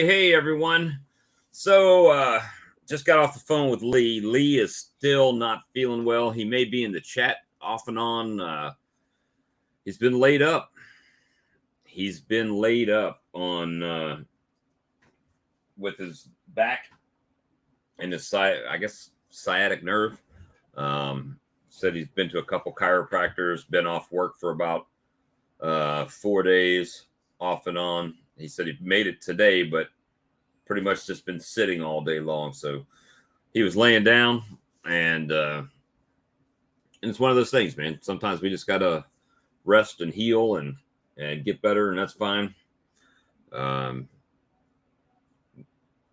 Hey, everyone. So, just got off the phone with Lee. Lee is still not feeling well. He may be in the chat off and on. He's been laid up. He's been laid up on with his back and his sciatic nerve. Said he's been to a couple chiropractors, been off work for about 4 days off and on. He said he made it today, but pretty much just been sitting all day long. So he was laying down, and it's one of those things, man. Sometimes we just gotta rest and heal and get better, and that's fine.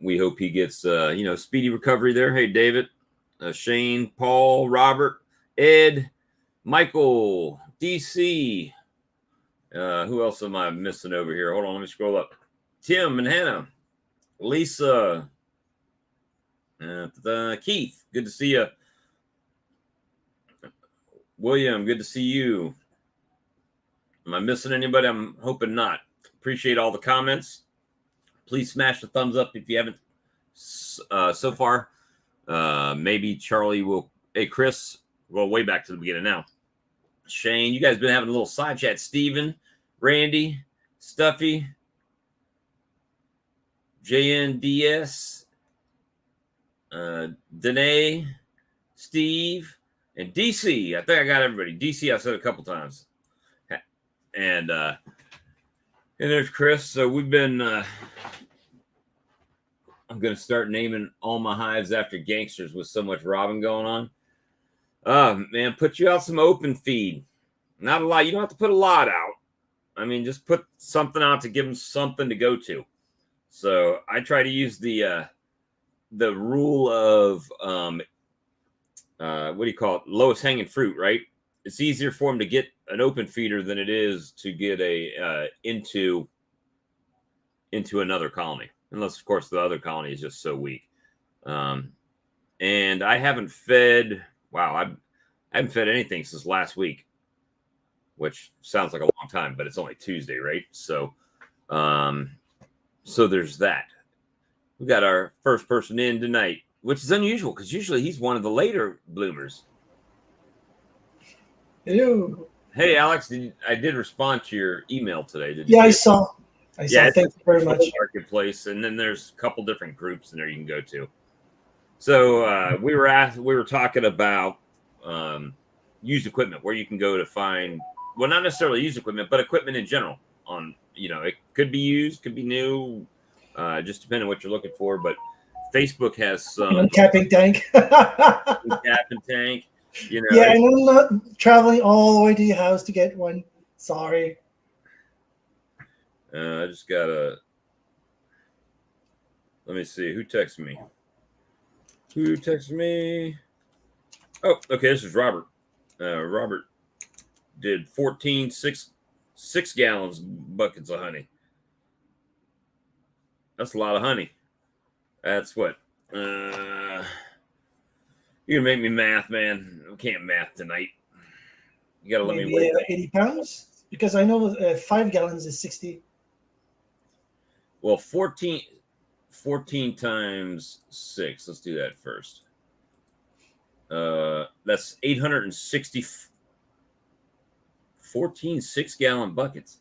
We hope he gets speedy recovery there. Hey, David, Shane, Paul, Robert, Ed, Michael, DC. Who else am I missing over here? Hold on, let me scroll up. Tim and Hannah, Lisa, Keith, good to see you. William, good to see you. Am I missing anybody? I'm hoping not. Appreciate all the comments. Please smash the thumbs up if you haven't so far. Maybe Charlie will. Hey, Chris, well, way back to the beginning now. Shane, you guys been having a little side chat. Steven, Randy, Stuffy, JNDS, Danae, Steve, and DC. I think I got everybody. DC, I said a couple times. And there's Chris. So we've been, I'm going to start naming all my hives after gangsters with so much robbing going on. Man, put you out some open feed. Not a lot. You don't have to put a lot out. I mean, just put something out to give them something to go to. So I try to use the rule of what do you call it? Lowest hanging fruit, right? It's easier for them to get an open feeder than it is to get a into another colony, unless of course the other colony is just so weak. And I haven't fed. Wow, I haven't fed anything since last week, which sounds like a long time, but it's only Tuesday, right? So, so there's that. We got our first person in tonight, which is unusual because usually he's one of the later bloomers. Hello. Hey, Alex, I did respond to your email today. Did you? Yeah, I saw. Thank you very much. Marketplace, and then there's a couple different groups in there you can go to. So we were talking about used equipment, where you can go to find, well, not necessarily used equipment, but equipment in general. On it could be used, could be new, just depending on what you're looking for. But Facebook has some capping tank. Capping tank. Yeah, and I'm not traveling all the way to your house to get one. Sorry. I just gotta. Let me see who texted me. Who texted me? Oh, okay. This is Robert. Robert did 14 6 gallons buckets of honey. That's a lot of honey. That's what. You're gonna make me math, man. I can't math tonight. You gotta let me wait. 80 pounds? Because I know 5 gallons is 60. Well, 14 times 6. Let's do that first. That's 860. 14 6-gallon buckets.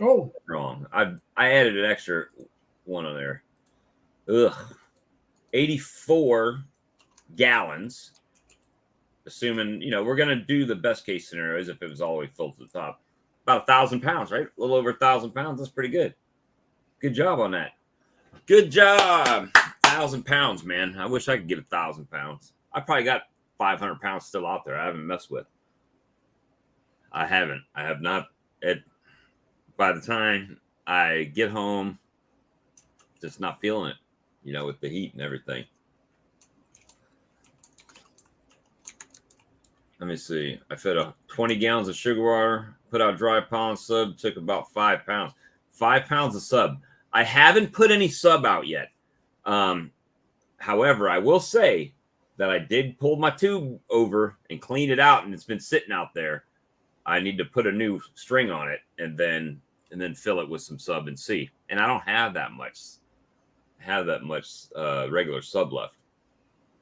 Oh, wrong. I added an extra one on there. Ugh. 84 gallons. Assuming, we're going to do the best case scenario as if it was all the way filled to the top. About 1,000 pounds, right? A little over 1,000 pounds. That's pretty good. Good job on that. Good job. 1,000 pounds, man. I wish I could get 1,000 pounds. I probably got 500 pounds still out there I haven't messed with. I haven't. I have not. By the time I get home, just not feeling it, with the heat and everything. Let me see. I fed 20 gallons of sugar water, put out dry pollen sub, took about 5 pounds. 5 pounds of sub. I haven't put any sub out yet. However, I will say that I did pull my tube over and clean it out, and it's been sitting out there. I need to put a new string on it and then fill it with some sub and see. And I don't have that much. have that much regular sub left.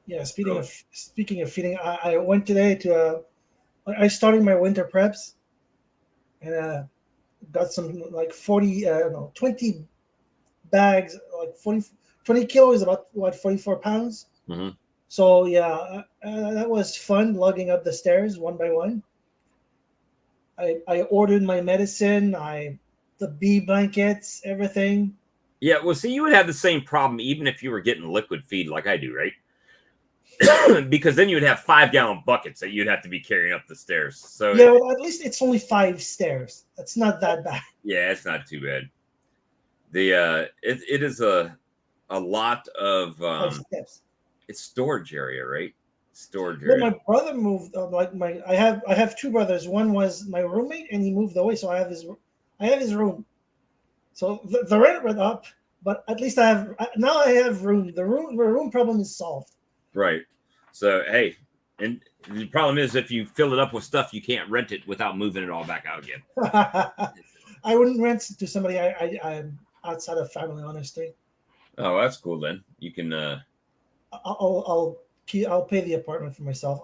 Yeah. Speaking of feeding, I went today to I started my winter preps and got some like 40 no 20 bags, like 20 kilos, about what, 44 pounds. Mm-hmm. So yeah, that was fun lugging up the stairs one by one. I ordered my medicine, the bee blankets, everything. Yeah, well, see, you would have the same problem even if you were getting liquid feed like I do, right? Because then you would have 5-gallon buckets that you'd have to be carrying up the stairs. So Yeah, well, at least it's only 5 stairs. That's not that bad. yeah, it's not too bad. The it is a lot of 5 steps. it's storage area, right? Storage Well, area. my brother moved. I have 2 brothers. One was my roommate, and he moved away. So I have his room. So the rent went up, but at least now I have room. The room problem is solved. Right. So hey, and the problem is if you fill it up with stuff, you can't rent it without moving it all back out again. I wouldn't rent to somebody I'm outside of family, honestly. Oh, that's cool then. You can I'll pay the apartment for myself.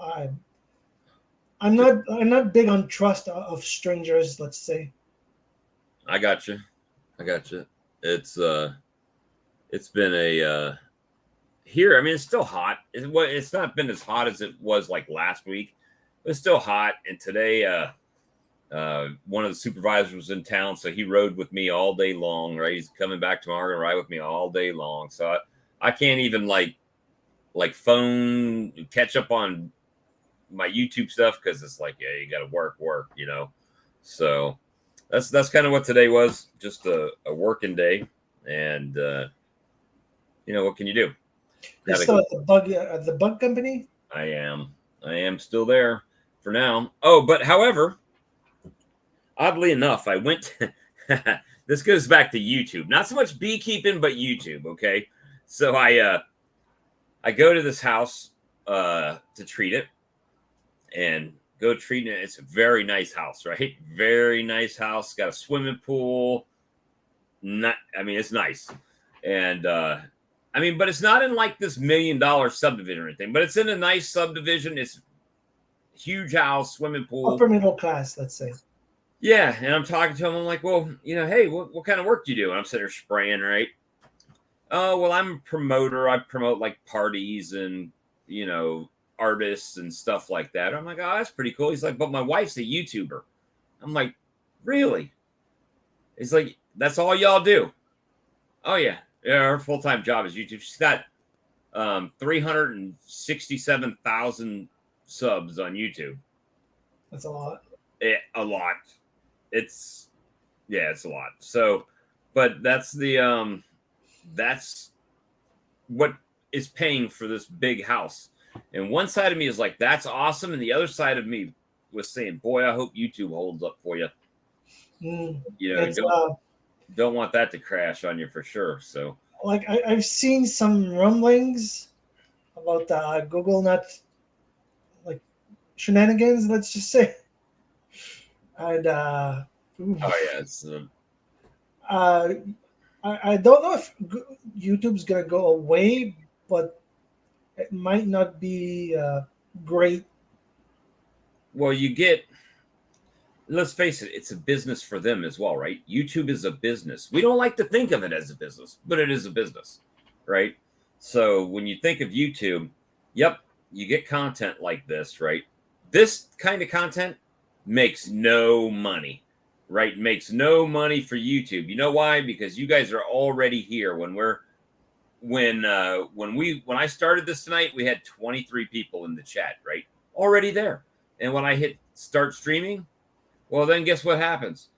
I'm not big on trust of strangers, let's say. I got you. It's been a here. I mean, it's still hot. It's not been as hot as it was like last week. It's still hot. And today, one of the supervisors was in town, so he rode with me all day long. Right, he's coming back tomorrow and ride with me all day long. So I can't even like phone catch up on my YouTube stuff because it's like, yeah, you got to work, So that's kind of what today was, just a working day, and what can you do? You're still at the bug company? I am still there for now. Oh, but however, oddly enough, I went. This goes back to YouTube, not so much beekeeping, but YouTube. Okay, so I go to this house to treat it, and go treat it. It's a very nice house, right? Very nice house. Got a swimming pool. It's nice. And but it's not in like this $1 million subdivision or anything, but it's in a nice subdivision. It's huge house, swimming pool. Upper middle class, let's say. Yeah. And I'm talking to him. I'm like, well, hey, what kind of work do you do? And I'm sitting there spraying, right? Oh, well, I'm a promoter. I promote like parties and, artists and stuff like that. I'm like, oh, that's pretty cool. He's like, but my wife's a YouTuber. I'm like, really? He's like, that's all y'all do? Oh, yeah. Yeah, her full-time job is YouTube. She's got 367,000 subs on YouTube. That's a lot. A lot. It's a lot. So, but that's what is paying for this big house. And one side of me is like, that's awesome. And the other side of me was saying, boy, I hope YouTube holds up for you. Don't want that to crash on you for sure. So, like, I've seen some rumblings about Google not like shenanigans, let's just say. And it's I don't know if YouTube's gonna go away, but it might not be great. Well, let's face it, it's a business for them as well, right? YouTube is a business. We don't like to think of it as a business, but it is a business, right? So when you think of YouTube, yep, you get content like this, right? This kind of content makes no money, right? Makes no money for YouTube. You know why? Because you guys are already here. When I started this tonight, we had 23 people in the chat, right? Already there. And when I hit start streaming, well, then guess what happens?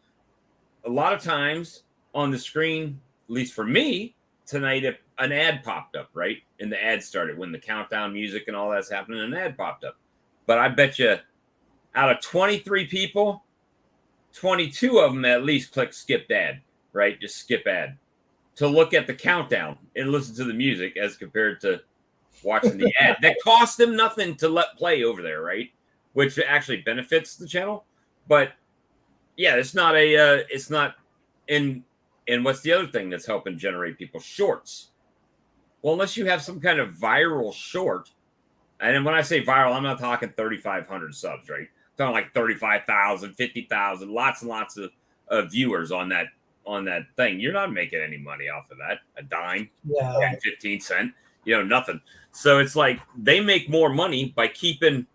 A lot of times on the screen, at least for me tonight, an ad popped up, right? And the ad started when the countdown music and all that's happening, an ad popped up. But I bet you out of 23 people, 22 of them at least click skip ad, right? Just skip ad to look at the countdown and listen to the music as compared to watching the ad. That costs them nothing to let play over there, right? Which actually benefits the channel. But yeah, it's not and what's the other thing that's helping generate people? Shorts. Well, unless you have some kind of viral short, and when I say viral, I'm not talking 3,500 subs, right? I'm talking like 35,000, 50,000, lots and lots of viewers on that thing. You're not making any money off of that. A dime, Yeah. 15 cents, nothing. So it's like they make more money by keeping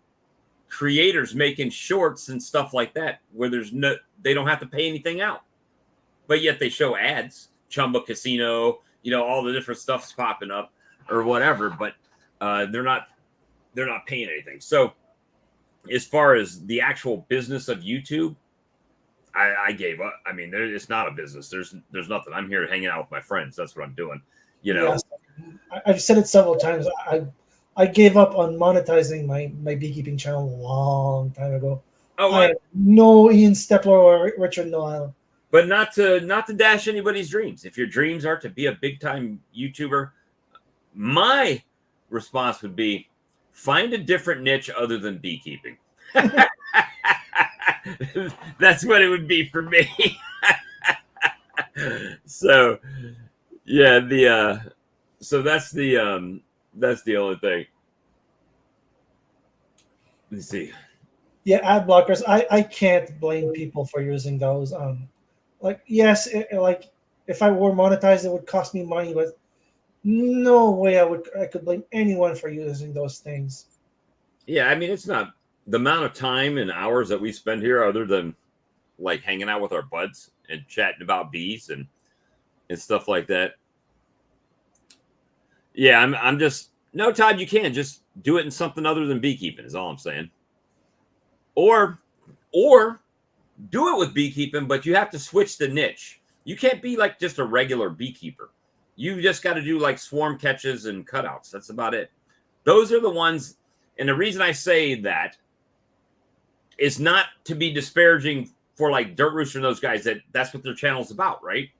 creators making shorts and stuff like that, where they don't have to pay anything out, but yet they show ads, Chumba Casino, all the different stuff's popping up or whatever, but they're not paying anything. So as far as the actual business of YouTube, I gave up. I mean, it's not a business. There's nothing. I'm here hanging out with my friends. That's what I'm doing. Yes. I've said it several times. I gave up on monetizing my beekeeping channel a long time ago. Oh, I have no Ian Stepler or Richard Noel. But not to dash anybody's dreams. If your dreams are to be a big time YouTuber, my response would be find a different niche other than beekeeping. That's what it would be for me. So yeah, so that's the only thing. Let's see. Yeah, ad blockers. I can't blame people for using those. Like, yes, like if I were monetized, it would cost me money, but no way I could blame anyone for using those things. Yeah, I mean, it's not the amount of time and hours that we spend here, other than like hanging out with our buds and chatting about bees and stuff like that. Yeah, I'm just no, Todd. You can just do it in something other than beekeeping. Is all I'm saying. Or do it with beekeeping, but you have to switch the niche. You can't be like just a regular beekeeper. You just got to do like swarm catches and cutouts. That's about it. Those are the ones. And the reason I say that is not to be disparaging for like Dirt Rooster and those guys, that's what their channel's about, right?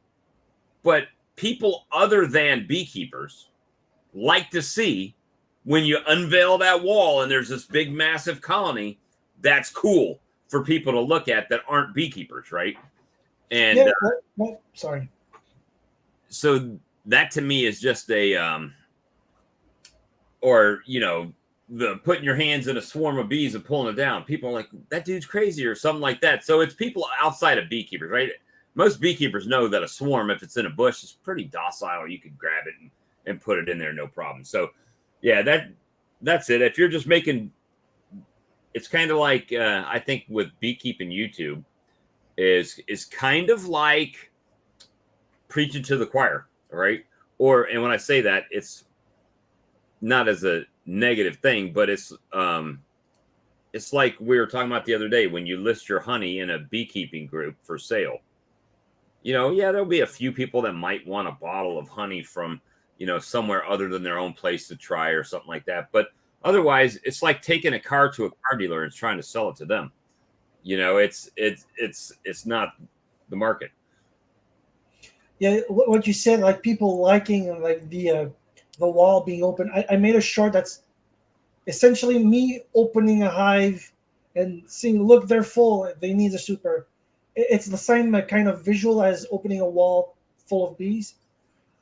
But people other than beekeepers like to see when you unveil that wall and there's this big, massive colony. That's cool for people to look at that aren't beekeepers, right? And yeah, sorry. So that to me is just a or the putting your hands in a swarm of bees and pulling it down. People are like, that dude's crazy or something like that. So it's people outside of beekeepers, right? Most beekeepers know that a swarm, if it's in a bush, is pretty docile. You can grab it and put it in there, no problem. So yeah, that's it. If you're just making, it's kind of like I think with beekeeping YouTube is kind of like preaching to the choir, right? And when I say that, it's not as a negative thing, but it's like we were talking about the other day when you list your honey in a beekeeping group for sale. There'll be a few people that might want a bottle of honey from somewhere other than their own place to try or something like that. But otherwise, it's like taking a car to a car dealer and trying to sell it to them. It's not the market. Yeah, what you said, like people liking like the wall being open. I made a short that's essentially me opening a hive and seeing, look, they're full. They need a super. It's the same kind of visual as opening a wall full of bees.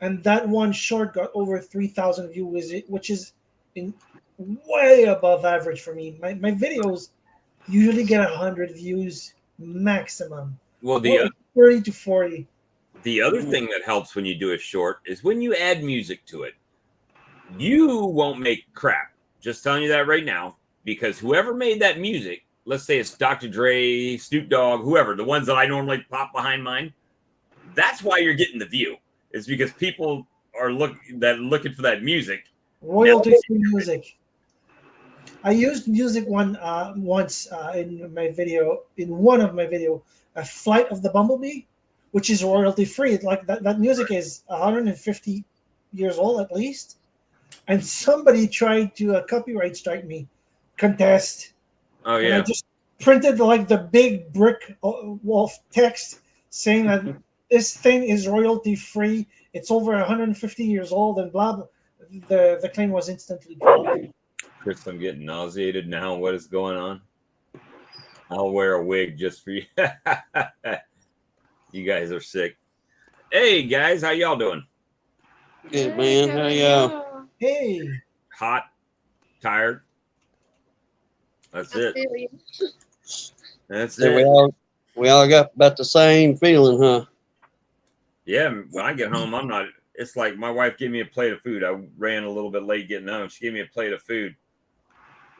And that one short got over 3,000 views, which is way above average for me. My videos usually get 100 views maximum. Well, the 30 to 40. The other thing that helps when you do a short is when you add music to it. You won't make crap. Just telling you that right now, because whoever made that music, let's say it's Dr. Dre, Snoop Dogg, whoever, the ones that I normally pop behind mine, that's why you're getting the view. It's because people are looking for that music. Royalty free music. I used music once in my video, in one of my video, a Flight of the Bumblebee, which is royalty free. Like that music is 150 years old at least, and somebody tried to copyright strike me, contest. Oh yeah. And I just printed like the big brick wall text saying that this thing is royalty free. It's over 150 years old and blah blah. The claim was instantly dropped. Chris, I'm getting nauseated now. What is going on? I'll wear a wig just for you. You guys are sick. Hey guys, how y'all doing? Good, man. How y'all? Hey, Hot, tired. That's I it. feel you. That's So it. we all got about the same feeling, huh? Yeah, when I get home, I'm not. It's like my wife gave me a plate of food. I ran a little bit late getting home. She gave me a plate of food.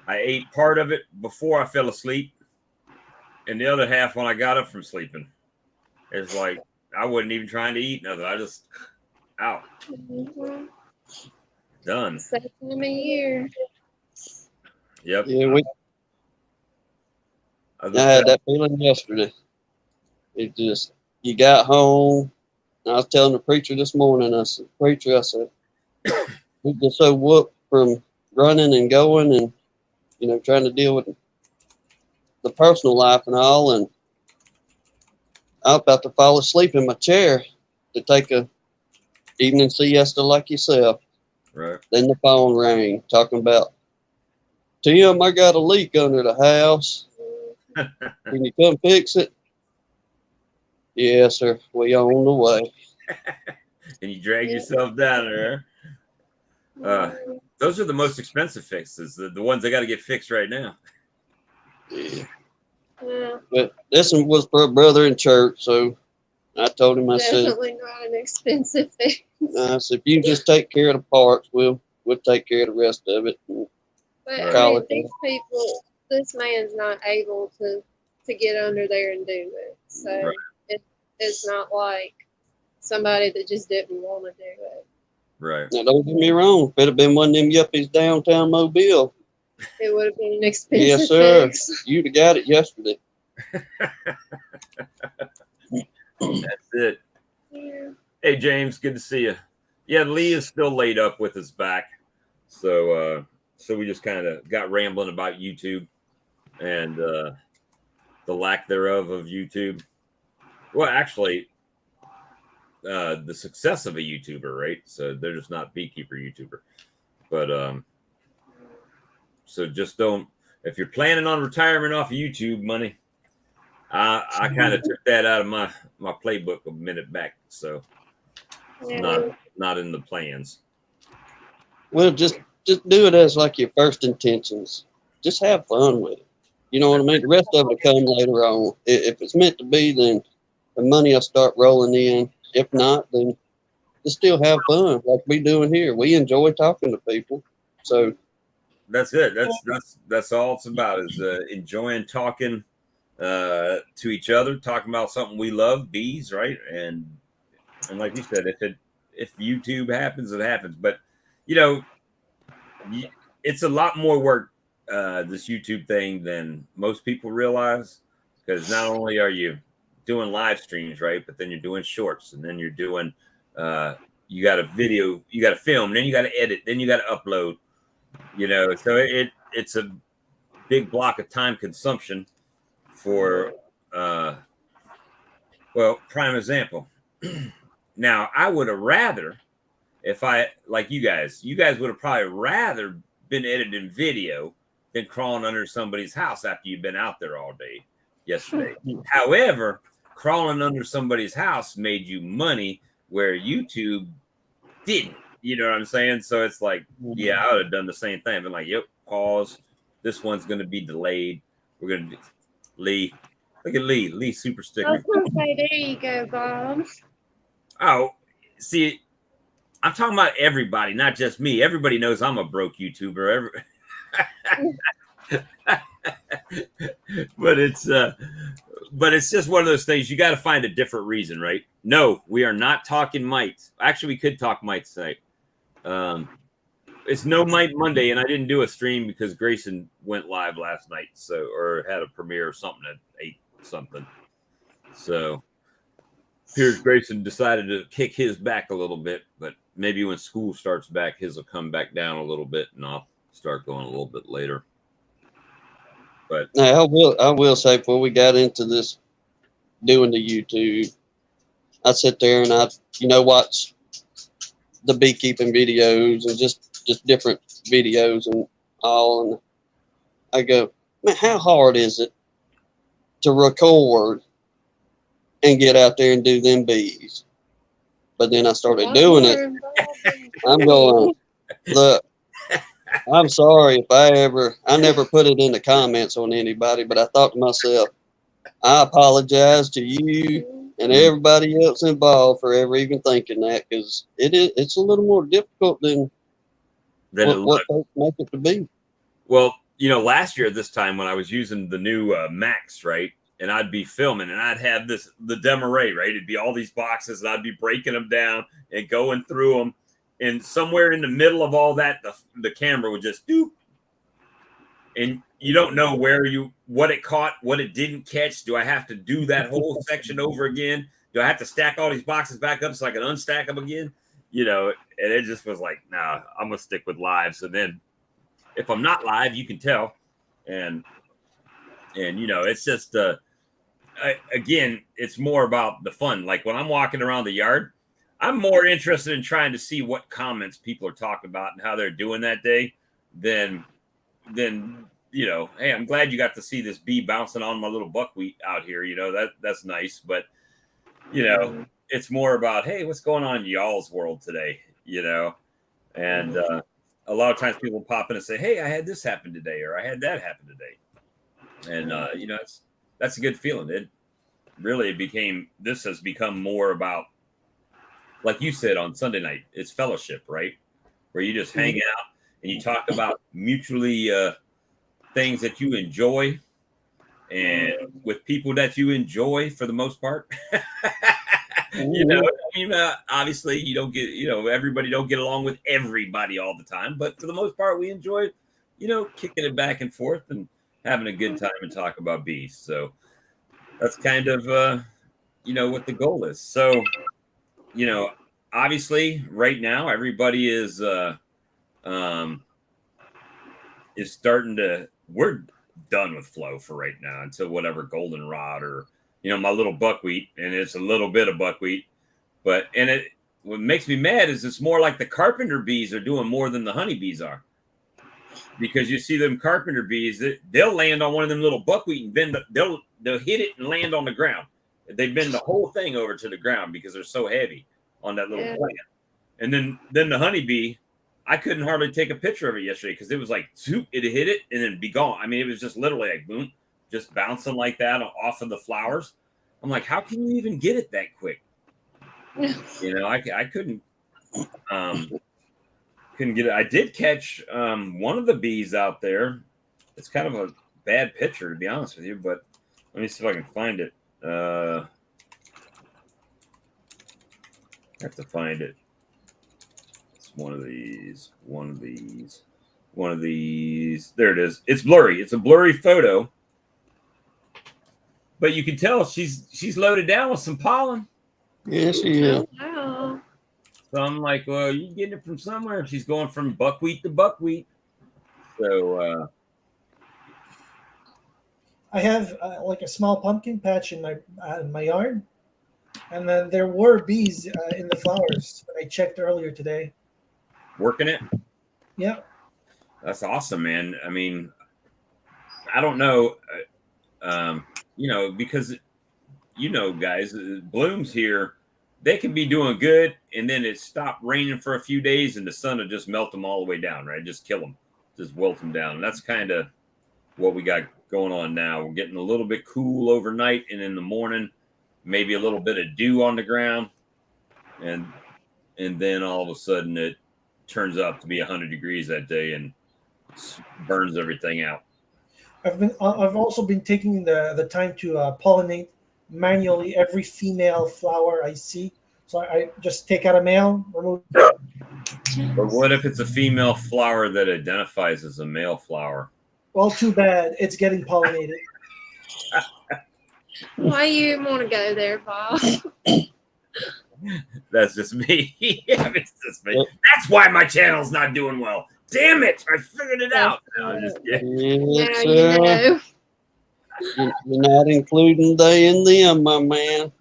I ate part of it before I fell asleep, and the other half when I got up from sleeping. It's like I wasn't even trying to eat nothing. I just out Mhm. done. It's that time of year. Yep. Yeah, I had that feeling yesterday. It just, you got home. And I was telling the preacher this morning, I said, preacher, I said, we get so whooped from running and going and, trying to deal with the personal life and all. And I was about to fall asleep in my chair to take a evening siesta like yourself. Right. Then the phone rang talking about, Tim, I got a leak under the house. Can you come fix it? Yes, sir. We on the way. And you drag yourself down there. Those are the most expensive fixes. The ones that got to get fixed right now. Yeah. Yeah, But this one was for a brother in church, so I told him, I said, definitely not an expensive thing. if you just take care of the parts, we'll take care of the rest of it. And But Right. I call mean, it these people, this man's not able to get under there and do it. So Right. it's not like somebody that just didn't want to do it. Right. Now, don't get me wrong. If it had been one of them yuppies downtown Mobile, It would have been an expensive yes, sir. fix. You'd have got it yesterday. That's it. Yeah. Hey, James, good to see you. Yeah, Lee is still laid up with his back. So we just kind of got rambling about YouTube and the lack thereof of YouTube. Well, actually, the success of a YouTuber, right? So they're just not beekeeper YouTuber. But so just don't, if you're planning on retirement off of YouTube money, I kind of took that out of my playbook a minute back. So Yeah. not in the plans. Well, just do it as like your first intentions. Just have fun with it. You know what I mean? The rest of it will come later on. If it's meant to be, then the money will start rolling in. If not, then just still have fun like we doing here. We enjoy talking to people. So That's it. That's all it's about is enjoying talking to each other, talking about something we love, bees, right? And like you said, if YouTube happens, it happens. But you know, it's a lot more work this YouTube thing than most people realize, because not only are you doing live streams, right, but then you're doing shorts, and then you're doing you got a video, you got to film, then you got to edit, then you got to upload. So it's a big block of time consumption for prime example. Now I would have rather, if I, like you guys would have probably rather been editing video than crawling under somebody's house after you've been out there all day yesterday. However, crawling under somebody's house made you money where YouTube didn't. You know what I'm saying? So it's like, yeah, I would have done the same thing. Been like, yep, pause. This one's going to be delayed. We're going to do Lee. Look at Lee. Lee super I sticker. was going to say, there you go, Bob. Oh, see, I'm talking about everybody, not just me. Everybody knows I'm a broke YouTuber. But it's just one of those things. You got to find a different reason, right? No, we are not talking mites. Actually, we could talk mites tonight. It's No Mite Monday, and I didn't do a stream because Grayson went live last night, or had a premiere or something at 8 something. So Piers Grayson decided to kick his back a little bit, but maybe when school starts back, his will come back down a little bit, and I'll start going a little bit later. But now I will say, before we got into this doing the YouTube, I sit there and I watch the beekeeping videos and just different videos and all, and I go, man, how hard is it to record and get out there and do them bees? But then I started doing it. I'm going, look, I'm sorry if I never put it in the comments on anybody, but I thought to myself, I apologize to you and everybody else involved for ever even thinking that, because it's a little more difficult than what folks make it to be. Well, last year at this time when I was using the new Max, right, and I'd be filming and I'd have the Demaray, right, it'd be all these boxes and I'd be breaking them down and going through them, and somewhere in the middle of all that, the camera would just doop, and you don't know what it caught, what it didn't catch. Do I have to do that whole section over again? Do I have to stack all these boxes back up so I can unstack them again? And it just was like, nah, I'm gonna stick with live. So then if I'm not live, you can tell. And it's just again, it's more about the fun. Like when I'm walking around the yard, I'm more interested in trying to see what comments people are talking about and how they're doing that day than hey, I'm glad you got to see this bee bouncing on my little buckwheat out here. That's nice. But it's more about, hey, what's going on in y'all's world today? And a lot of times people pop in and say, hey, I had this happen today, or I had that happen today. And that's a good feeling. This has become more about, like you said on Sunday night, it's fellowship, right? Where you just hang out and you talk about mutually things that you enjoy, and with people that you enjoy for the most part. Obviously you don't get, everybody don't get along with everybody all the time, but for the most part, we enjoy, kicking it back and forth and having a good time and talk about bees. So that's kind of, what the goal is. So, obviously right now, everybody is starting to, we're done with flow for right now until whatever goldenrod or, my little buckwheat, and it's a little bit of buckwheat, what makes me mad is it's more like the carpenter bees are doing more than the honeybees are, because you see them carpenter bees, they'll land on one of them little buckwheat and bend, they'll hit it and land on the ground. They bend the whole thing over to the ground because they're so heavy on that little plant. And then the honeybee, I couldn't hardly take a picture of it yesterday because it was like, zoop, it hit it and then be gone. I mean, it was just literally like, boom, just bouncing like that off of the flowers. I'm like, how can you even get it that quick? I couldn't get it. I did catch one of the bees out there. It's kind of a bad picture, to be honest with you, but let me see if I can find it. I have to find it. It's one of these. There it is. It's blurry. It's a blurry photo. But you can tell she's loaded down with some pollen. Yes, she is. Wow. So I'm like, well, you getting it from somewhere? She's going from buckwheat to buckwheat. So I have like a small pumpkin patch in my yard, and then there were bees in the flowers when I checked earlier today. Working it? Yeah. That's awesome, man. I mean, I don't know, because, guys, blooms here, they can be doing good, and then it stopped raining for a few days, and the sun will just melt them all the way down, right? Just kill them, just wilt them down. And that's kind of what we got going on now. We're getting a little bit cool overnight, and in the morning, maybe a little bit of dew on the ground, and then all of a sudden it turns out to be 100 degrees that day and burns everything out. I've also been taking the time to pollinate manually every female flower I see. So I just take out a male, remove. But what if it's a female flower that identifies as a male flower? Well, too bad. It's getting pollinated. Why you want to go there, Bob? That's just me. It's just me. That's why my channel's not doing well. Damn it! I figured it out. No, just Yes, now you're not including they and them, my man.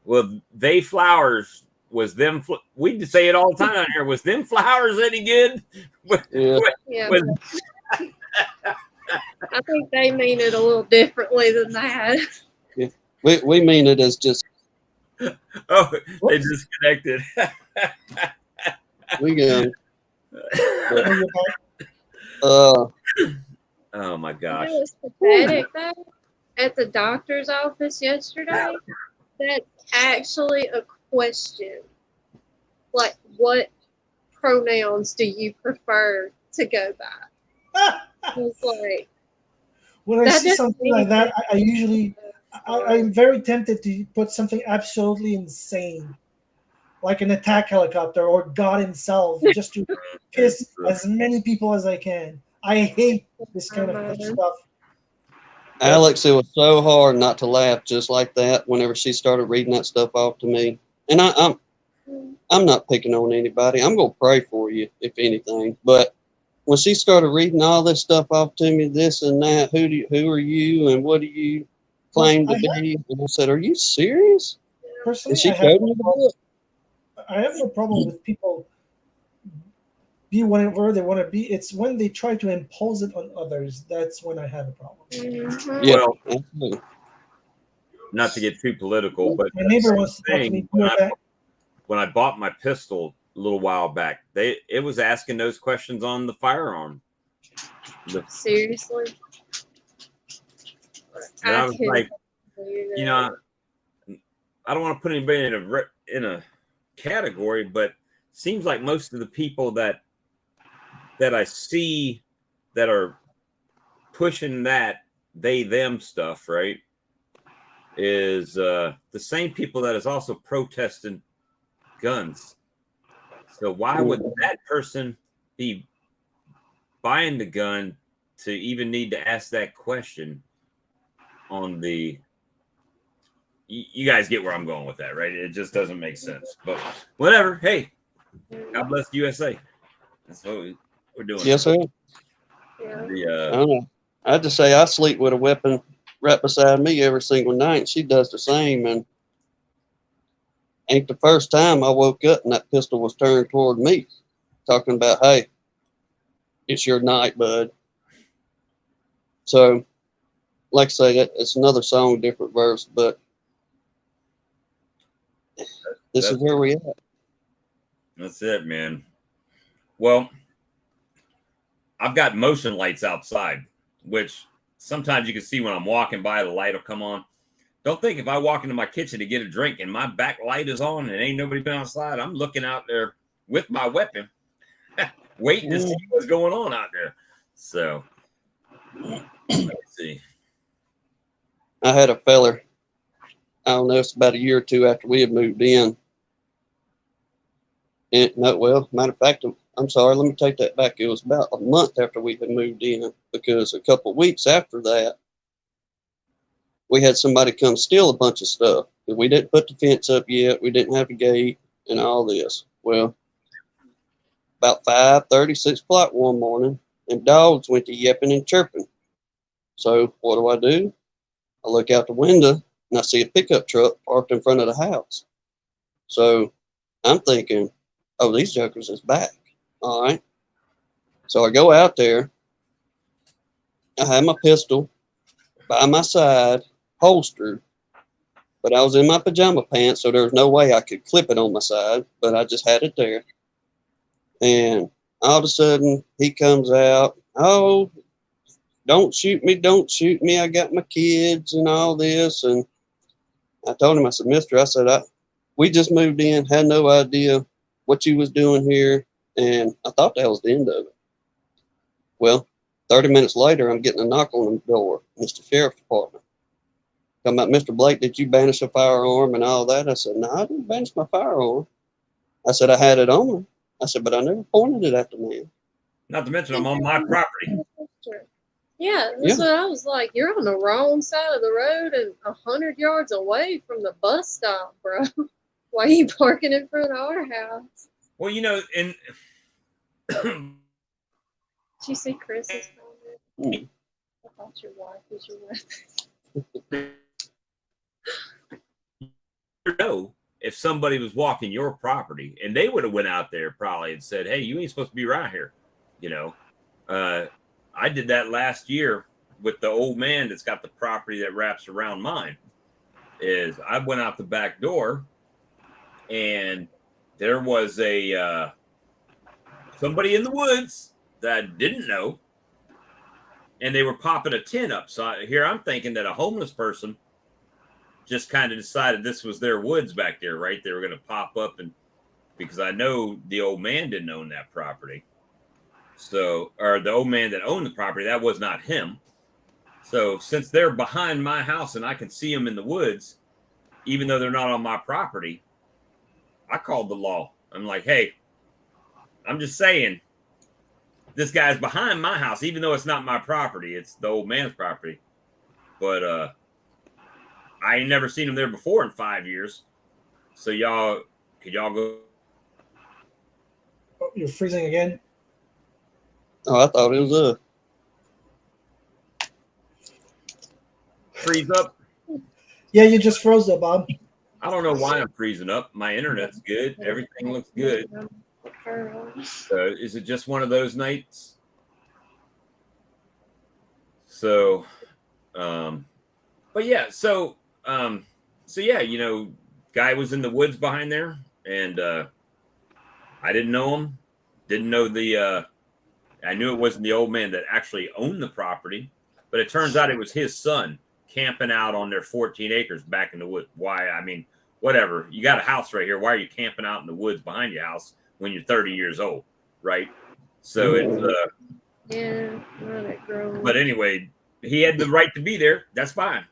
Well, they flowers was them. We say it all the time out here. Was them flowers any good? Yeah. I think they mean it a little differently than that. Yeah. We mean it as just Oh, they Whoops. disconnected. We go. Oh, you're back. Oh my You gosh. know what's pathetic though? At the doctor's office yesterday, that's actually a question. Like, what pronouns do you prefer to go by? I was like, When I that see doesn't something mean like that, I anything. usually, I'm very tempted to put something absolutely insane, like an attack helicopter or God himself, just to piss as many people as I can. I hate this kind of stuff. Alex, it was so hard not to laugh just like that whenever she started reading that stuff off to me. And I'm not picking on anybody. I'm gonna pray for you, if anything. But when she started reading all this stuff off to me, this and that, who are you and what do you claim to be? And I said, "Are you serious?" And Personally, she showed me the book. I have no problem with people be whatever they want to be. It's when they try to impose it on others that's when I have a problem. Mhm. Yeah, Well, absolutely. not to get too political, but My neighbor wants to talk to me. when I bought my pistol a little while back, it was asking those questions on the firearm. Seriously? And I was like, believe you it. know, I don't want to put anybody in a category, but seems like most of the people that I see that are pushing that they them stuff, right, is the same people that is also protesting guns. So why would that person be buying the gun to even need to ask that question on the you guys get where I'm going with that, right? It just doesn't make sense. But whatever. Hey, God bless the USA. That's what we're doing. Yes, sir. Yeah. I don't know. I just say I sleep with a weapon right beside me every single night. She does the same, and ain't the first time I woke up and that pistol was turned toward me, talking about, "Hey, it's your night, bud." So, like I say, it's another song, different verse, but this is where we at. That's it, man. Well, I've got motion lights outside, which sometimes you can see when I'm walking by, the light will come on. Don't think if I walk into my kitchen to get a drink and my back light is on and ain't nobody been outside, I'm looking out there with my weapon, waiting to see what's going on out there. So, let's see. I had a feller, I don't know, it's about a year or two after we had moved in. And no, well, matter of fact, I'm sorry, let me take that back. It was about a month after we had moved in, because a couple of weeks after that, we had somebody come steal a bunch of stuff. We didn't put the fence up yet. We didn't have a gate and all this. Well, about 5:30, 6 o'clock one morning, and dogs went to yipping and chirping. So what do? I look out the window and I see a pickup truck parked in front of the house. So I'm thinking, oh, these jokers is back. All right. So I go out there. I had my pistol by my side, holstered, but I was in my pajama pants, so there was no way I could clip it on my side, but I just had it there. And all of a sudden, he comes out, "Oh, don't shoot me, don't shoot me. I got my kids and all this." And I told him, I said, "Mister," I said, we just moved in, had no idea what you was doing here, and I thought that was the end of it. Well, 30 minutes later, I'm getting a knock on the door, Mr. Sheriff's Department. Talking about, "Mr. Blake, did you banish a firearm and all that?" I said, "No, I didn't banish my firearm." I said, "I had it on me." I said, "But I never pointed it at the man." Not to mention, I'm on my property. Yeah, that's what I was like. You're on the wrong side of the road and 100 yards away from the bus stop, bro. Why are you parking in front of our house? Well, you know, and did you see Chris's comment? I thought your wife was your weapon. You know, if somebody was walking your property and they would have went out there probably and said, "Hey, you ain't supposed to be around here," you know. I did that last year with the old man that's got the property that wraps around mine. Is I went out the back door and there was a somebody in the woods that I didn't know, and they were popping a tent up. So here I'm thinking that a homeless person just kind of decided this was their woods back there, right? They were going to pop up, and because I know the old man didn't own that property. So, or the old man that owned the property, that was not him. So since they're behind my house and I can see them in the woods, even though they're not on my property, I called the law. I'm like, hey, I'm just saying, this guy's behind my house, even though it's not my property. It's the old man's property. But I ain't never seen him there before in 5 years. So could y'all go? Oh, you're freezing again. Oh, I thought it was Freeze up? Yeah, you just froze up, Bob. I don't know why I'm freezing up. My internet's good. Everything looks good. Is it just one of those nights? So, but yeah, so yeah, you know, guy was in the woods behind there, and I didn't know him. Didn't know I knew it wasn't the old man that actually owned the property, but it turns out it was his son camping out on their 14 acres back in the woods. Why? I mean, whatever. You got a house right here. Why are you camping out in the woods behind your house when you're 30 years old, right? So it's but anyway, he had the right to be there. That's fine.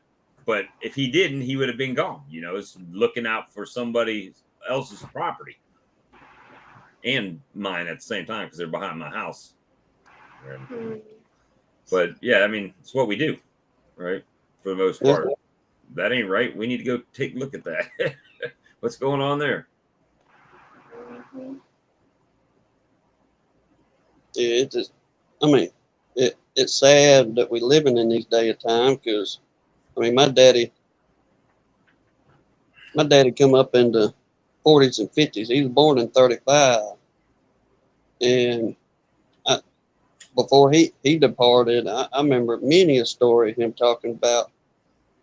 But if he didn't, he would have been gone. You know, it's looking out for somebody else's property and mine at the same time because they're behind my house. But yeah, I mean, it's what we do, right? For the most part. That ain't right. We need to go take a look at that. What's going on there? it's just, I mean, it's sad that we're living in these day of time because, I mean, my daddy come up in the 40s and 50s. He was born in 35. And before he departed, I remember many a story of him talking about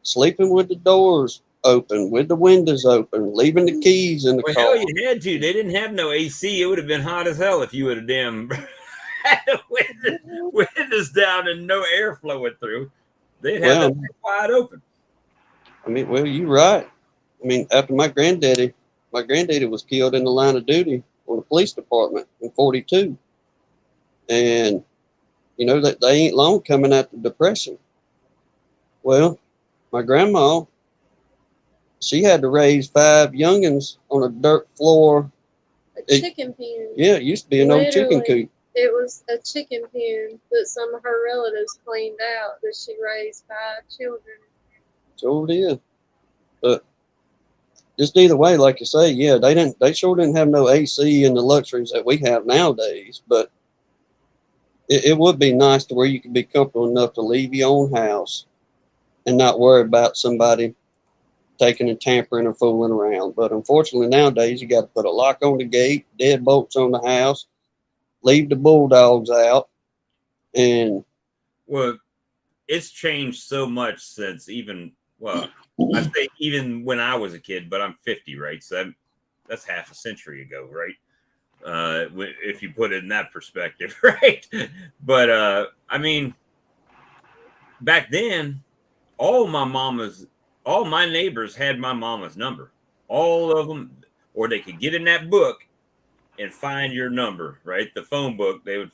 sleeping with the doors open, with the windows open, leaving the keys in the car. Hell, you had to. They didn't have no AC. It would have been hot as hell if you would have damn had the windows down and no air flowing through. They'd have that wide open. I mean, well, you're right. I mean, after my granddaddy was killed in the line of duty on the police department in 42. And, you know, that they ain't long coming out the Depression. Well, my grandma, she had to raise 5 youngins on a dirt floor. A chicken pen. Yeah, it used to be an old chicken coop. It was a chicken pen that some of her relatives cleaned out that she raised 5 children. Sure did. But just either way, like you say, yeah, they sure didn't have no AC and the luxuries that we have nowadays, but it would be nice to where you could be comfortable enough to leave your own house and not worry about somebody taking and tampering or fooling around. But unfortunately nowadays you got to put a lock on the gate, deadbolts on the house, leave the bulldogs out, and well, it's changed so much since I say even when I was a kid, but I'm 50, right? So that's half a century ago, right? If you put it in that perspective, right? But I mean, back then, all my neighbors had my mama's number, all of them, or they could get in that book and find your number, right? The phone book. They would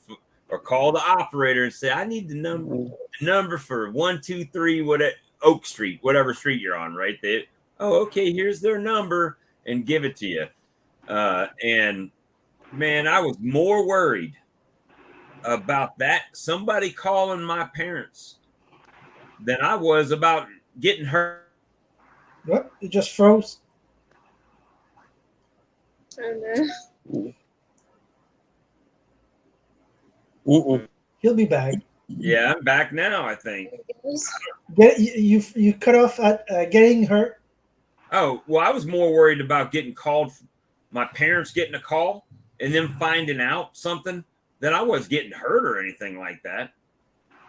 or call the operator and say, "I need the number for 123 whatever Oak Street, whatever street you're on," right? Okay, here's their number, and give it to you. And man, I was more worried about that somebody calling my parents than I was about getting hurt. What? It just froze. I know. He'll be back. Yeah, I'm back now, I think. You cut off at getting hurt. Oh, well, I was more worried about getting called, my parents getting a call and them finding out something than I was getting hurt or anything like that.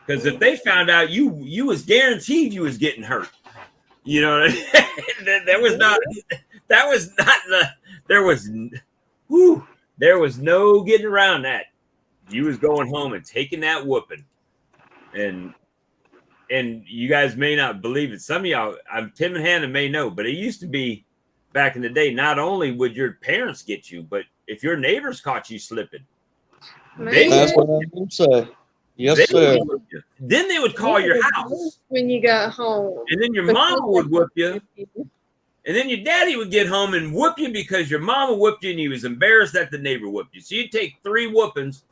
Because if they found out you was guaranteed you was getting hurt, you know, that was not there was no getting around that. You was going home and taking that whooping. And you guys may not believe it. Some of y'all, Tim and Hannah may know, but it used to be back in the day, not only would your parents get you, but if your neighbors caught you slipping, that's what I would say. Yes, sir. Then they would call your house when you got home. And then your mama would whoop you. And then your daddy would get home and whoop you because your mama whooped you and he was embarrassed that the neighbor whooped you. So you'd take 3 whoopings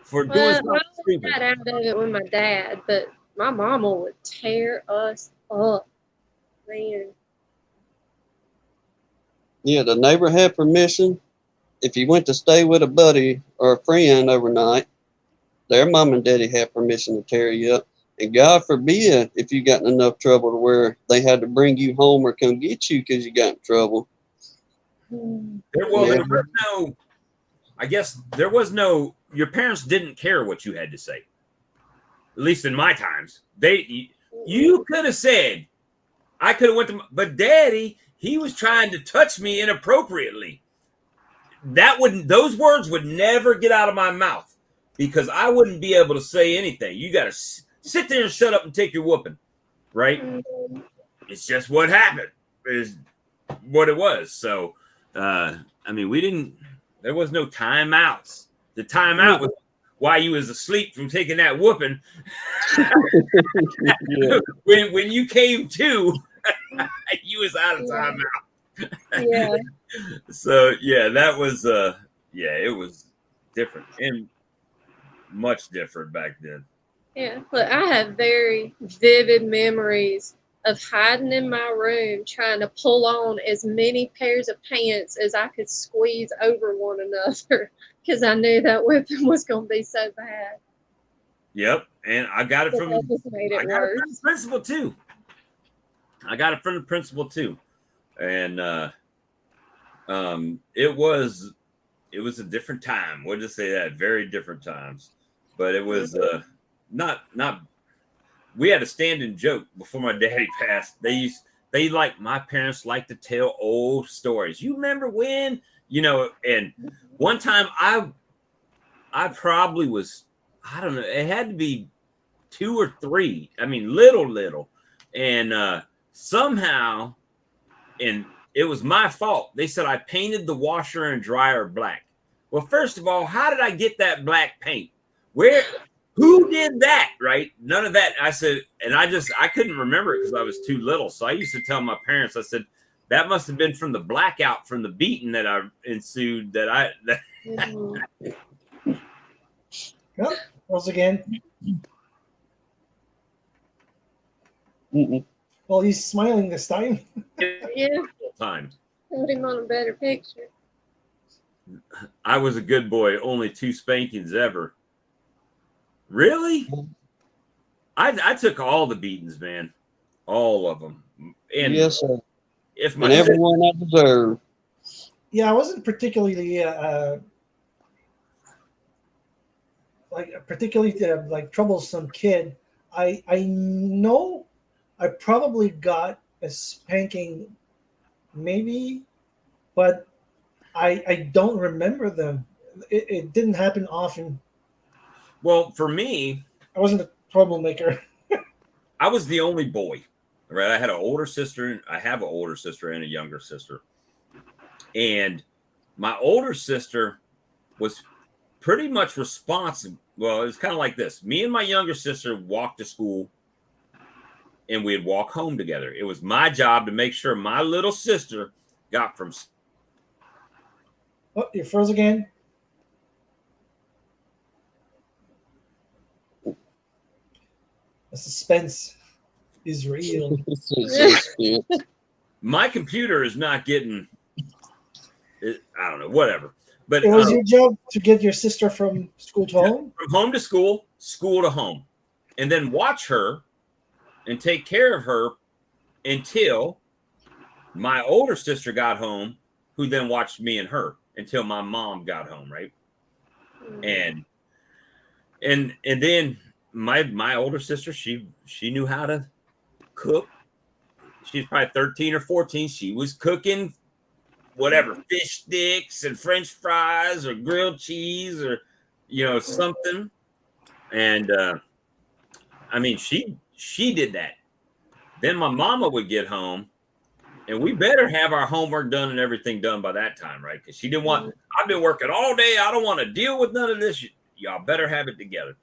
for doing something stupid. I got out of it with my dad, but my mama would tear us up. Man. Yeah, the neighbor had permission. If you went to stay with a buddy or a friend overnight, their mom and daddy had permission to tear you up. And God forbid if you got in enough trouble to where they had to bring you home or come get you because you got in trouble. There was no, your parents didn't care what you had to say. At least in my times. You could have said, I could have went to, but daddy, he was trying to touch me inappropriately. Those words would never get out of my mouth because I wouldn't be able to say anything. You got to sit there and shut up and take your whooping, right? Mm-hmm. It's just what happened. Is what it was. So, I mean, there was no timeouts. The timeout was while you was asleep from taking that whooping. Yeah. When you came to, you was out of timeout. Yeah. So yeah, that was it was different and much different back then. Yeah, but I have very vivid memories of hiding in my room trying to pull on as many pairs of pants as I could squeeze over one another because I knew that whipping was going to be so bad. Yep, and I got it from the principal too. And it was a different time. We'll just say that, very different times. But it was not. We had a standing joke before my daddy passed. My parents like to tell old stories. You remember when, and one time I probably was, I don't know, it had to be 2 or 3. I mean, little. And somehow, and it was my fault. They said I painted the washer and dryer black. Well, first of all, how did I get that black paint? Who did that? Right? None of that. I said, and I couldn't remember it because I was too little. So I used to tell my parents, I said, that must have been from the blackout from the beating that I ensued Yep. Once again. Well, he's smiling this time. Yeah. Time. Put him on a better picture. I was a good boy. Only 2 spankings ever. Really? I took all the beatings, man. All of them. And yes, sir. And everyone I deserve. Yeah, I wasn't particularly troublesome kid. I know I probably got a spanking, maybe, but I don't remember them. It didn't happen often. Well, for me, I wasn't a troublemaker. I was the only boy, right? I had an older sister. I have an older sister and a younger sister. And my older sister was pretty much responsible. Well, it was kind of like this. Me and my younger sister walked to school and we'd walk home together. It was my job to make sure my little sister got from. Oh, you froze again. The suspense is real. My computer is not getting it, I don't know, whatever. But it was your job to get your sister from school to home? From home to school, school to home. And then watch her and take care of her until my older sister got home, who then watched me and her until my mom got home, right? And then my older sister, she knew how to cook. She's probably 13 or 14. She was cooking whatever, fish sticks and French fries or grilled cheese or, something. And I mean, she did that. Then my mama would get home, and we better have our homework done and everything done by that time, right? Because she didn't want, I've been working all day. I don't want to deal with none of this. Y'all better have it together.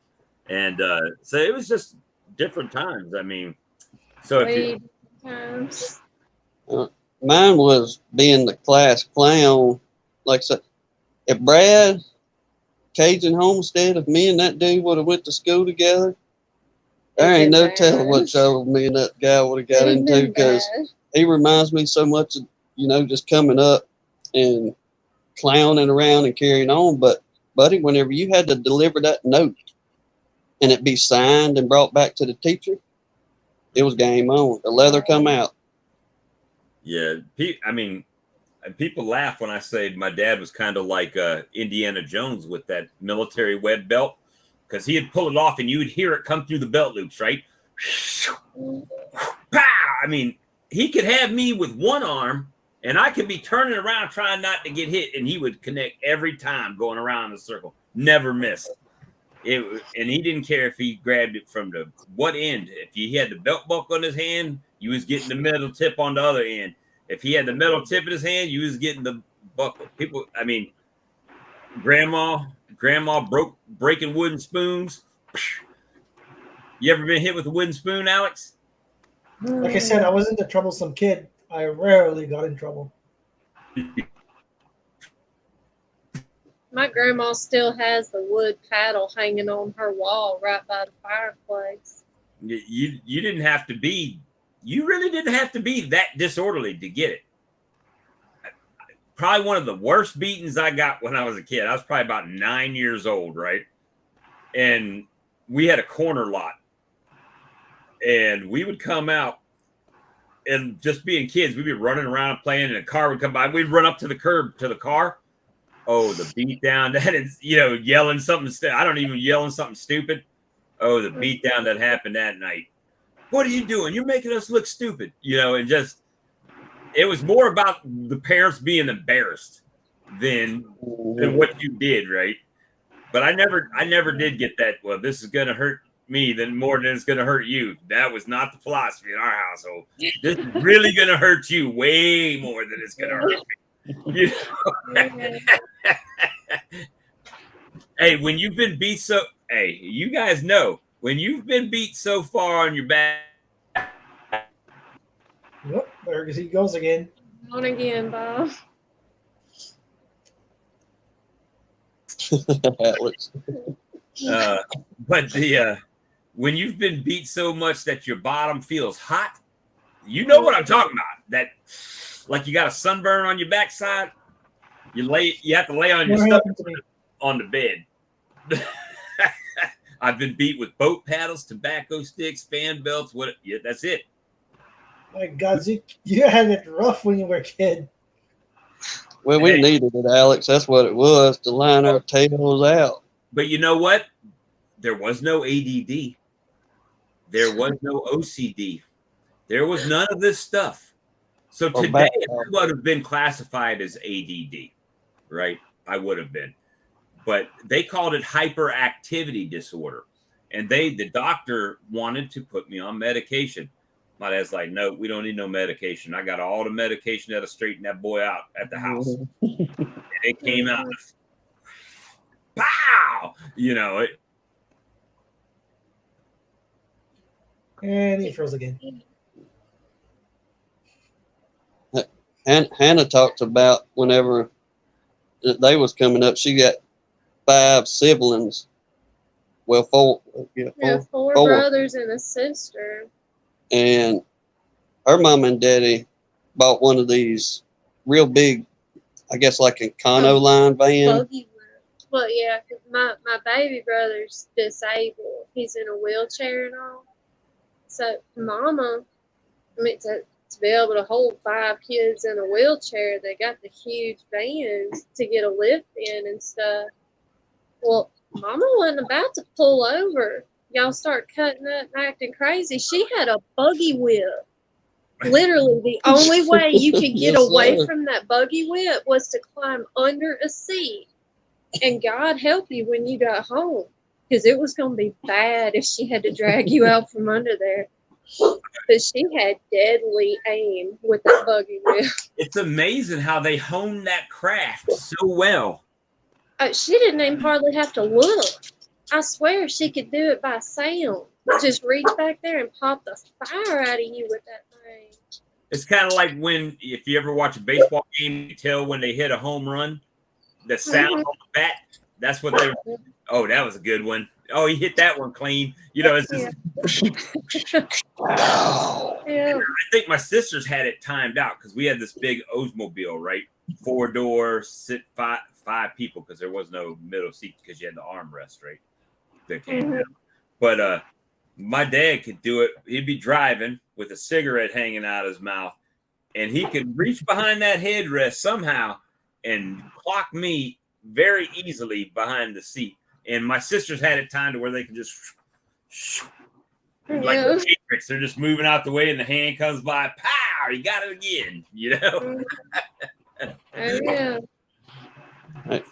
And so it was just different times. I mean, so if times. Mine was being the class clown. Like I said, if Brad, Cajun Homestead, if me and that dude would have went to school together, there ain't no telling what trouble me and that guy would have got into, because he reminds me so much of, just coming up and clowning around and carrying on. But, buddy, whenever you had to deliver that note and it be signed and brought back to the teacher, it was game on. The leather come out. Yeah, I mean, people laugh when I say my dad was kind of like Indiana Jones with that military web belt, because he'd pull it off and you'd hear it come through the belt loops, right? Pow! I mean, he could have me with one arm and I could be turning around trying not to get hit, and he would connect every time going around the circle. Never missed. And he didn't care if he grabbed it from what end. If he had the belt buckle in his hand, you was getting the metal tip on the other end. If he had the metal tip in his hand, you was getting the buckle. People, I mean, grandma breaking wooden spoons. You ever been hit with a wooden spoon, Alex? Like I said, I wasn't a troublesome kid. I rarely got in trouble. My grandma still has the wood paddle hanging on her wall right by the fireplace. You didn't have to be, you really didn't have to be that disorderly to get it. Probably one of the worst beatings I got when I was a kid. I was probably about 9 years old, right? And we had a corner lot. And we would come out, and just being kids, we'd be running around playing, and a car would come by. We'd run up to the curb to the car. Oh, the beat down that is, yelling something. I don't even yelling something stupid. Oh, the beat down that happened that night. What are you doing? You're making us look stupid, and just, it was more about the parents being embarrassed than what you did, right? But I never did get that. Well, this is going to hurt me than more than it's going to hurt you. That was not the philosophy in our household. This is really going to hurt you way more than it's going to hurt me. Hey, when you've been beat hey, you guys know, when you've been beat so far on your back. Yep, there he goes again. On again, Bob. But when you've been beat so much that your bottom feels hot, you know what I'm talking about. That, like, you got a sunburn on your backside. You have to lay on your stomach on the bed. I've been beat with boat paddles, tobacco sticks, fan belts. That's it. My God, you had it rough when you were a kid. Well, we needed it, Alex. That's what it was, to line our tails out. But you know what? There was no ADD. There was no OCD. There was none of this stuff. So today, I would have been classified as ADD, right? I would have been. But they called it hyperactivity disorder. And the doctor wanted to put me on medication. My dad's like, no, we don't need no medication. I got all the medication that'll straighten that boy out at the house. And it came out. Pow! And he froze again. And Hannah talked about whenever they was coming up, she got 5 siblings. Well, four brothers and a sister. And her mom and daddy bought one of these real big, I guess like a Canola van. Buggy whip. Well, yeah, because my baby brother's disabled. He's in a wheelchair and all. So Mama, to be able to hold 5 kids in a wheelchair, they got the huge vans to get a lift in and stuff. Well, Mama wasn't about to pull over. Y'all start cutting up and acting crazy. She had a buggy whip. Literally, the only way you could get Yes, away sir. from that buggy whip was to climb under a seat. And God help you when you got home, because it was going to be bad if she had to drag you out from under there. But she had deadly aim with that buggy whip. It's amazing how they hone that craft so well. She didn't even hardly have to look. I swear she could do it by sound. Just reach back there and pop the fire out of you with that thing. It's kind of like when, if you ever watch a baseball game, you tell when they hit a home run, the sound on the bat. That's what they. Oh, that was a good one. Oh, he hit that one clean. You know, it's just. Yeah. I think my sisters had it timed out because we had this big Oldsmobile, right? 4-door, sit five people because there was no middle seat because you had the armrest, right? That came down. But my dad could do it. He'd be driving with a cigarette hanging out of his mouth, and he could reach behind that headrest somehow and clock me very easily behind the seat. And my sisters had it timed to where they could just like the Matrix, they're just moving out the way, and the hand comes by. Pow! You got it again. You know. Oh yeah.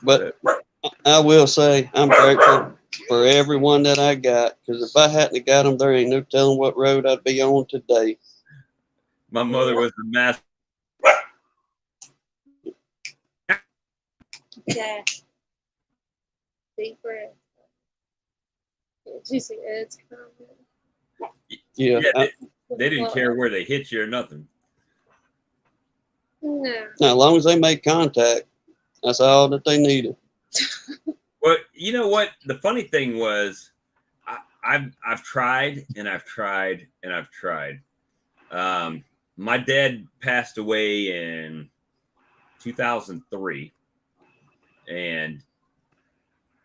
But I will say I'm grateful for everyone that I got, because if I hadn't got them, there ain't no telling what road I'd be on today. My mother was the master. Yeah. Deep breath. Did you see Ed's comment? Yeah. They didn't care where they hit you or nothing. No. Now, as long as they made contact, that's all that they needed. Well, you know what? The funny thing was, I've tried and I've tried and I've tried. My dad passed away in 2003, and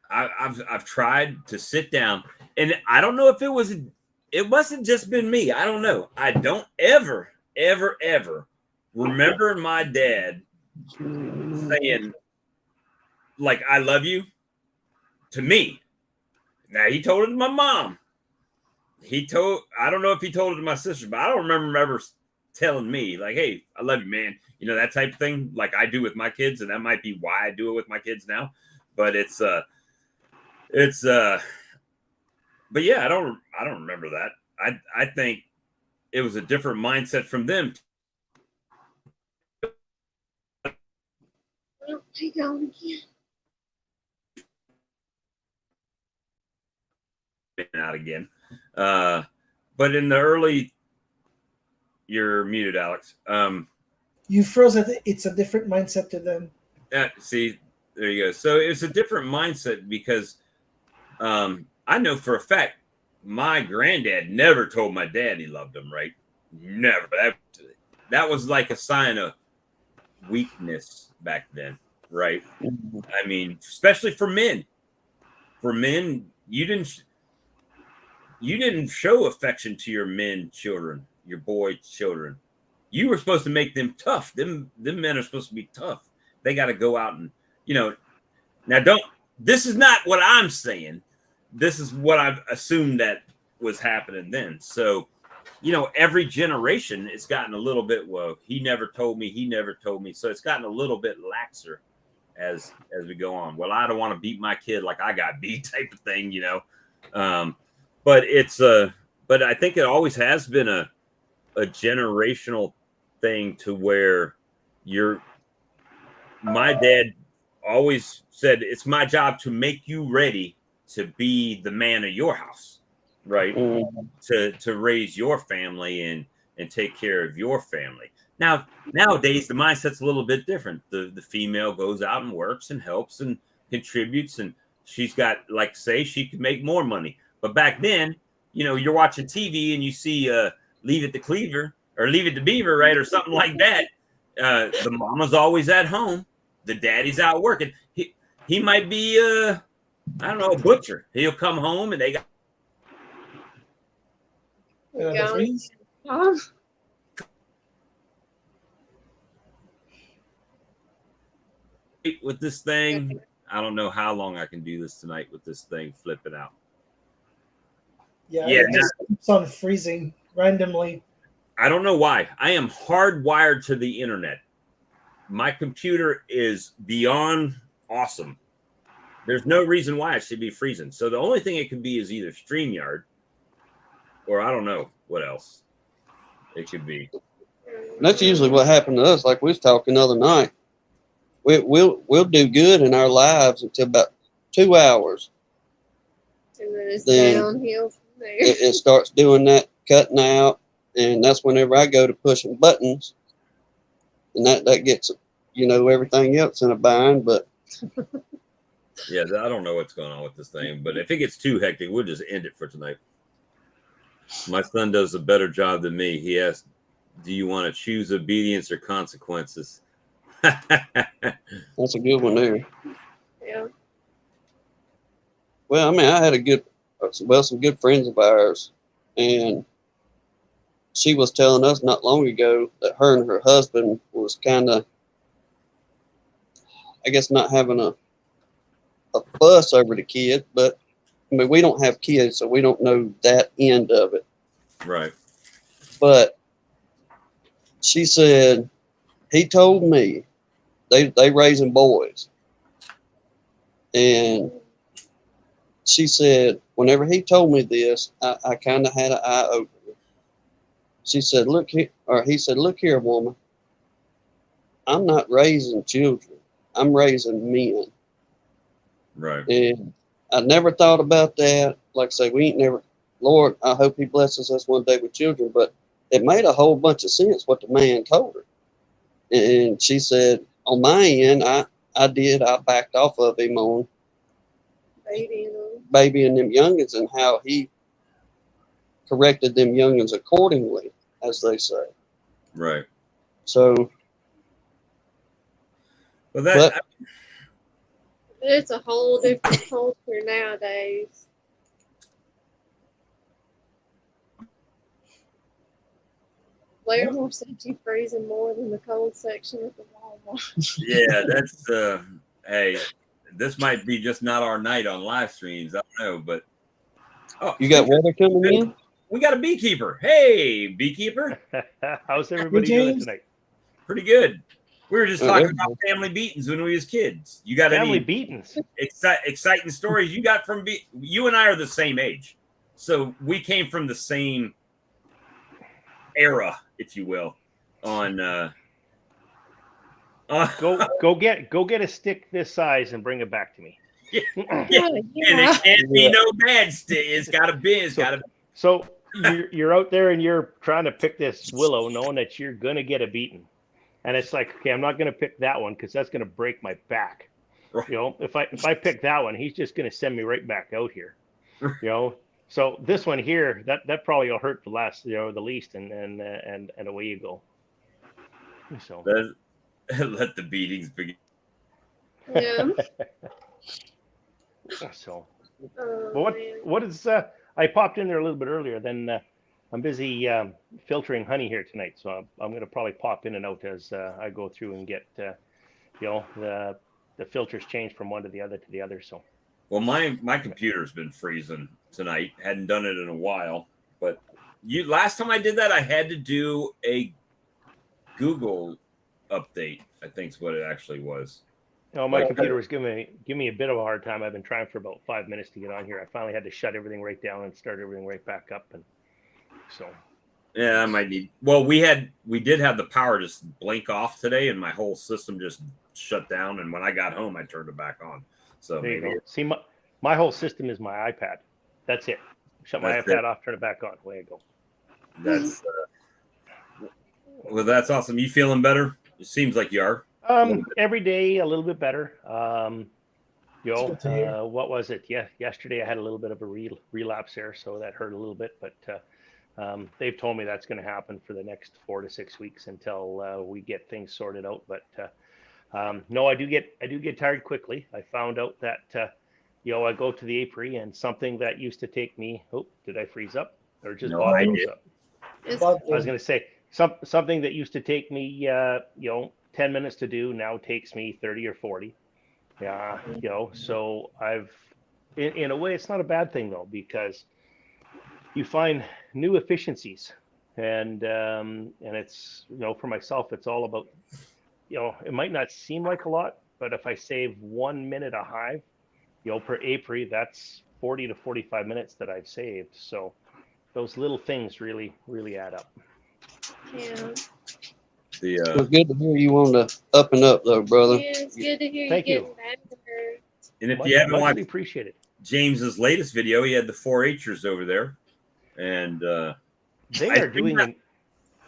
I've tried to sit down, and I don't know if it wasn't just been me. I don't know. I don't ever remember my dad saying, like, I love you to me. Now, he told it to my mom. I don't know if he told it to my sister, but I don't remember him ever telling me, like, hey, I love you, man. You know, that type of thing, like I do with my kids, and that might be why I do it with my kids now. But but yeah, I don't remember that. I think it was a different mindset from them. Well, he gone again. Out again. But in the early, you're muted, Alex. You froze. It's a different mindset to them. See, there you go. So it's a different mindset because I know for a fact my granddad never told my dad he loved him, right? Never. That was like a sign of weakness back then, right? I mean, especially for men. For men, you didn't show affection to your men children, your boy children. You were supposed to make them tough. Them men are supposed to be tough. They got to go out and, now this is not what I'm saying. This is what I've assumed that was happening then. So, every generation it's gotten a little bit, well, he never told me. So it's gotten a little bit laxer as we go on. Well, I don't want to beat my kid like I got beat type of thing, but it's but I think it always has been a generational thing to where my dad always said, it's my job to make you ready to be the man of your house, right? To raise your family and take care of your family. Now, nowadays, the mindset's a little bit different. The female goes out and works and helps and contributes, and she's got, like, say, she could make more money. But back then, you're watching TV and you see Leave It to Cleaver or Leave It to Beaver, right? Or something like that. The mama's always at home. The daddy's out working. He might be, I don't know, a butcher. He'll come home and they got. The freeze? With this thing, I don't know how long I can do this tonight with this thing flipping out. Yeah, it just keeps on freezing randomly. I don't know why. I am hardwired to the internet. My computer is beyond awesome. There's no reason why it should be freezing. So the only thing it could be is either StreamYard or I don't know what else it could be. That's usually what happened to us. Like we was talking the other night. We'll do good in our lives until about 2 hours. And then it's Then downhill from there. It starts doing that cutting out, and that's whenever I go to pushing buttons, and that gets everything else in a bind. But Yeah, I don't know what's going on with this thing, but if it gets too hectic, we'll just end it for tonight. My son does a better job than me. He asks, do you want to choose obedience or consequences? that's a good one there. Yeah. Well, I mean, I had some good friends of ours, and she was telling us not long ago that her and her husband was kind of, I guess, not having a fuss over the kid, but I mean, we don't have kids, so we don't know that end of it. Right. But she said, he told me they raising boys. And she said, whenever he told me this, I kind of had an eye opener. She said, look here, or he said, look here, woman. I'm not raising children. I'm raising men. Right. And I never thought about that. Like I say, we ain't never, Lord, I hope he blesses us one day with children. But it made a whole bunch of sense what the man told her. And she said, on my end, I backed off of him on baby and them youngins and how he corrected them youngins accordingly, as they say. Right. So, but It's a whole different culture nowadays. Blairmore said you freezing more than the cold section of the Walmart. yeah, that's hey, this might be just not our night on live streams. I don't know, but you got weather coming in? We got a beekeeper. Hey, beekeeper. How's everybody doing tonight? Pretty good. We were just talking about family beatings when we was kids. You got family any beatings? Exciting stories you got from you and I are the same age, so we came from the same era, if you will. On go get a stick this size and bring it back to me. Yeah. And it can't be no bad stick. It's got to be. So you're out there and you're trying to pick this willow, knowing that you're gonna get a beating. And it's like, okay, I'm not going to pick that one because that's going to break my back. Right. You know, if I pick that one, he's just going to send me right back out here. You know, so this one here, that probably will hurt the least, and away you go. So let the beatings begin. Yeah. So, well, what is I popped in there a little bit earlier than. I'm busy filtering honey here tonight, so I'm going to probably pop in and out as I go through and get, the filters changed from one to the other. So, well, my computer's been freezing tonight. Hadn't done it in a while, but last time I did that, I had to do a Google update. I think is what it actually was. No, my computer was giving me a bit of a hard time. I've been trying for about 5 minutes to get on here. I finally had to shut everything right down and start everything right back up and. So, yeah, I might need. Well, we did have the power just blink off today, and my whole system just shut down. And when I got home, I turned it back on. So there you go. See, my whole system is my iPad. That's it. Shut my iPad off, turn it back on. Away I go. That's well, that's awesome. You feeling better? It seems like you are. Every day a little bit better. What was it? Yeah, yesterday I had a little bit of a relapse there, so that hurt a little bit, but. They've told me that's going to happen for the next 4 to 6 weeks until we get things sorted out. But no, I do get tired quickly. I found out that I go to the apiary and something that used to take me. Oh, did I freeze up or just Bob froze up? I was going to say something that used to take me 10 minutes to do now takes me 30 or 40. Yeah, so I've in a way it's not a bad thing though because. You find new efficiencies and it's, for myself, it's all about, it might not seem like a lot, but if I save 1 minute a hive, per apiary, that's 40 to 45 minutes that I've saved. So those little things really add up. Yeah. It was good to hear you on the up and up, though, brother. Yeah, it's good to hear Thank you you. getting better. And if you haven't Much watched appreciated. James's latest video, he had the 4-Hers over there, and They I are think doing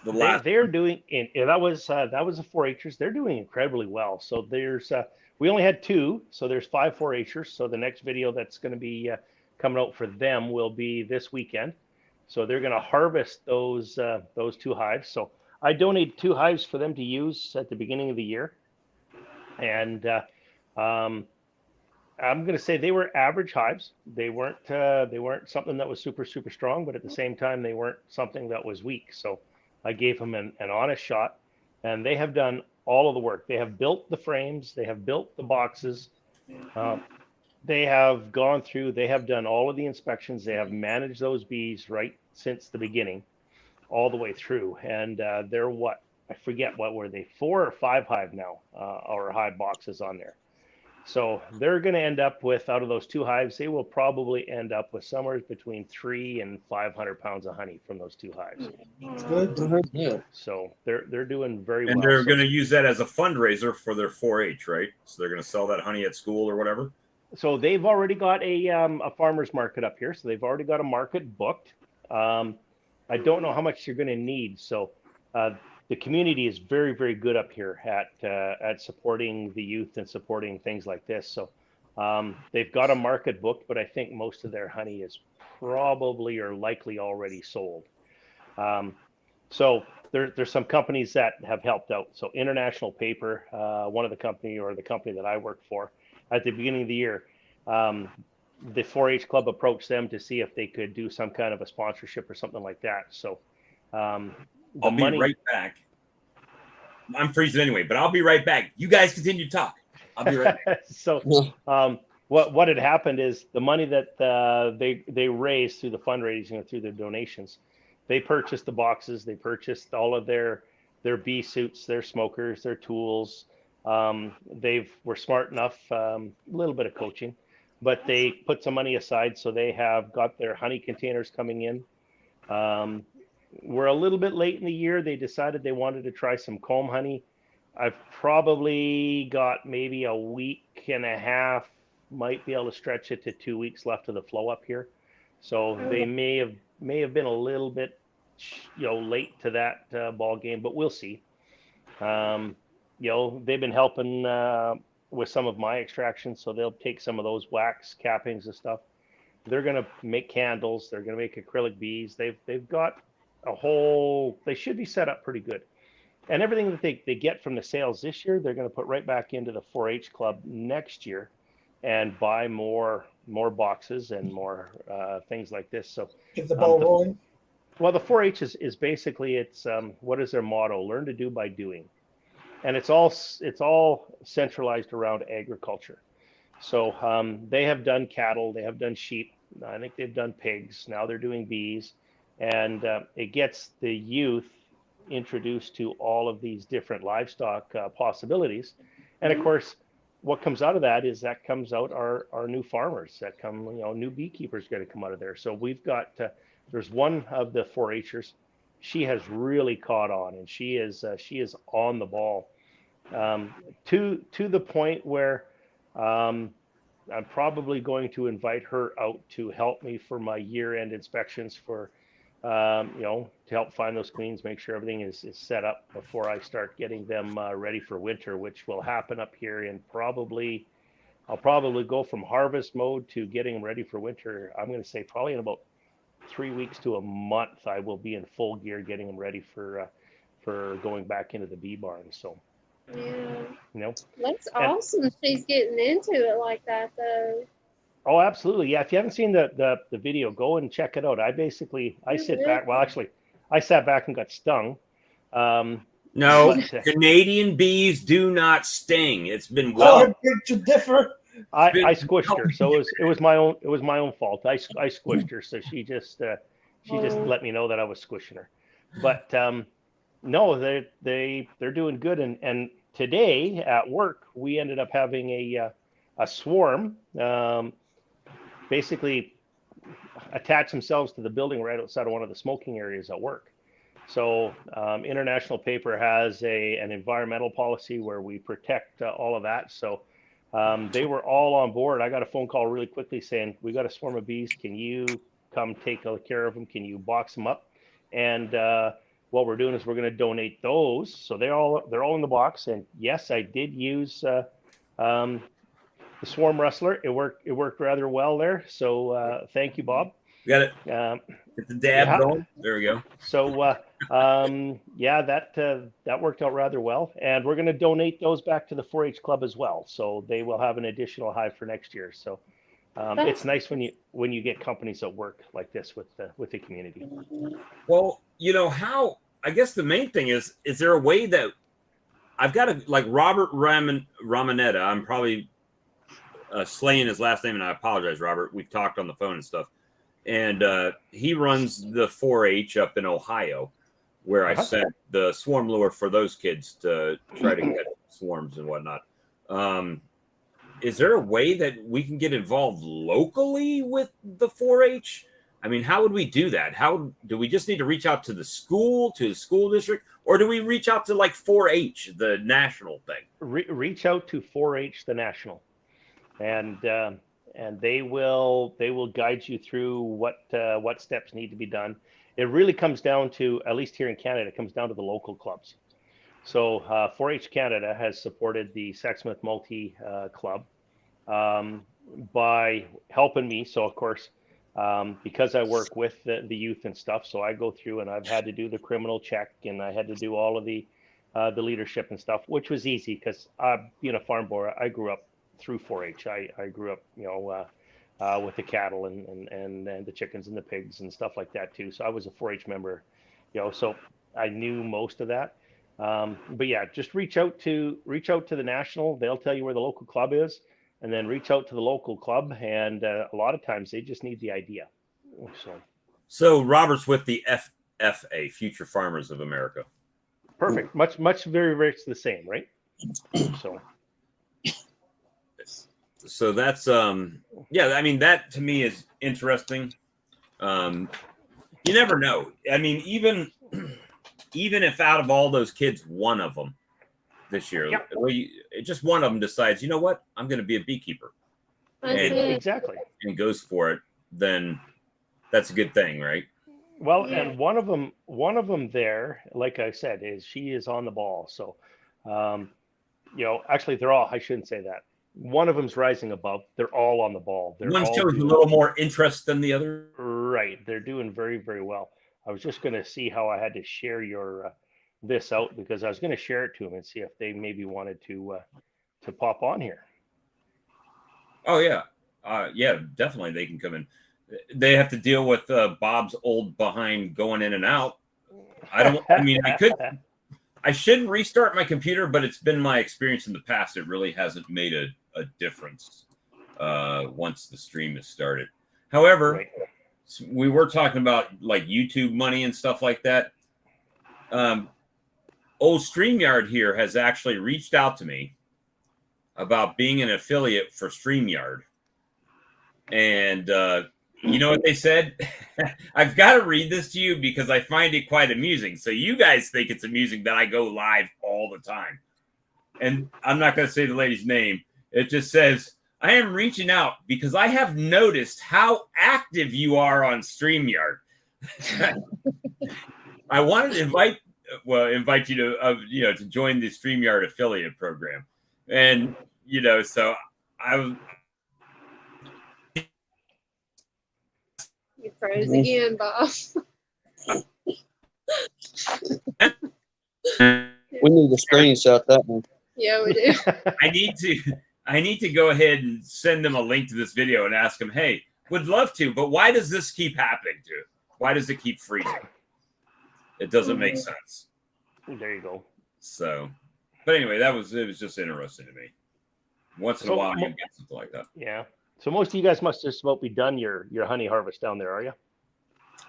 the last. they're doing, and that was the 4-Hers. They're doing incredibly well. So there's we only had 2, so there's 5 4-Hers. So the next video that's going to be coming out for them will be this weekend. So they're going to harvest those 2 hives. So I donated 2 hives for them to use at the beginning of the year, and I'm going to say they were average hives. They weren't something that was super strong, but at the same time they weren't something that was weak. So I gave them an honest shot, and they have done all of the work. They have built the frames, they have built the boxes, they have gone through, they have done all of the inspections, they have managed those bees right since the beginning, all the way through. And they're I forget, what were they, 4 or 5 hive now, or hive boxes on there. So they're going to end up with, out of those 2 hives, they will probably end up with somewhere between 300 and 500 pounds of honey from those 2 hives. It's good. Yeah. So they're doing very well. And they're going to use that as a fundraiser for their 4-H, right? So they're going to sell that honey at school or whatever. So they've already got a farmer's market up here. So they've already got a market booked. I don't know how much you're going to need. So the community is very good up here at supporting the youth and supporting things like this. So they've got a market booked, but I think most of their honey is probably or likely already sold. So there's some companies that have helped out. So International Paper, one of the company that I work for, at the beginning of the year, the 4-H club approached them to see if they could do some kind of a sponsorship or something like that. So I'll be right back. I'm freezing anyway, but I'll be right back. You guys continue to talk. I'll be right back. So what had happened is the money that they raised through the fundraising and through the donations, they purchased the boxes, they purchased all of their bee suits, their smokers, their tools. They were smart enough, a little bit of coaching, but they put some money aside, so they have got their honey containers coming in. We're a little bit late in the year. They decided they wanted to try some comb honey. I've probably got maybe a week and a half, might be able to stretch it to 2 weeks left of the flow up here. So they may have been a little bit, late to that ball game, but we'll see. They've been helping with some of my extractions, so they'll take some of those wax cappings and stuff. They're going to make candles. They're going to make acrylic bees. They've got they should be set up pretty good. And everything that they get from the sales this year, they're going to put right back into the 4-H club next year and buy more boxes and more things like this. So Get the ball rolling. Well, the 4-H is basically, it's what is their motto? Learn to do by doing. And it's all centralized around agriculture. So they have done cattle, they have done sheep, I think they've done pigs, now they're doing bees. And it gets the youth introduced to all of these different livestock possibilities. And of course, what comes out of that is our new farmers that come, new beekeepers going to come out of there. So we've got, there's one of the 4-Hers, she has really caught on, and she is on the ball to the point where I'm probably going to invite her out to help me for my year-end inspections for, to help find those queens, make sure everything is set up before I start getting them ready for winter, which will happen up here in I'll probably go from harvest mode to getting them ready for winter. I'm going to say probably in about 3 weeks to a month, I will be in full gear getting them ready for going back into the bee barn. So, yeah, that's awesome. She's getting into it like that, though. Oh, absolutely. Yeah. If you haven't seen the video, go and check it out. I sit back. Well, actually, I sat back and got stung. No, Canadian bees do not sting. It's been well. To differ. I squished her, so it was my own fault. I squished her, so she just let me know that I was squishing her. But no, they're doing good. And today at work, we ended up having a swarm basically attach themselves to the building right outside of one of the smoking areas at work. So International Paper has an environmental policy where we protect all of that. So they were all on board. I got a phone call really quickly saying, we got a swarm of bees. Can you come take care of them? Can you box them up? And what we're doing is we're going to donate those. So they're all in the box. And yes, I did use the swarm rustler. It worked rather well there. So thank you, Bob. Got it. Get the dab going. There we go. So yeah, that worked out rather well, and we're going to donate those back to the 4-H club as well. So they will have an additional hive for next year. So it's nice when you get companies that work like this with the community. Well, how I guess the main thing is there a way that I've got to, like Robert Ramonetta, I'm probably slaying his last name, and I apologize, Robert. We've talked on the phone and stuff. And he runs the 4-H up in Ohio, where I sent the swarm lure for those kids to try to get swarms and whatnot. Is there a way that we can get involved locally with the 4-H? I mean, how would we do that? How do we just need to reach out to the school district, or do we reach out to like 4-H, the national thing? Reach out to 4-H, the national, and they will guide you through what steps need to be done. It really comes down to, at least here in Canada, it comes down to the local clubs. So 4-H Canada has supported the Sexsmith Multi Club by helping me. So of course, because I work with the youth and stuff, so I go through and I've had to do the criminal check, and I had to do all of the leadership and stuff, which was easy because being a farm boy, I grew up through 4-H. I grew up, with the cattle and the chickens and the pigs and stuff like that too. So I was a 4-H member, so I knew most of that. But yeah, just reach out to the national. They'll tell you where the local club is, and then reach out to the local club. And a lot of times they just need the idea. So Robert's with the FFA, Future Farmers of America. Perfect. Much very, very the same, right? So that's yeah, I mean, that to me is interesting. You never know. I mean, even if out of all those kids, one of them this year, just one of them decides, you know what, I'm going to be a beekeeper, exactly, and goes for it, then that's a good thing, right? Well, and one of them there, like I said, she is on the ball. So, actually, they're all. I shouldn't say that. One of them's rising above. They're all on the ball. One's showing a little more interest than the other. Right. They're doing very, very well. I was just going to see how I had to share your this out, because I was going to share it to them and see if they maybe wanted to pop on here. Oh yeah, yeah, definitely they can come in. They have to deal with Bob's old behind going in and out. I mean, I shouldn't restart my computer, but it's been my experience in the past. It really hasn't made a difference once the stream is started. However, we were talking about like YouTube money and stuff like that. Old StreamYard here has actually reached out to me about being an affiliate for StreamYard. And you know what they said? I've got to read this to you because I find it quite amusing. So you guys think it's amusing that I go live all the time. And I'm not going to say the lady's name. It just says, I am reaching out because I have noticed how active you are on StreamYard. I wanted to invite you to, to join the StreamYard affiliate program. And, so I was. You froze again, Bob. We need to screenshot that one. Yeah, we do. I need to go ahead and send them a link to this video and ask them, hey, would love to, but why does this keep happening to it? Why does it keep freezing? It doesn't make sense. There you go. So, but anyway, it was just interesting to me. Once in a while, you get something like that. Yeah. So most of you guys must just about be done your honey harvest down there, are you?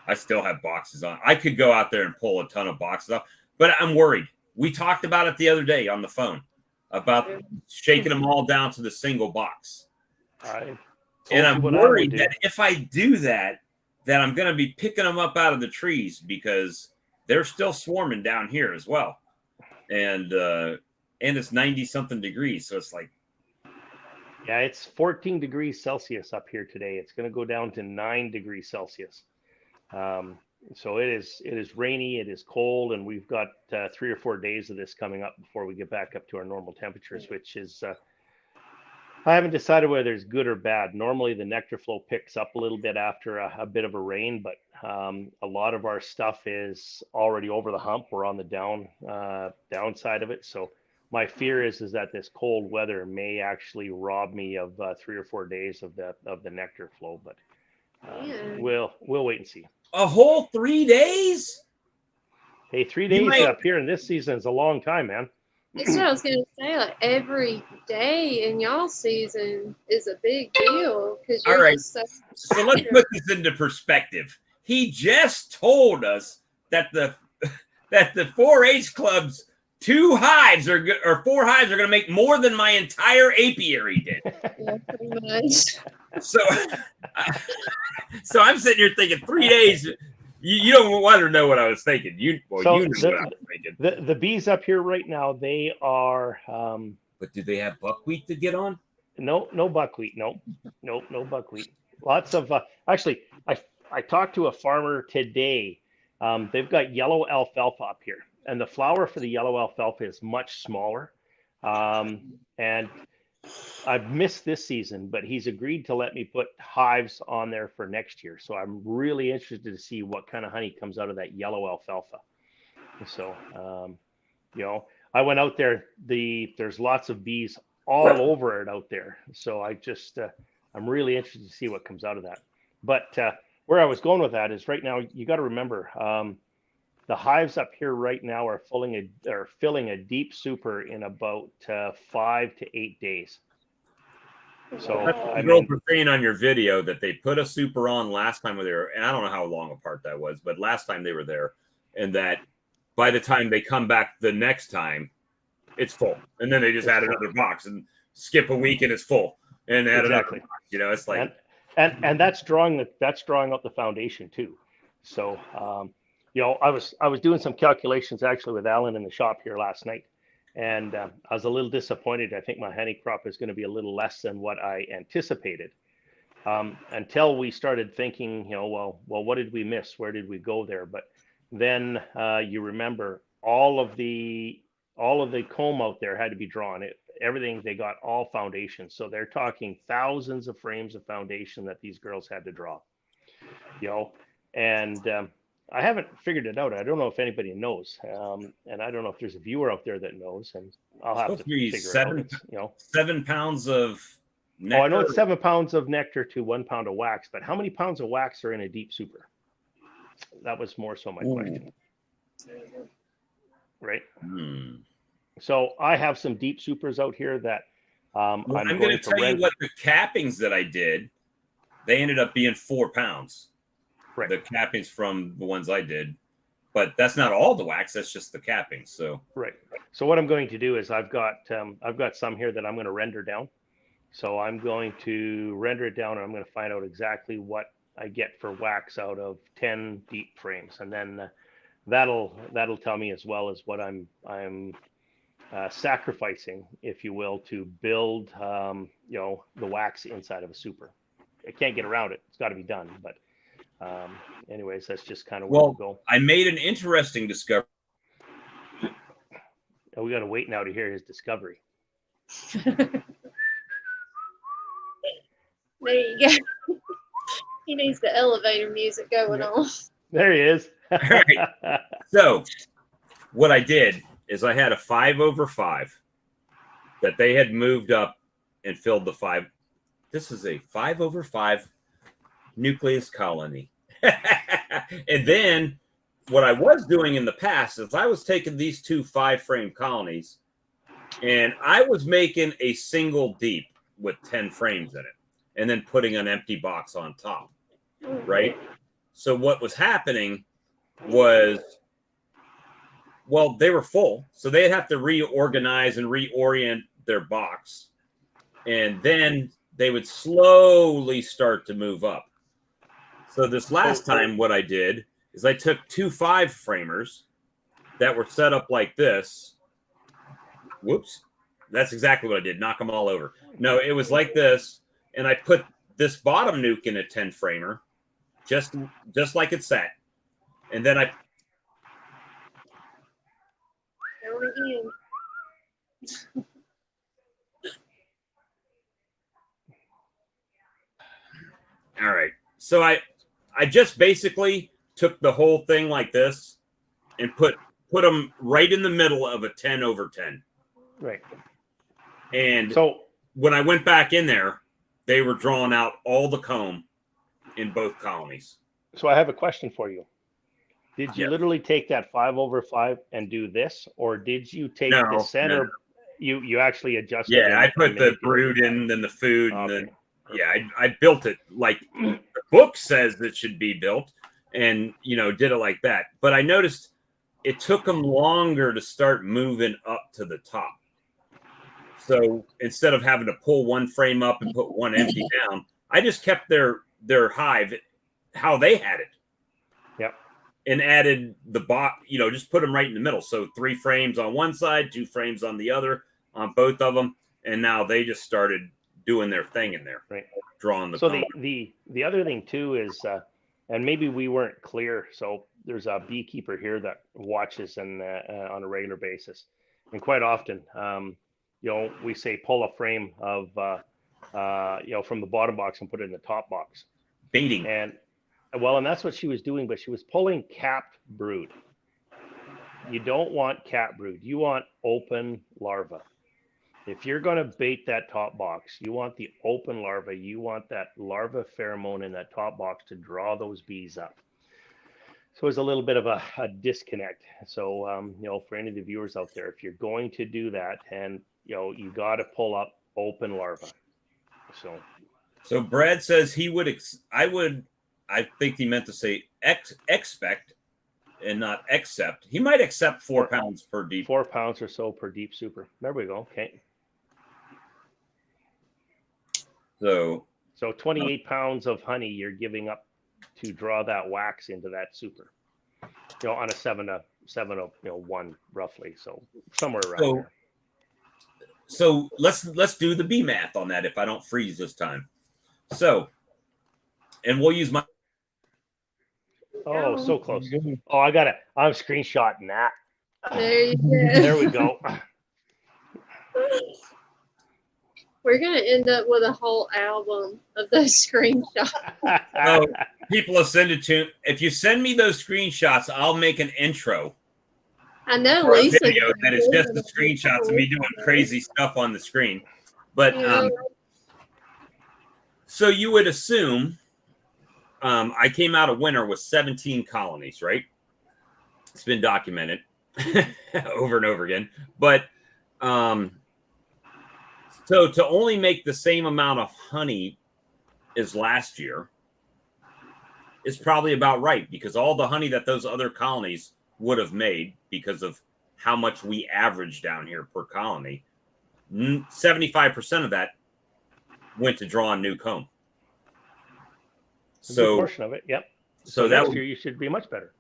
I still have boxes on. I could go out there and pull a ton of boxes off, but I'm worried. We talked about it the other day on the phone about shaking them all down to the single box. And I'm worried that if I do that, that I'm going to be picking them up out of the trees because they're still swarming down here as well. And it's 90 something degrees. So it's like, yeah, it's 14 degrees Celsius up here today. It's going to go down to 9 degrees Celsius. So it is rainy, it is cold, and we've got 3 or 4 days of this coming up before we get back up to our normal temperatures, which is, I haven't decided whether it's good or bad. Normally the nectar flow picks up a little bit after a bit of a rain, but a lot of our stuff is already over the hump. We're on the downside of it. So my fear is that this cold weather may actually rob me of 3 or 4 days of the nectar flow, but we'll wait and see. A whole 3 days? Hey, 3 days up here in this season is a long time, man. That's what I was gonna say. Like every day in y'all season is a big deal because you're right. just so let's put this into perspective. He just told us that the 4-H club's 2 hives or 4 hives are going to make more than my entire apiary did. Yeah, pretty much. So I'm sitting here thinking 3 days. You don't want to know what I was thinking. You know what I was thinking. The bees up here right now, they are. But do they have buckwheat to get on? No buckwheat. No buckwheat. Lots of actually. I talked to a farmer today. They've got yellow alfalfa up here, and the flower for the yellow alfalfa is much smaller. And I've missed this season, but he's agreed to let me put hives on there for next year. So I'm really interested to see what kind of honey comes out of that yellow alfalfa. So, I went out there. There's lots of bees all over it out there. So I'm really interested to see what comes out of that. But where I was going with that is right now, you got to remember, the hives up here right now are filling a deep super in about 5 to 8 days. So the girls were saying on your video that they put a super on last time they were, and I don't know how long apart that was, but last time they were there, and that by the time they come back the next time, it's full, and then they just add another box and skip a week and it's full, and add another box. It's like and that's drawing out the foundation too. So. I was doing some calculations actually with Alan in the shop here last night, and I was a little disappointed. I think my honey crop is going to be a little less than what I anticipated. Until we started thinking, well, what did we miss? Where did we go there? But then you remember all of the comb out there had to be drawn. Everything, they got all foundation. So they're talking thousands of frames of foundation that these girls had to draw. And I haven't figured it out. I don't know if anybody knows, and I don't know if there's a viewer out there that knows. And I'll have to figure it out. 7 pounds of nectar. Oh, I know it's 7 pounds of nectar to 1 pound of wax, but how many pounds of wax are in a deep super? That was more so my question. Right. So I have some deep supers out here that I'm going to tell you what the cappings that I did. They ended up being 4 pounds. Right. The cappings from the ones I did, but that's not all the wax. That's just the cappings. So right. So what I'm going to do is I've got some here that I'm going to render down. So I'm going to render it down, and I'm going to find out exactly what I get for wax out of 10 deep frames, and then that'll tell me as well as what I'm sacrificing, if you will, to build the wax inside of a super. I can't get around it. It's got to be done, but. Anyways, that's just kind of where we'll go. I made an interesting discovery. Oh, we got to wait now to hear his discovery. There you go. He needs the elevator music going on. There he is. All right. So what I did is I had a 5/5 that they had moved up and filled the 5. This is a 5/5 nucleus colony. And then what I was doing in the past is I was taking these 2 5-frame colonies and I was making a single deep with 10 frames in it and then putting an empty box on top. Right. So what was happening was, well, they were full, so they'd have to reorganize and reorient their box, and then they would slowly start to move up. So this last time, what I did is I took 2 5-framers that were set up like this. Whoops. That's exactly what I did. Knock them all over. No, it was like this. And I put this bottom nuke in a 10-framer, just like it sat. And then I... Down again. All right. So I just basically took the whole thing like this and put them right in the middle of a 10 over 10. Right. And So when I went back in there, they were drawing out all the comb in both colonies. So I have a question for you. Did you Yeah. literally take that 5 over 5 and do this, or did you take the center? No. You actually adjusted. Yeah, I put the brood in, then the food, and then I built it like the book says it should be built, and did it like that. But I noticed it took them longer to start moving up to the top. So instead of having to pull one frame up and put one empty down, I just kept their hive how they had it. Yep. And added the just put them right in the middle. So 3 frames on one side, 2 frames on the other, on both of them, and now they just started doing their thing in there, right? Drawing the. So the other thing too is, and maybe we weren't clear. So there's a beekeeper here that watches and on a regular basis, and quite often, we say pull a frame of, from the bottom box and put it in the top box. Baiting. And that's what she was doing, but she was pulling capped brood. You don't want capped brood. You want open larvae. If you're going to bait that top box, you want the open larva. You want that larva pheromone in that top box to draw those bees up. So it's a little bit of a disconnect. So, for any of the viewers out there, if you're going to do that, and you got to pull up open larvae. So Brad says he would. I think he meant to say expect and not accept. He might accept 4 pounds per deep. 4 pounds or so per deep super. There we go. Okay. So 28 pounds of honey you're giving up to draw that wax into that super. On a 7 of 1 roughly. So somewhere around there. So let's do the bee math on that if I don't freeze this time. So, and we'll use my. Oh, so close. Oh, I'm screenshotting that. There you go. There we go. We're going to end up with a whole album of those screenshots. Oh, people have sent it to. If you send me those screenshots, I'll make an intro. I know For a Lisa. video that is just the screenshots of me doing crazy stuff on the screen. But so you would assume I came out of winter with 17 colonies, right? It's been documented over and over again. But so to only make the same amount of honey as last year is probably about right, because all the honey that those other colonies would have made, because of how much we average down here per colony, 75% of that went to draw on new comb. So a portion of it, yep. So next year you should be much better.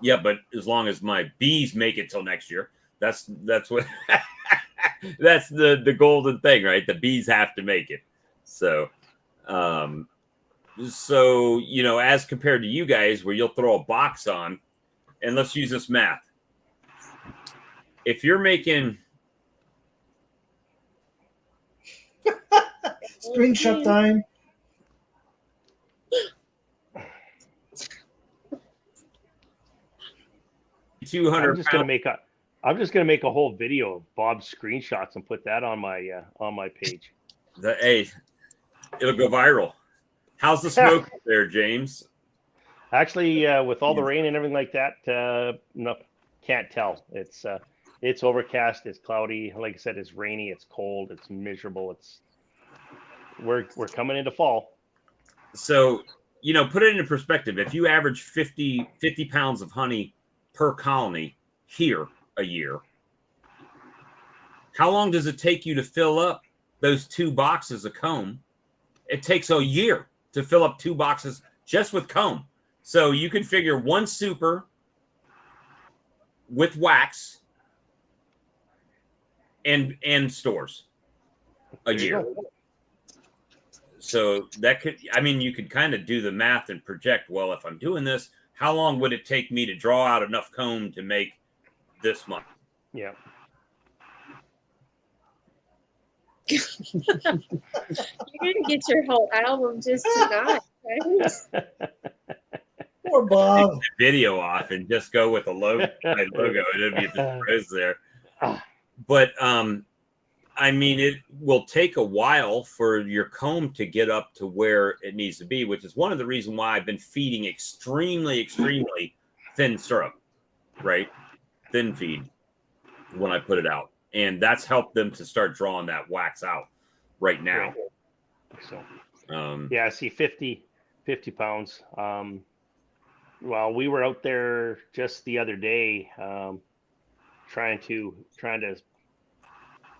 Yeah, but as long as my bees make it till next year, that's what that's the golden thing, right? The bees have to make it. So as compared to you guys, where you'll throw a box on, and let's use this math. If you're making screenshot time. I'm just gonna make a whole video of Bob's screenshots and put that on my page. It'll go viral. How's the smoke there, James? Actually, with all the rain and everything like that, no, can't tell. It's overcast, it's cloudy. Like I said, it's rainy, it's cold, it's miserable. We're coming into fall. So put it into perspective. If you average 50 pounds of honey per colony here a year, how long does it take you to fill up those 2 boxes of comb? It takes a year to fill up 2 boxes just with comb. So you can figure 1 super with wax and stores a year. So that could, you could kind of do the math and project, well, if I'm doing this, how long would it take me to draw out enough comb to make this much? Yeah. You're gonna get your whole album just tonight. Right? Poor Bob. Video off and just go with the logo. It'd be the rose there. But it will take a while for your comb to get up to where it needs to be, which is one of the reasons why I've been feeding extremely thin syrup, right? Thin feed when I put it out. And that's helped them to start drawing that wax out right now. So, yeah, I see 50 pounds. Well, we were out there just the other day, trying to,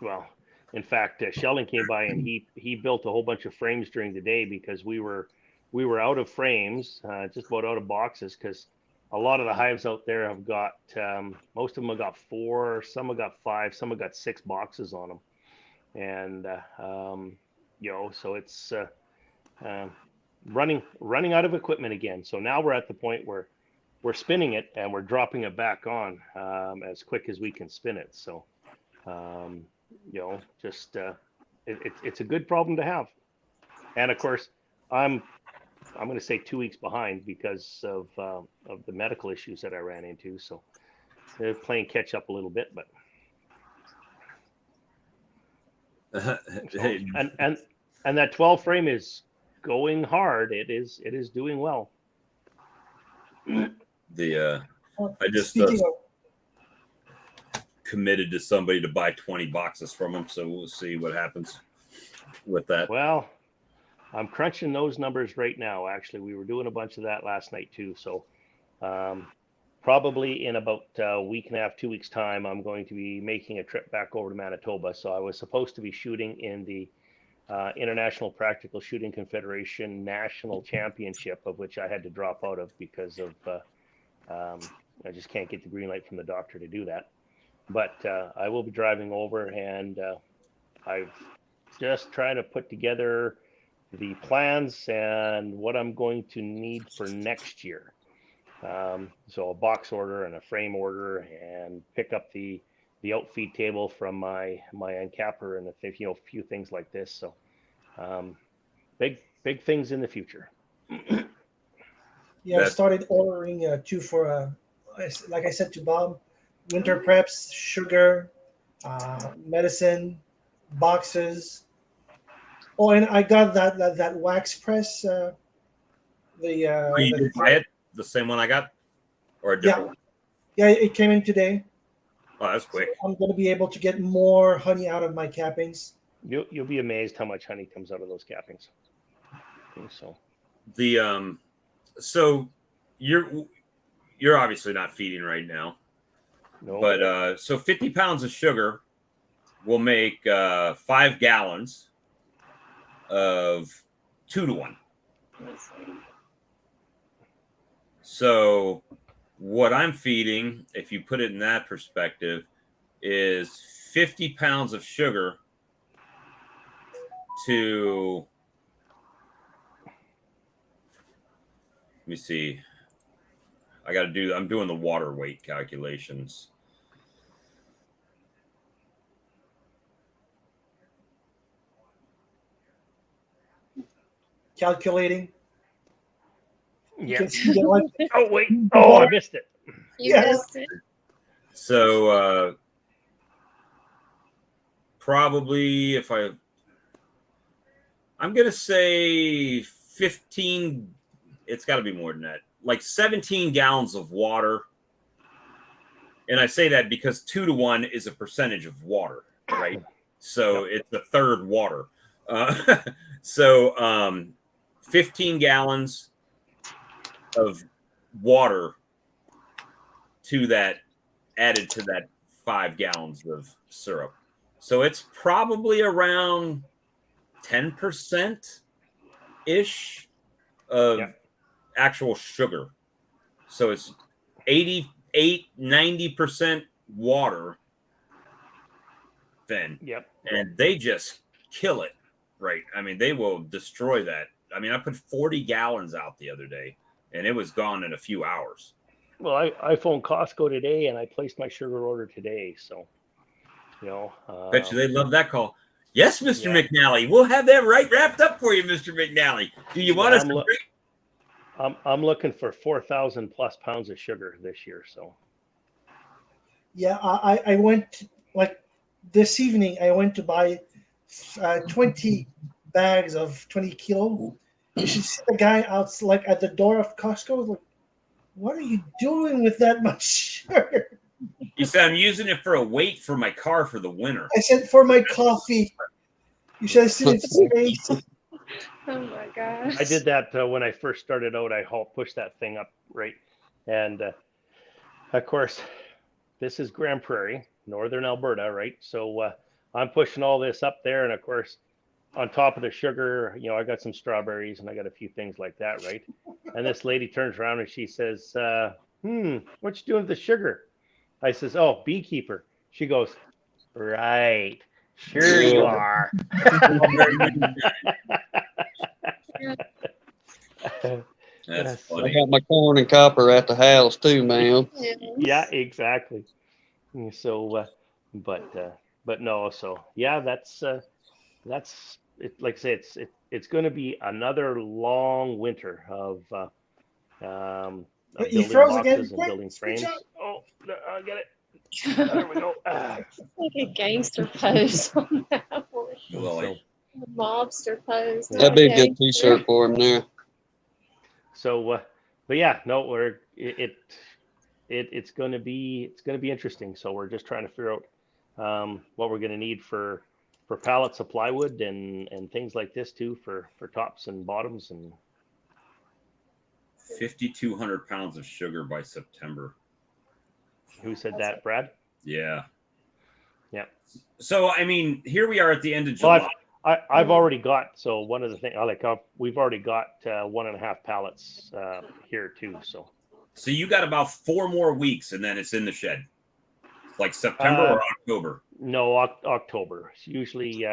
well, in fact, Sheldon came by and he built a whole bunch of frames during the day because we were out of frames, just about out of boxes, because a lot of the hives out there have got, most of them have got 4, some have got 5, some have got 6 boxes on them. And, so it's running out of equipment again. So now we're at the point where we're spinning it and we're dropping it back on as quick as we can spin it. So, it's a good problem to have. And of course, I'm going to say 2 weeks behind because of the medical issues that I ran into. So they're playing catch up a little bit, but and that 12 frame is going hard. It is doing well. I just committed to somebody to buy 20 boxes from them, so we'll see what happens with that. Well, I'm crunching those numbers right now. Actually, we were doing a bunch of that last night too. So probably in about a week and a half, 2 weeks time, I'm going to be making a trip back over to Manitoba. So I was supposed to be shooting in the International Practical Shooting Confederation National Championship, of which I had to drop out of because of I just can't get the green light from the doctor to do that. But I will be driving over, and I've just trying to put together the plans and what I'm going to need for next year. So a box order and a frame order, and pick up the outfeed table from my uncapper and a few things like this. So big things in the future. Yeah, I started ordering too for like I said to Bob, winter preps, sugar, medicine, boxes. Oh, and I got that wax press. You buy it the same one I got, or a different one? Yeah, it came in today. Oh, that's quick. So I'm going to be able to get more honey out of my cappings. You'll be amazed how much honey comes out of those cappings. So so you're obviously not feeding right now. No. But so 50 pounds of sugar will make 5 gallons of 2 to 1. So what I'm feeding, if you put it in that perspective, is 50 pounds of sugar to, let me see, I'm doing the water weight calculations. Calculating. Yeah. Like, oh wait. Oh, I missed it. You missed it. So probably if I'm gonna say 15. It's got to be more than that. Like 17 gallons of water. And I say that because 2 to 1 is a percentage of water, right? So it's a third water. So 15 gallons of water to that, added to that 5 gallons of syrup. So it's probably around 10% ish of actual sugar. So it's 90% water then. Yep. And they just kill it, right? I mean, they will destroy that. I mean, I put 40 gallons out the other day and it was gone in a few hours. Well, I phoned Costco today and I placed my sugar order today. So, Bet you they love that call. Yes, Mr. McNally. We'll have that right wrapped up for you, Mr. McNally. Do you want us to bring? I'm looking for 4,000 plus pounds of sugar this year. So. Yeah, I went like this evening. I went to buy 20 bags of 20 kilo. You should see the guy out like at the door of Costco. Like, what are you doing with that much sugar? He said, I'm using it for a weight for my car for the winter. I said, for my coffee. You should have seen his face. Oh my gosh. I did that when I first started out. I pushed that thing up, right? And of course, this is Grand Prairie, northern Alberta, right? So I'm pushing all this up there. And of course, on top of the sugar, I got some strawberries and I got a few things like that, right? And this lady turns around and she says, what you doing with the sugar? I says, oh, beekeeper. She goes, right, sure you are. That's I funny. got my corn and copper at the house too, ma'am. Yeah, exactly. So, but no. So yeah, that's it. Like I say, it's going to be another long winter of He building froze boxes again. and building frames. Switch up. Oh, I get it. There we go. It's like a gangster pose on that one. Well, So, A mobster pose. not That'd be a good gangster. T-shirt for him there. so, but yeah, no, it's going to be interesting. So we're just trying to figure out what we're going to need for pallets of plywood and things like this too for tops and bottoms and 5,200 pounds of sugar by September. who said that, Brad? Yeah. Yeah. So, I mean, here we are at the end of July. Well, I've already got, so one of the things we've already got 1.5 pallets here too. So you got about 4 more weeks and then it's in the shed. Like September or October? No, October. It's usually,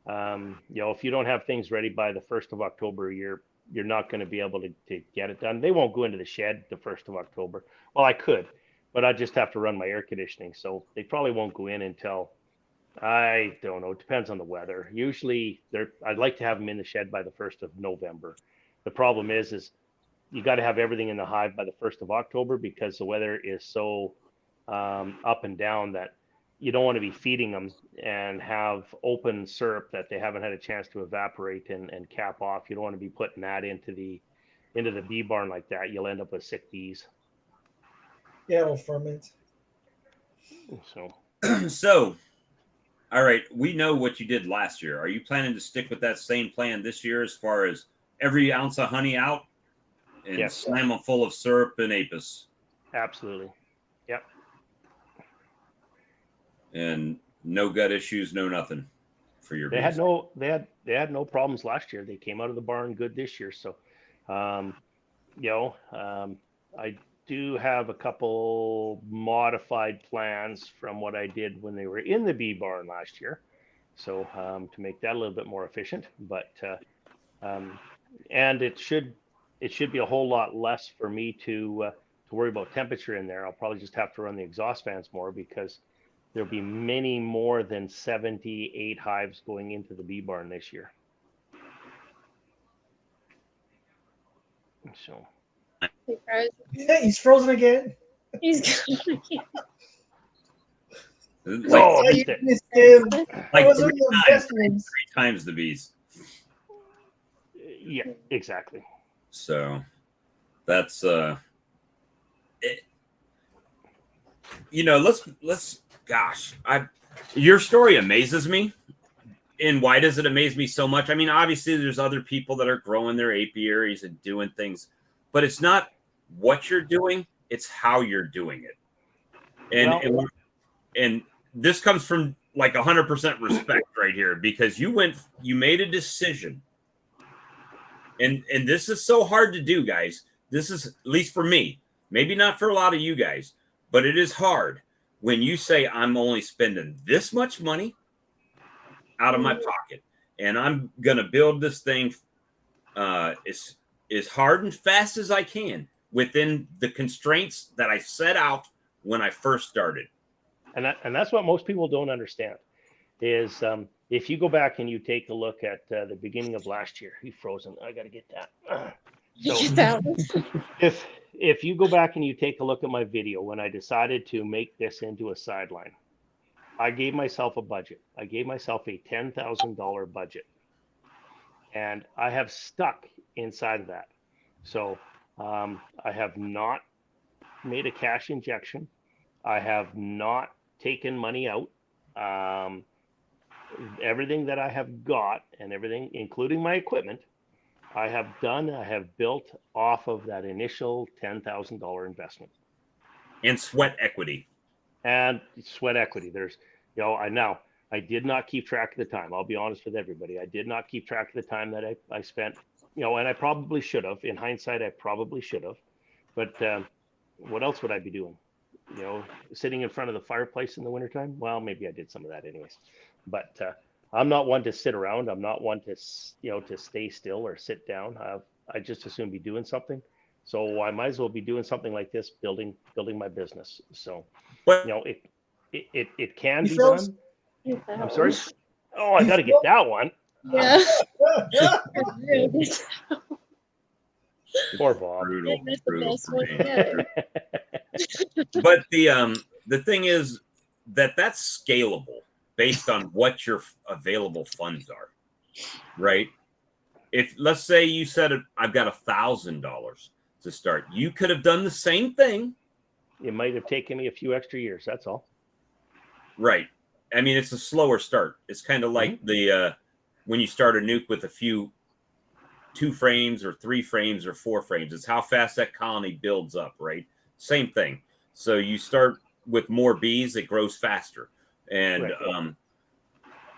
if you don't have things ready by the 1st of October, you're not going to be able to get it done. They won't go into the shed the 1st of October. Well, I could, but I just have to run my air conditioning. So they probably won't go in until, I don't know. It depends on the weather. Usually I'd like to have them in the shed by the 1st of November. The problem is you got to have everything in the hive by the 1st of October because the weather is so up and down that you don't want to be feeding them and have open syrup that they haven't had a chance to evaporate and cap off. You don't want to be putting that into the bee barn like that. You'll end up with sick bees. Yeah, it'll ferment. So, All right, we know what you did last year. Are you planning to stick with that same plan this year as far as every ounce of honey out and slam them full of syrup and apis? Absolutely. Yep. And no gut issues, no nothing for your bees. They had no problems last year. They came out of the barn good this year. So, I do have a couple modified plans from what I did when they were in the bee barn last year. So, to make that a little bit more efficient, but, and it should be a whole lot less for me to worry about temperature in there. I'll probably just have to run the exhaust fans more because there'll be many more than 78 hives going into the bee barn this year. So. Yeah, he's frozen again. He's gone again. Oh, I missed him. Like Was one of the best ones. 3 times the bees. Yeah, exactly. So that's let's gosh, your story amazes me. And why does it amaze me so much? I mean, obviously there's other people that are growing their apiaries and doing things, but it's not what you're doing, it's how you're doing it. And this comes from like 100% respect right here, because you made a decision. And this is so hard to do, guys. This is, at least for me, maybe not for a lot of you guys, but it is hard when you say, I'm only spending this much money out of my pocket, and I'm going to build this thing as hard and fast as I can within the constraints that I set out when I first started. And that's what most people don't understand is if you go back and you take a look at the beginning of last year, he frozen. I got to get that. So if you go back and you take a look at my video when I decided to make this into a sideline, I gave myself a budget. I gave myself a $10,000 budget, and I have stuck inside of that. So I have not made a cash injection. I have not taken money out. Everything that I have got and everything, including my equipment, I have built off of that initial $10,000 investment. And sweat equity. There's, I did not keep track of the time. I'll be honest with everybody. I did not keep track of the time that I spent, and I probably should have. In hindsight, I probably should have. But what else would I be doing? Sitting in front of the fireplace in the wintertime? Well, maybe I did some of that anyways. But I'm not one to sit around. I'm not one to, to stay still or sit down. I just assume be doing something. So I might as well be doing something like this, building my business. So, but it can be done. I'm sorry. Oh, I got to get that one. Yeah. Poor Bob. Brutal for me. But the thing is that's scalable based on what your available funds are, right? If let's say you said I've got $1,000 to start, you could have done the same thing. It might have taken me a few extra years. That's all. Right. I mean, it's a slower start. It's kind of like the when you start a nuke with a few 2 frames or 3 frames or 4 frames. It's how fast that colony builds up, right? Same thing. So you start with more bees, it grows faster. And right.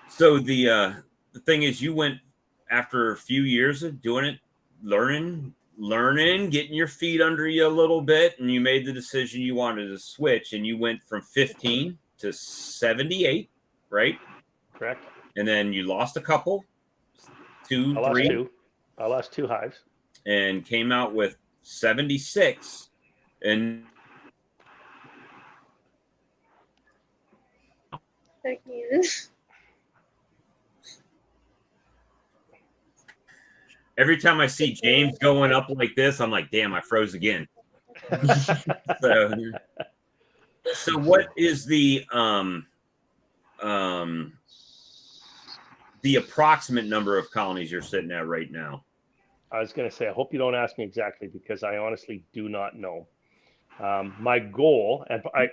So the thing is, you went after a few years of doing it, learning, getting your feet under you a little bit, and you made the decision you wanted to switch, and you went from 15 to 78, right? Correct. And then you lost a couple, 2, I 3. I lost 2 hives. And came out with 76. And every time I see James going up like this, I'm like, damn, I froze again. So what is the approximate number of colonies you're sitting at right now? I was going to say, I hope you don't ask me exactly, because I honestly do not know. My goal, and I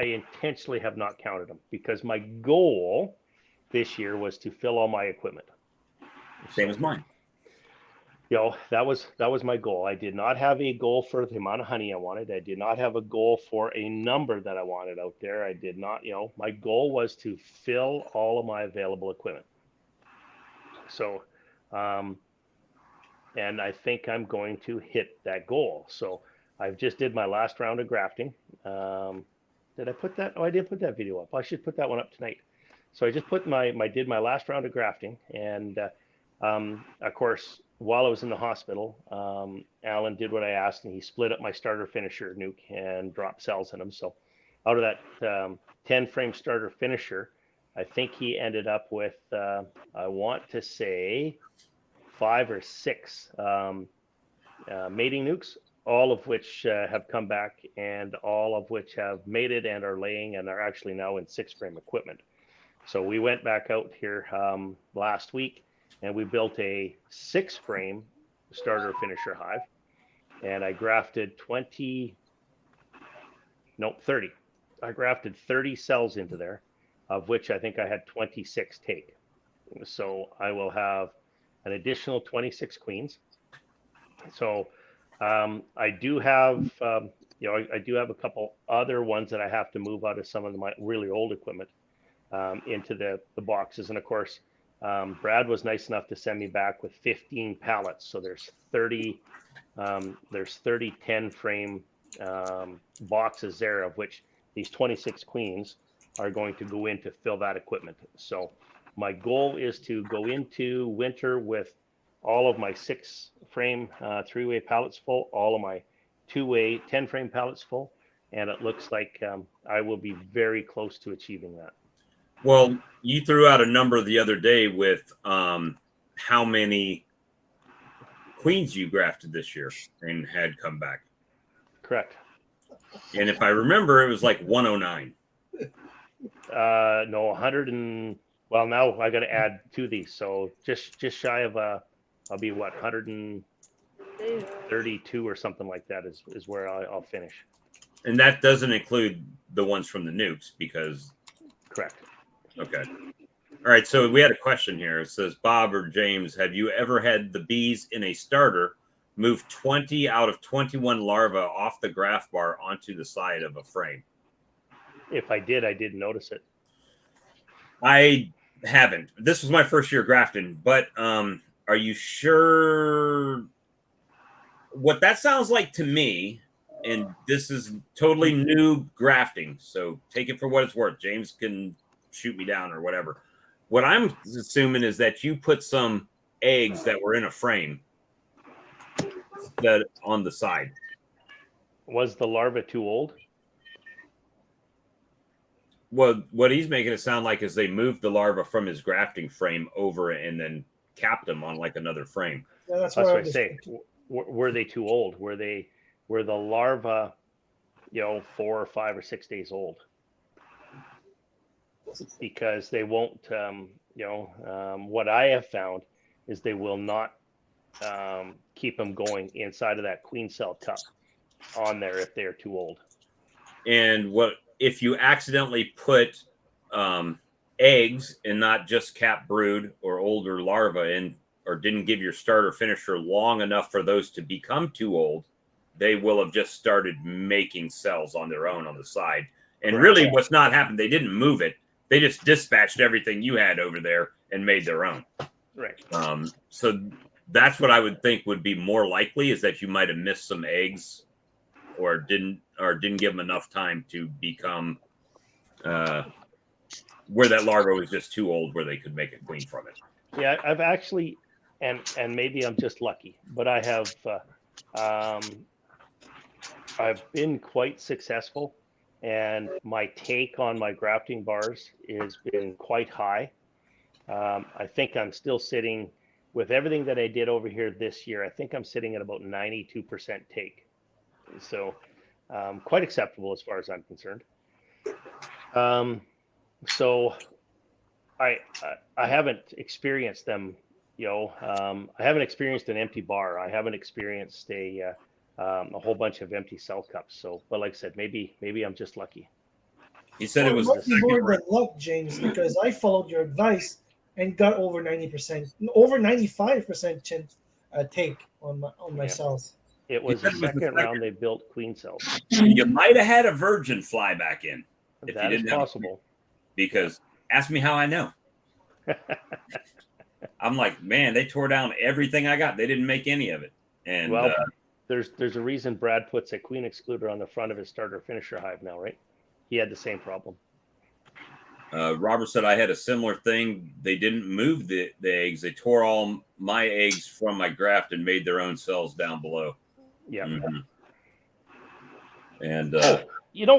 intentionally have not counted them, because my goal this year was to fill all my equipment. Same as mine. That was my goal. I did not have a goal for the amount of honey I wanted. I did not have a goal for a number that I wanted out there. I did not, my goal was to fill all of my available equipment. So, and I think I'm going to hit that goal. So I've just did my last round of grafting. Did I put that? Oh, I did put that video up. I should put that one up tonight. So I just put did my last round of grafting. And of course, while I was in the hospital, Alan did what I asked, and he split up my starter finisher nuke and dropped cells in them. So out of that 10 frame starter finisher, I think he ended up with, I want to say 5 or 6 mating nukes, all of which have come back, and all of which have mated and are laying and are actually now in 6 frame equipment. So we went back out here last week, and we built a 6 frame starter finisher hive, and I grafted 30. I grafted 30 cells into there, of which I think I had 26 take. So I will have an additional 26 queens. So I do have, I do have a couple other ones that I have to move out of some of my really old equipment into the boxes. And of course, Brad was nice enough to send me back with 15 pallets. So there's 30 10 frame boxes there, of which these 26 queens are going to go in to fill that equipment. So my goal is to go into winter with all of my 6 frame 3-way pallets full, all of my 2-way 10 frame pallets full, and it looks like I will be very close to achieving that. Well, you threw out a number the other day with how many queens you grafted this year and had come back. Correct. And if I remember, it was like 109. No, 100 and, well, now I got to add to these. So just shy of I'll be what, 132 or something like that is where I'll finish. And that doesn't include the ones from the nukes because. Correct. Okay. All right. So we had a question here. It says, Bob or James, have you ever had the bees in a starter move 20 out of 21 larvae off the graft bar onto the side of a frame? If I did, I didn't notice it. I haven't. This was my first year grafting, but are you sure? What that sounds like to me, and this is totally new grafting, so take it for what it's worth. James can shoot me down or whatever. What I'm assuming is that you put some eggs that were in a frame that on the side. Was the larva too old? Well, what he's making it sound like is they moved the larva from his grafting frame over and then capped them on like another frame. Yeah, that's what what I say. Were they too old? Were the larva, 4 or 5 or 6 days old? Because they won't, what I have found is they will not keep them going inside of that queen cell cup on there if they're too old. And what if you accidentally put eggs and not just cap brood or older larvae in, or didn't give your starter finisher long enough for those to become too old, they will have just started making cells on their own on the side. And really what's not happened, they didn't move it. They just dispatched everything you had over there and made their own. Right. So that's what I would think would be more likely, is that you might have missed some eggs or didn't give them enough time to become where that larva was just too old where they could make a queen from it. Yeah, I've actually, and maybe I'm just lucky, but I have I've been quite successful, and my take on my grafting bars has been quite high. I think I'm still sitting with everything that I did over here this year. I think I'm sitting at about 92% take. So quite acceptable as far as I'm concerned. So I haven't experienced them, I haven't experienced an empty bar. I haven't experienced a whole bunch of empty cell cups. So, but like I said, maybe I'm just lucky. He said it was the second more than luck, James, because I followed your advice and got over 90%, over 95% take on my cells. It was the second round they built queen cells. You might have had a virgin fly back in. If that you is didn't possible. Because ask me how I know. I'm like, man, they tore down everything I got. They didn't make any of it. And well, there's a reason Brad puts a queen excluder on the front of his starter finisher hive now, right? He had the same problem. Robert said I had a similar thing. They didn't move the eggs. They tore all my eggs from my graft and made their own cells down below. Yeah. Mm-hmm. And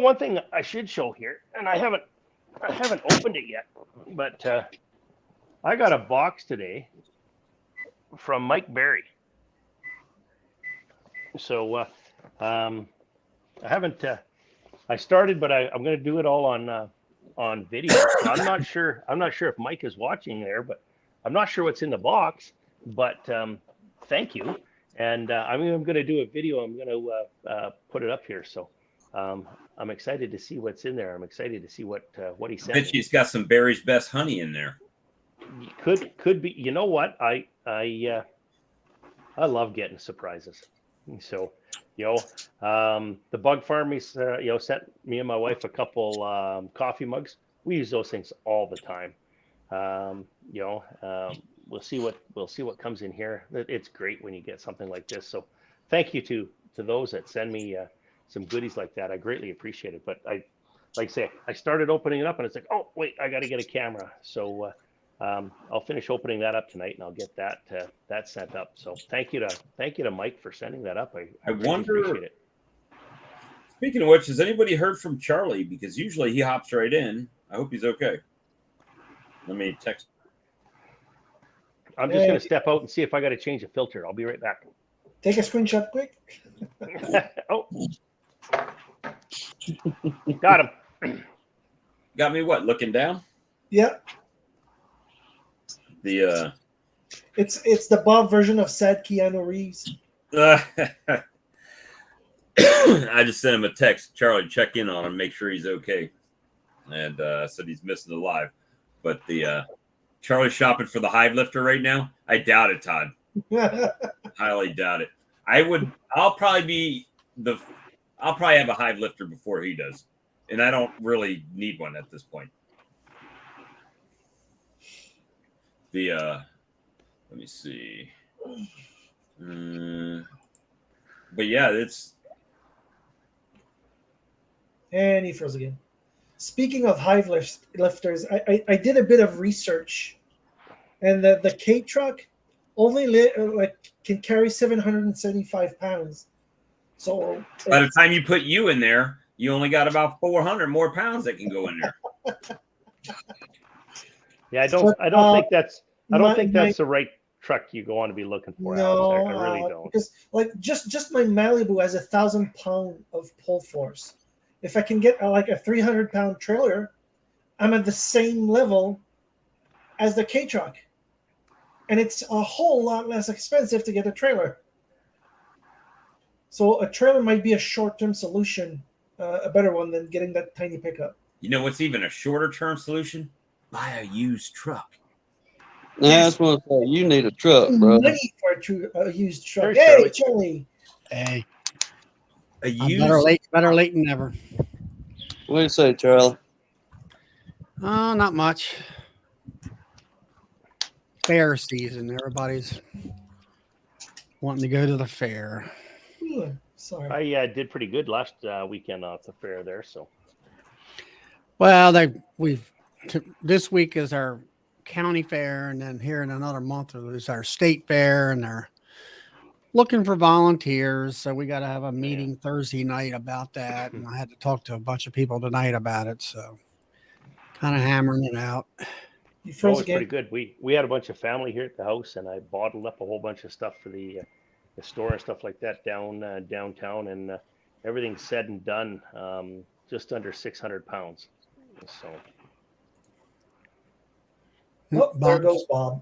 one thing I should show here, and I haven't opened it yet, but I got a box today from Mike Berry. So I haven't. I started, but I'm going to do it all on video. So I'm not sure if Mike is watching there, but I'm not sure what's in the box. But thank you, and I'm going to do a video. I'm going to put it up here. So I'm excited to see what's in there. I'm excited to see what he sent. I bet he's got some Barry's best honey in there. Could be. You know what? I love getting surprises. So, the bug farm is, sent me and my wife a couple coffee mugs. We use those things all the time. We'll see what comes in here. It's great when you get something like this. So, thank you to those that send me some goodies like that. I greatly appreciate it. But like I say, I started opening it up, and it's like, oh wait, I got to get a camera. So I'll finish opening that up tonight, and I'll get that sent up. So thank you to Mike for sending that up. I really wonder. appreciate it. Speaking of which, has anybody heard from Charlie? Because usually he hops right in. I hope he's okay. Let me text. I'm just going to step out and see if I got to change a filter. I'll be right back. Take a screenshot quick. Oh, got him. Got me what? Looking down? Yeah. It's the Bob version of sad Keanu Reeves. I just sent him a text. Charlie, check in on him, make sure he's okay. And said he's missing the live. But Charlie's shopping for the hive lifter right now. I doubt it, Todd. Highly doubt it. I'll probably have a hive lifter before he does. And I don't really need one at this point. Let me see. But yeah, it's. And he froze again. Speaking of hive lifters, I did a bit of research, and the K truck only can carry 775 pounds. So by the time you put you in there, you only got about 400 more pounds that can go in there. Yeah, I don't think that's the right truck you go on to be looking for. No, Alex. I really don't. Because just my Malibu has 1,000 pound of pull force. If I can get a 300-pound trailer, I'm at the same level as the K truck, and it's a whole lot less expensive to get a trailer. So a trailer might be a short-term solution, a better one than getting that tiny pickup. You know what's even a shorter-term solution? Buy a used truck. Yeah, that's what I say. You need a truck, bro. Money for a used truck. There's Hey, Charlie. Hey, A used better late than never. What do you say, Charlie? Oh, not much. Fair season. Everybody's wanting to go to the fair. Ooh, sorry. I did pretty good last weekend at the fair there. So. Well, this week is our county fair, and then here in another month is our state fair, and they're looking for volunteers. So we got to have a meeting Thursday night about that, and I had to talk to a bunch of people tonight about it. So kind of hammering it out. You froze Pretty again. good. We had a bunch of family here at the house, and I bottled up a whole bunch of stuff for the store and stuff like that downtown, and everything's said and done, just under 600 pounds. So. Oh, there goes Bob.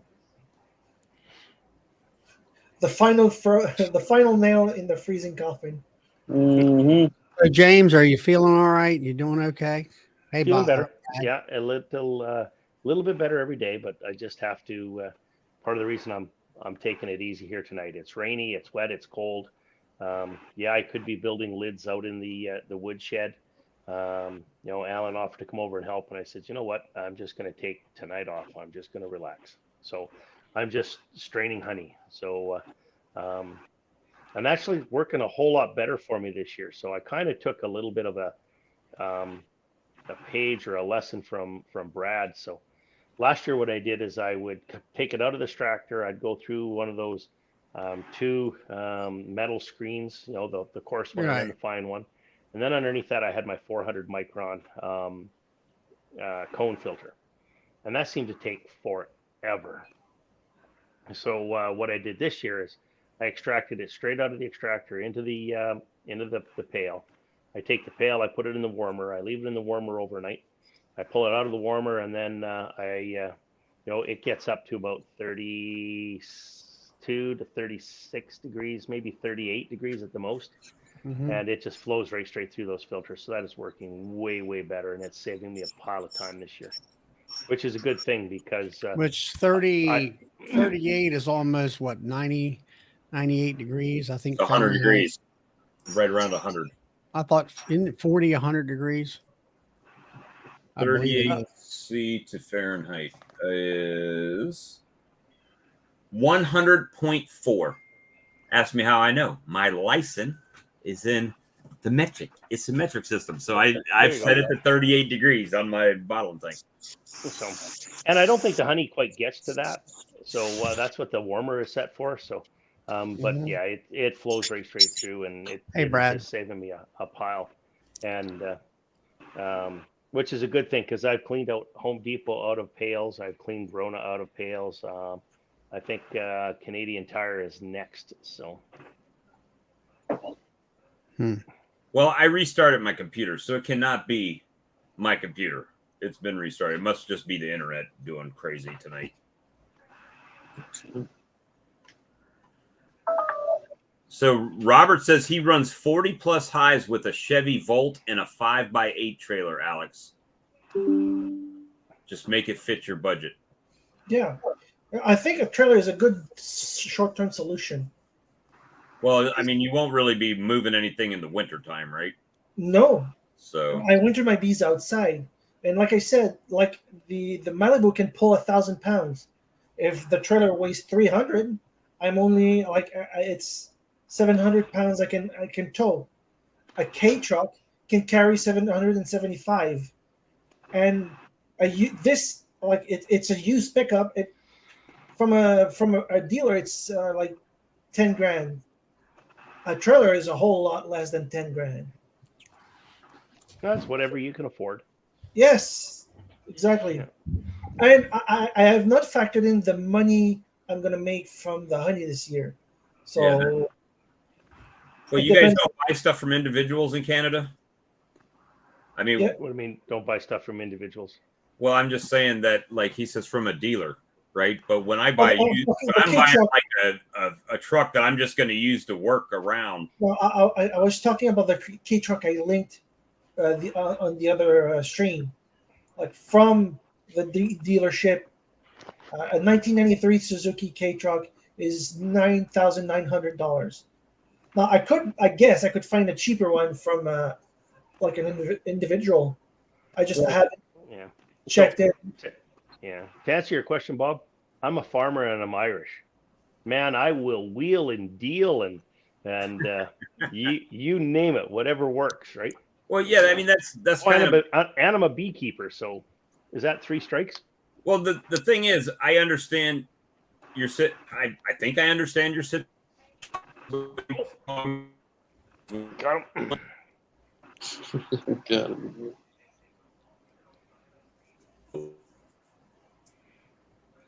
The final nail in the freezing coffin. Mm-hmm. So James, are you feeling all right? You doing okay? Hey, Feeling Bob. better. Yeah, a little bit better every day, but I just have to. Part of the reason I'm taking it easy here tonight. It's rainy, it's wet, it's cold. I could be building lids out in the woodshed. Alan offered to come over and help, and I said, you know what? I'm just going to take tonight off. I'm just going to relax. So I'm just straining honey. So I'm actually working a whole lot better for me this year. So I kind of took a little bit of a page or a lesson from Brad. So last year, what I did is I would take it out of the extractor. I'd go through one of those two metal screens, the coarse one and then the fine one. And then underneath that, I had my 400 micron cone filter. And that seemed to take forever. So what I did this year is I extracted it straight out of the extractor into the pail. I take the pail, I put it in the warmer. I leave it in the warmer overnight. I pull it out of the warmer, and then it gets up to about 32 to 36 degrees, maybe 38 degrees at the most. Mm-hmm. And it just flows right straight through those filters. So that is working way, way better, and it's saving me a pile of time this year, which is a good thing because... 38 is almost, 90 98 degrees, I think. 100 Fahrenheit. degrees, right around 100. I thought in 40, 100 degrees. I believe it 38 is. C to Fahrenheit is 100.4. Ask me how I know. My license is in the metric. It's a metric system. So I've set it to 38 degrees on my bottling tank. So, and I don't think the honey quite gets to that. So that's what the warmer is set for. So, but Mhm. yeah, it flows right straight through, and it Hey, is Brad. just saving me a pile, and which is a good thing because I've cleaned out Home Depot out of pails. I've cleaned Rona out of pails. I think Canadian Tire is next. So. Well, I restarted my computer, so it cannot be my computer. It's been restarted. It must just be the internet doing crazy tonight. So Robert says he runs 40 plus highs with a Chevy Volt and a 5x8 trailer, Alex. Just make it fit your budget. Yeah, I think a trailer is a good short-term solution. Well, I mean, you won't really be moving anything in the wintertime, right? No, So I winter my bees outside, and like I said, like the Malibu can pull 1,000 pounds. If the trailer weighs 300, I'm only like it's 700 pounds. I can tow. A K truck can carry 775, and this like it's a used pickup. It from a dealer, it's like 10 grand. A trailer is a whole lot less than 10 grand. That's whatever you can afford. Yes, exactly. Yeah. And I have not factored in the money I'm gonna make from the honey this year. So yeah. Well, you guys don't buy stuff from individuals in Canada? I mean, Yeah. What do you mean? Don't buy stuff from individuals? well, I'm just saying that, like he says, from a dealer, right? But when I buy used, okay, I'm buying like a truck that I'm just going to use to work around. Well, I was talking about the K truck I linked on the other stream, like from the dealership. A 1993 Suzuki K truck is $9,900. Now I guess I could find a cheaper one from like an individual. I just haven't Yeah. checked it. Yeah. To answer your question, Bob, I'm a farmer and I'm Irish. Man, I will wheel and deal and you name it, whatever works, right? Well, yeah, I mean that's Oh, kind of. and I'm a beekeeper, so is that 3 strikes? Well, the thing is, I understand your sit. I think I understand your sit. Got 'em. God.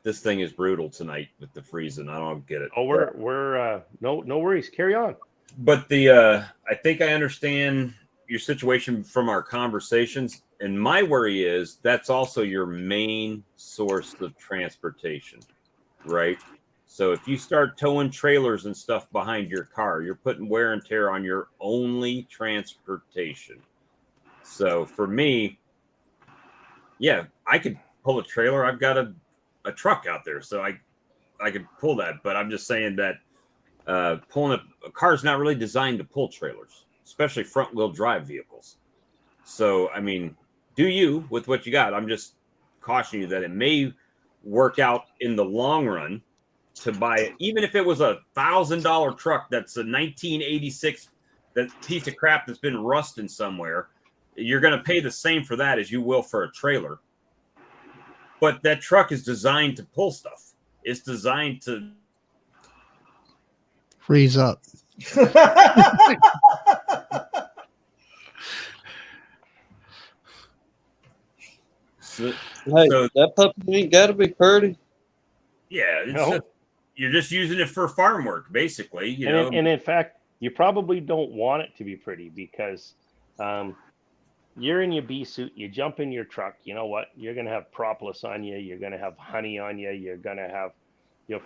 This thing is brutal tonight with the freezing. I don't get it. Oh, we're no worries. Carry on. But I think I understand your situation from our conversations, and my worry is that's also your main source of transportation, right? So if you start towing trailers and stuff behind your car, you're putting wear and tear on your only transportation. So for me, yeah, I could pull a trailer. I've got a truck out there, so I could pull that. But I'm just saying that pulling a car is not really designed to pull trailers, especially front wheel drive vehicles. So I mean, do you with what you got? I'm just cautioning you that it may work out in the long run to buy it, even if it was $1,000 truck that's a 1986 that piece of crap that's been rusting somewhere. You're going to pay the same for that as you will for a trailer. But that truck is designed to pull stuff. It's designed to freeze up. So, That puppy ain't got to be pretty. Yeah, No. You're just using it for farm work, basically. And in fact, you probably don't want it to be pretty because you're in your bee suit, you jump in your truck. You know what? You're going to have propolis on you. You're going to have honey on you. You're going to have,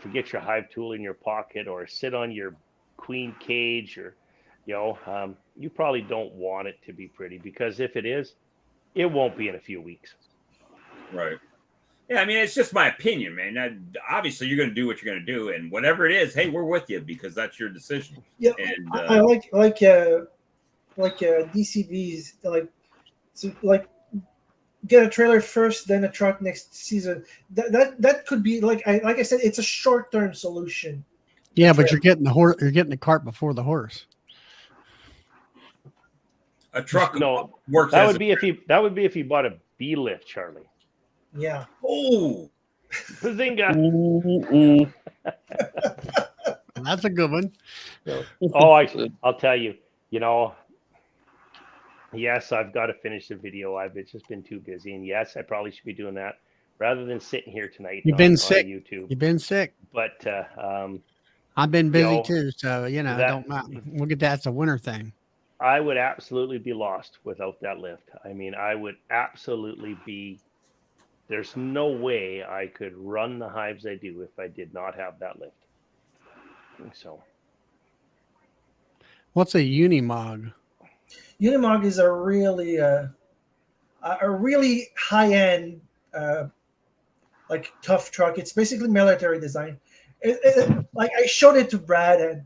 forget your hive tool in your pocket or sit on your queen cage or, you probably don't want it to be pretty because if it is, it won't be in a few weeks. Right. Yeah, I mean, it's just my opinion, man. Obviously, you're going to do what you're going to do, and whatever it is, hey, we're with you because that's your decision. Yeah, And I like DCBs, like get a trailer first, then a truck next season. That could be like I said, it's a short term solution. Yeah, but you're getting the horse. You're getting the cart before the horse. a truck No, works. that as would a be if you bought a bee lift, Charlie. Yeah. Oh, Bazinga! Mm-mm. That's a good one. Oh, I'll tell you. You know, yes, I've got to finish the video. I've just been too busy, and yes, I probably should be doing that rather than sitting here tonight. You've been on sick. YouTube. You've been sick. But I've been busy know, too, so it don't matter. We'll get that's a winter thing. I would absolutely be lost without that lift. I mean, I would absolutely be. There's no way I could run the hives I do if I did not have that lift. So, What's a Unimog? Unimog is a really high end like tough truck. It's basically military design. Like I showed it to Brad, and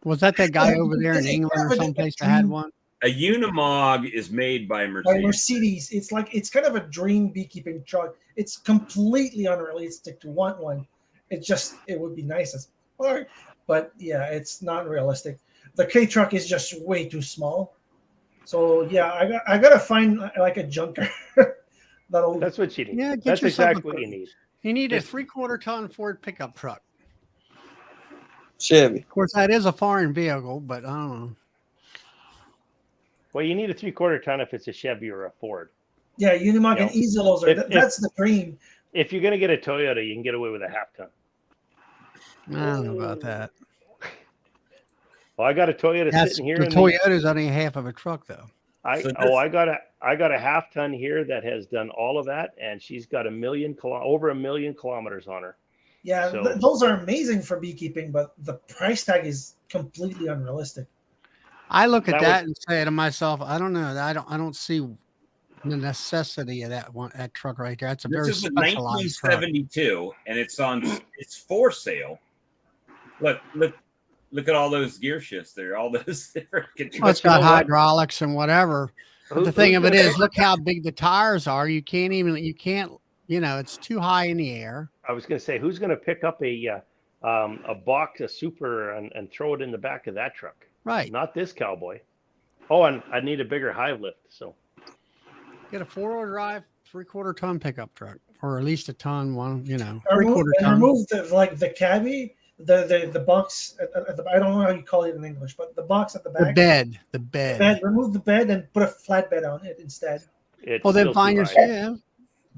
Was that guy over there in It's England kind or of someplace that had one? a Unimog is made by by Mercedes. Mercedes. It's kind of a dream beekeeping truck. It's completely unrealistic to want one. It would be nice as part, but yeah, it's not realistic. The K truck is just way too small. So yeah, I gotta find like a junker. that's what you need. Yeah, get That's yourself exactly what you need. You need a Just- 3/4 ton Ford pickup truck. Chevy. Of course, that is a foreign vehicle, but I don't know. Well, you need a 3/4 ton if it's a Chevy or a Ford. Yeah, Unimog and Easelos that's the dream. If you're going to get a Toyota, you can get away with a half ton. I don't know about that. Well, I got a Toyota sitting here. The Toyota's only half of a truck, though. I got a half ton here that has done all of that, and she's got over 1 million kilometers on her. Yeah, So- those are amazing for beekeeping, but the price tag is completely unrealistic. I look at that and say to myself, I don't know. I don't see the necessity of that truck right there. That's a very This is a specialized truck. 1972, and it's for sale. Look at all those gear shifts there. All those different. Well, it's got hydraulics and whatever. But the thing of it is, look how big the tires are. You can't, it's too high in the air. I was going to say, who's going to pick up a box of super and throw it in the back of that truck? Right. Not this cowboy. Oh, and I need a bigger hive lift. So Get a 4-wheel drive, 3/4 ton pickup truck, or at least a ton one, 3/4 And ton. remove the cabby, the box. I don't know how you call it in English, but the box at the back. The bed. Remove the bed and put a flatbed on it instead. it's Well, then still find too your, high. yeah,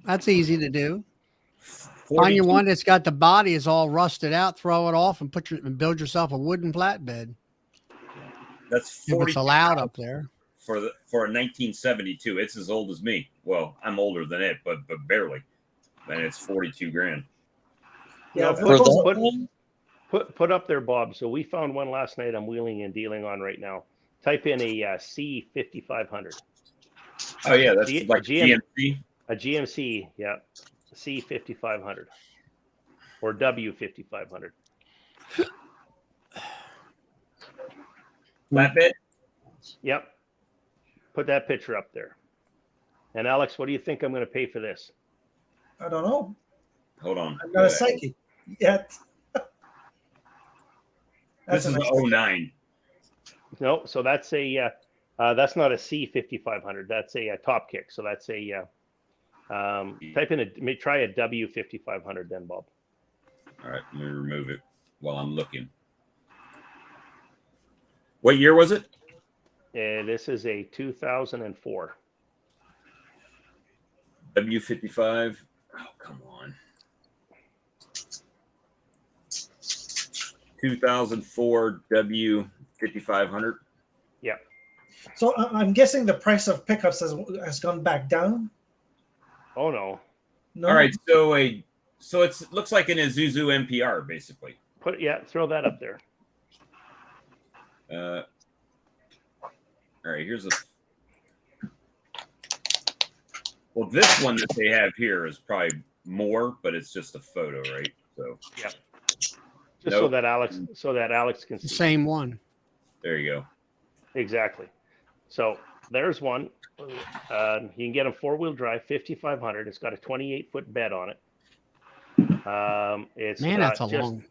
that's easy to do. 42 Find your one that's got the body is all rusted out, throw it off, and build yourself a wooden flatbed. That's If 40 it's allowed up there. for a 1972. It's as old as me. Well, I'm older than it, but barely. And it's $42,000. Yeah, For those- Put up there, Bob. So we found one last night. I'm wheeling and dealing on right now. Type in a C5500. Oh yeah, that's like GM GMC. A GMC, yeah, C5500 or W5500. Flatbed. Yep. Put that picture up there. And Alex, what do you think I'm going to pay for this? I don't know. Hold on. I'm not a psychic yet. This is an 09. No, so that's that's not a C5500. That's a top kick. So that's a type in try a W5500 then, Bob. All right, let me remove it while I'm looking. What year was it? This is a 2004. W55. Oh, come on. 2004 W5500. Yeah. So I'm guessing the price of pickups has gone back down. Oh no. No. All right, so it looks like an Isuzu MPR basically. Throw that up there. All right, here's well, this one that they have here is probably more, but it's just a photo, right? So Yep. Just Nope. so that Alex can The see. same one. there you go. Exactly. So there's one. You can get them 4-wheel drive, 5,500. It's got a 28-foot bed on it. It's Man, got that's a long.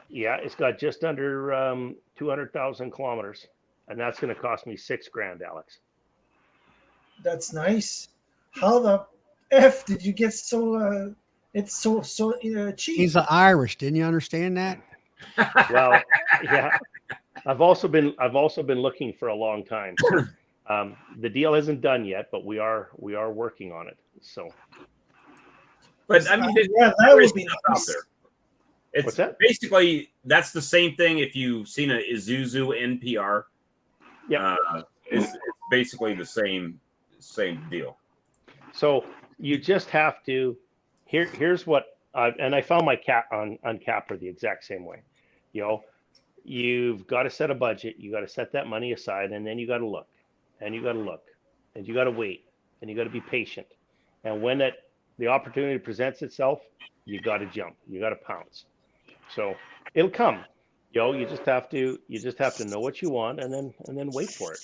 Yeah, it's got just under 200,000 kilometers, and that's going to cost me $6,000, Alex. That's nice. How the f did you get so? It's so cheap. He's Irish. Didn't you understand that? Well, yeah, I've also been looking for a long time. So, the deal isn't done yet, but we are working on it. So, But I mean, yeah, that there is would be stuff out nice. there. It's What's that? basically that's the same thing. If you've seen a Isuzu NPR, Yeah. It's basically the same deal. So you just have to. Here's what and I found my cat on Capra the exact same way. You've got to set a budget. You got to set that money aside, and then you got to look, and you got to look, and you got to wait, and you got to be patient. And when the opportunity presents itself, you got to jump. You got to pounce. So it'll come. You just have to know what you want, and then wait for it.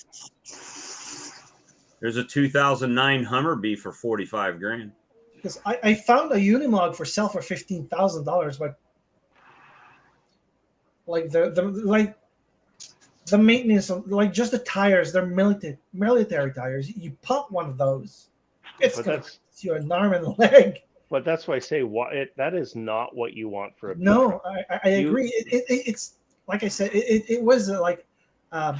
There's a 2009 Hummer Bee for $45,000. Because I found a Unimog for sale for $15,000, but like the maintenance, like just the tires, they're military tires. You pop one of those, it's But gonna that's- cost you an arm and a leg. But that's why I say that is not what you want for a bee No, truck. I agree. It's like I said, it was like a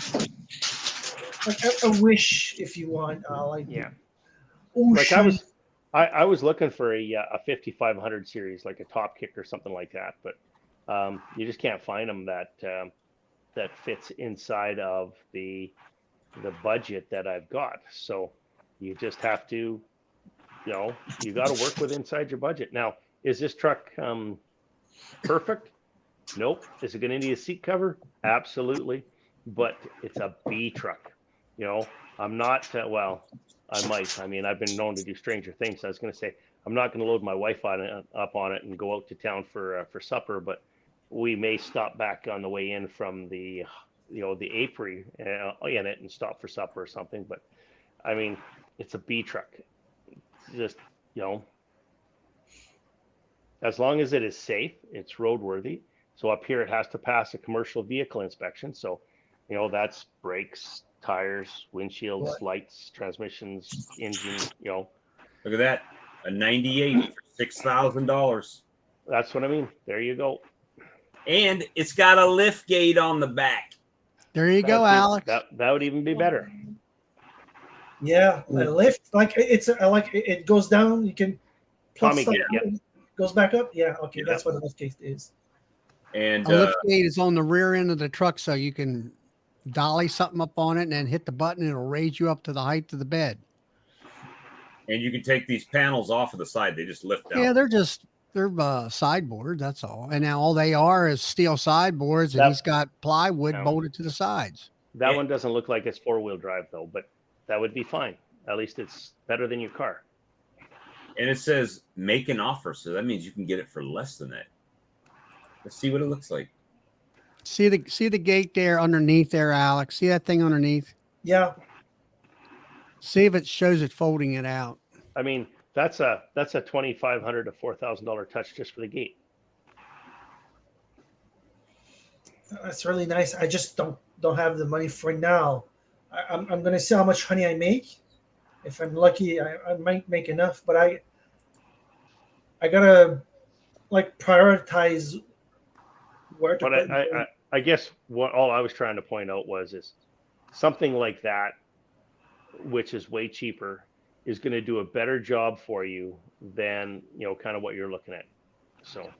wish, if you want. Yeah. Oh, Like I was looking for a 5500 series, like a Top Kick or something like that, but you just can't find them that fits inside of the budget that I've got. So you just have to, you got to work with inside your budget. Now, is this truck perfect? Nope. Is it going to need a seat cover? Absolutely. But it's a bee truck. I'm not, I might. I mean, I've been known to do stranger things. I was going to say, I'm not going to load my wife up on it and go out to town for supper, but we may stop back on the way in from the apiary in it and stop for supper or something. But I mean, it's a bee truck. Just, as long as it is safe, it's roadworthy. So up here, it has to pass a commercial vehicle inspection. So, that's brakes, tires, windshields, lights, transmissions, engine, Look at that. A 98 for $6,000. That's what I mean. There you go. And it's got a lift gate on the back. There you go, That'd be- Alex. That would even be better. Yeah, a lift, like it goes down. You can plug Tommy stuff gate, in, it goes back up. Yeah, okay, Yeah. that's what a lift gate is. And A lift gate is on the rear end of the truck, so you can dolly something up on it and then hit the button. And it'll raise you up to the height of the bed. and you can take these panels off of the side. They just lift out. Yeah, they're sideboard. That's all. And now all they are is steel sideboards, and he's got plywood No. bolted to the sides. That Yeah. one doesn't look like it's 4-wheel drive though, but that would be fine. At least it's better than your car. And it says make an offer. So that means you can get it for less than that. Let's see what it looks like. See the gate there underneath there, Alex. See that thing underneath? Yeah, See if it shows it folding it out. I mean, that's a $2,500 to $4,000 touch just for the gate. that's really nice. I just don't have the money for now. I'm gonna see how much honey I make. If I'm lucky, I might make enough, but I gotta like prioritize where to But put. I guess what all I was trying to point out is something like that, which is way cheaper, is going to do a better job for you than kind of what you're looking at. So,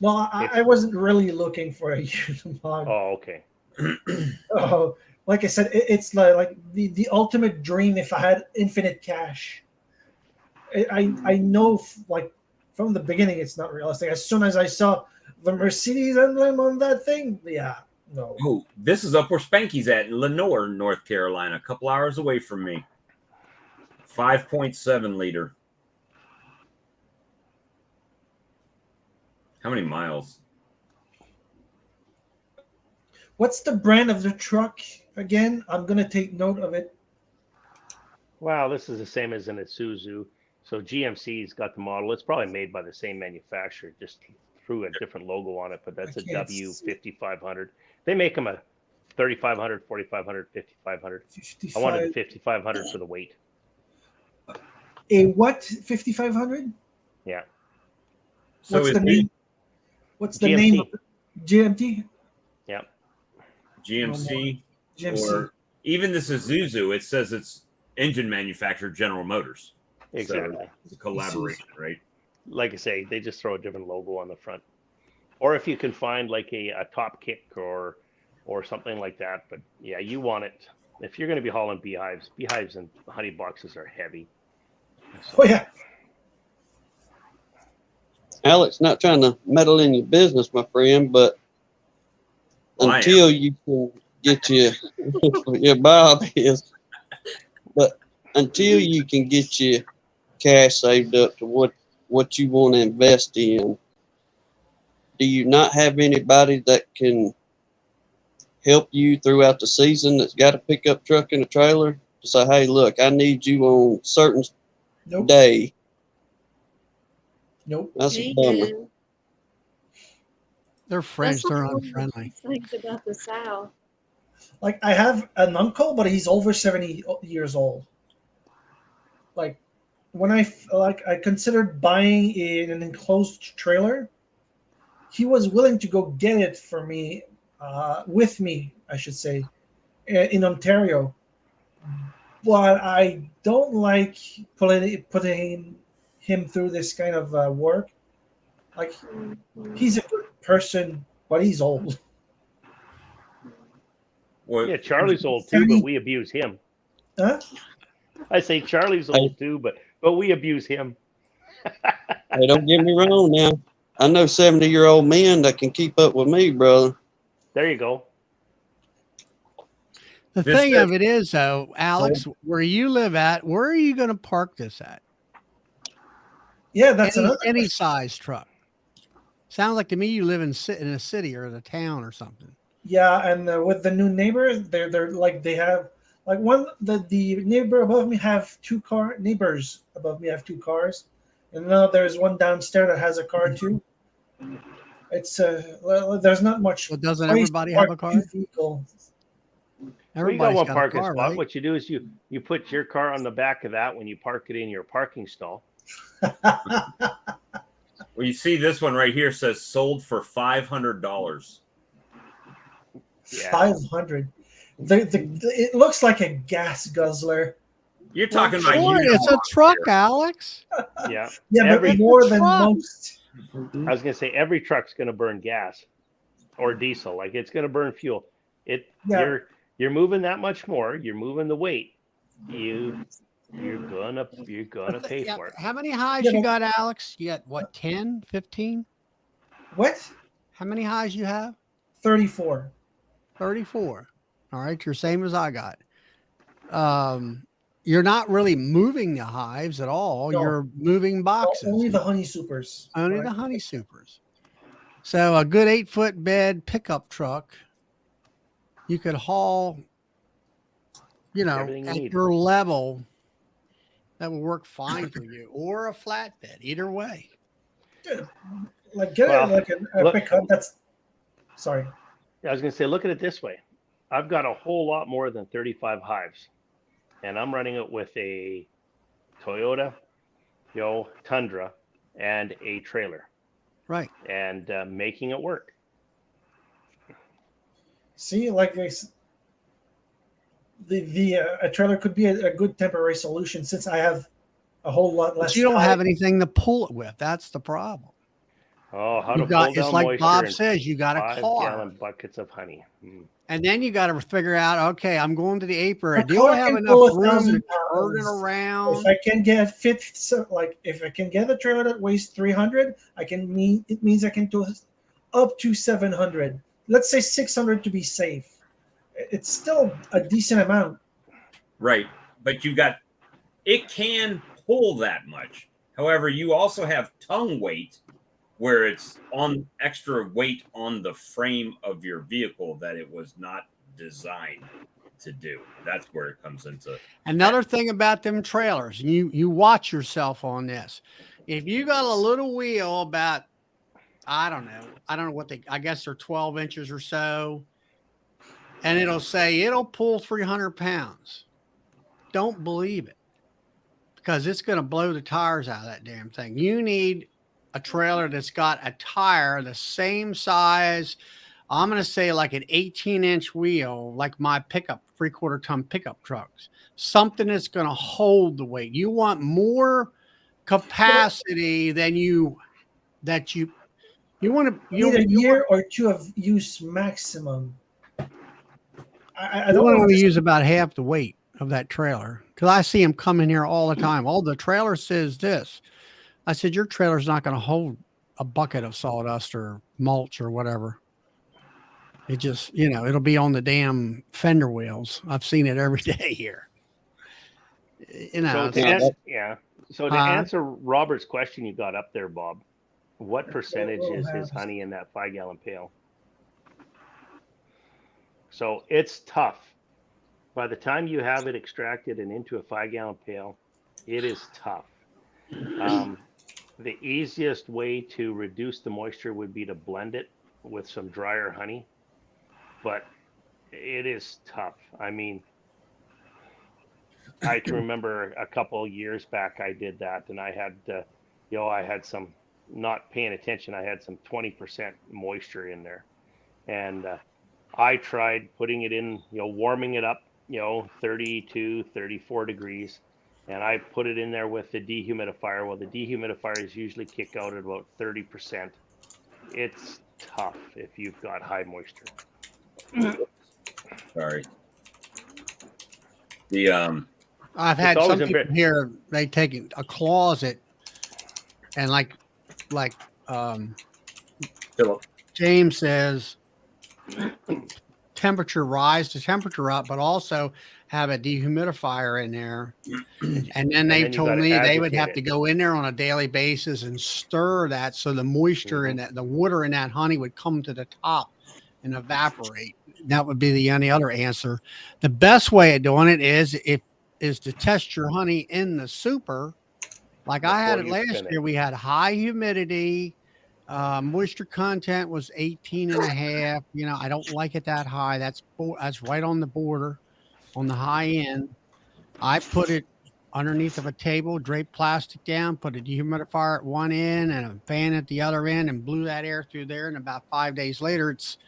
No, I wasn't really looking for a Unimog. oh, okay. Oh, like I said, it's like the ultimate dream if I had infinite cash. I know, like, from the beginning it's not realistic. As soon as I saw the Mercedes emblem on that thing, yeah, no. Oh, this is up where Spanky's at in Lenore, North Carolina, a couple hours away from me. 5.7 liter. How many miles? What's the brand of the truck again? I'm gonna take note of it. Wow, this is the same as an Isuzu. So GMC's got the model. It's probably made by the same manufacturer, just threw a different logo on it, but that's a I can't see. W5500. They make them a 3500, 4500, 5500. I wanted the 55. 5500 for the weight. A what? 5500? Yeah. So What's is the name? What's the GMC. name of it? GMT? Yeah. GMC GMC. or even this Isuzu? It says it's engine manufacturer General Motors. Exactly. So it's a collaboration, right? Like I say, they just throw a different logo on the front. Or if you can find like a top kick or something like that. But yeah, you want it. If you're going to be hauling beehives and honey boxes are heavy. So, Oh yeah. Alex, not trying to meddle in your business, my friend, but Well, I am. until you can get your your Bob is, but until you can get your cash saved up to what you want to invest in, do you not have anybody that can help you throughout the season that's got a pickup truck and a trailer to say, hey, look, I need you on certain Nope. day? Nope. That's a bummer. Man, They're French. that's They're not one of the unfriendly. best things about the South. Like I have an uncle, but he's over 70 years old. Like when I considered buying an enclosed trailer, he was willing to go get it for me, with me, I should say, in Ontario. But I don't like putting him through this kind of work. Like Mhm. he's a good person, but he's old. Well, yeah, Charlie's old too, but we abuse him. Huh? I say Charlie's old too, but we abuse him. Hey, don't get me wrong now. I know 70-year-old men that can keep up with me, brother. There you go. The This thing says- of it is, though, Alex, where you live at, where are you going to park this at? Yeah, that's another. Any size truck. Sounds like to me you live in a city or in a town or something. Yeah, and with the new neighbors, they're like they have like the neighbor above me have neighbors above me have two cars, and now there's one downstairs that has a car too. It's there's not much. Well, doesn't place to everybody have a park car? two vehicles. Well, you got Everybody's one got a parking car, spot. right? What you do is you put your car on the back of that when you park it in your parking stall. Well, you see this one right here says sold for $500. Yeah. 500. It looks like a gas guzzler. You're talking about Sure, you. it's a truck, Alex. Yeah. Yeah, Every but more than truck. most. I was gonna say every truck's gonna burn gas or diesel. Like it's gonna burn fuel. Yeah. You're moving that much more. You're moving the weight. You're gonna pay Yeah, for it. how many hives Yeah, you but- got, Alex? You got what, 10, 15? What? How many hives you have? 34. 34. All right, you're same as I got. You're not really moving the hives at all. No. You're moving boxes. Only the honey supers. Only right? the honey supers. So a good 8-foot bed pickup truck, you could haul, Everything you at need. your level. That will work fine for you, or a flatbed. Either way. Like get Well, like a look- pickup. That's sorry. I was gonna say, look at it this way. I've got a whole lot more than 35 hives, and I'm running it with a Toyota, Tundra, and a trailer, Right. and making it work. See, like this, a trailer could be a good temporary solution since I have a whole lot less. But you don't time. have anything to pull it with. That's the problem. Oh, how You to got, pull down it's like moisture Bob in says, you got a 5-gallon car. buckets of honey. And then you got to figure out, okay, I'm going to the apron. A Do you car have can enough pull 1,000 room to turn it pounds. around? If I can get if I can get a trailer that weighs 300, it means I can do up to 700. Let's say 600 to be safe. It's still a decent amount. Right. But it can pull that much. However, you also have tongue weight where it's on extra weight on the frame of your vehicle that it was not designed to do. That's where it comes into. Another thing about them trailers, you watch yourself on this. If you got a little wheel about, I don't know what I guess they're 12 inches or so, and it'll say it'll pull 300 pounds. Don't believe it, because it's going to blow the tires out of that damn thing. You need a trailer that's got a tire the same size. I'm going to say like an 18-inch wheel, like my pickup, 3/4 ton pickup trucks. Something that's going to hold the weight. You want more capacity than you want to. Need a year or two of use maximum. I You don't want know. to use about half the weight of that trailer, because I see them coming here all the time. Oh, the trailer says this. I said, your trailer's not going to hold a bucket of sawdust or mulch or whatever. It just, it'll be on the damn fender wheels. I've seen it every day here. So to answer Robert's question you got up there, Bob, what percentage is his honey in that 5-gallon pail? So it's tough. By the time you have it extracted and into a 5-gallon pail, it is tough. The easiest way to reduce the moisture would be to blend it with some drier honey, but it is tough. I mean, I can remember a couple of years back I did that, and I had, I had some, not paying attention, I had some 20% moisture in there, and I tried putting it in, warming it up, 32, 34 degrees. And I put it in there with the dehumidifier. Well, the dehumidifiers usually kick out at about 30%. It's tough if you've got high moisture. Sorry. I've had some people here, they take a closet and like Philip. James says, rise the temperature up, but also have a dehumidifier in there. And then they told me they would have to go in there on a daily basis and stir that so the moisture in that, the water in that honey would come to the top and evaporate. That would be the only other answer. The best way of doing it is to test your honey in the super. Like I had it last year. We had high humidity. Moisture content was 18.5. I don't like it that high. That's right on the border, on the high end. I put it underneath of a table, draped plastic down, put a dehumidifier at one end and a fan at the other end, and blew that air through there. And about 5 days later, it's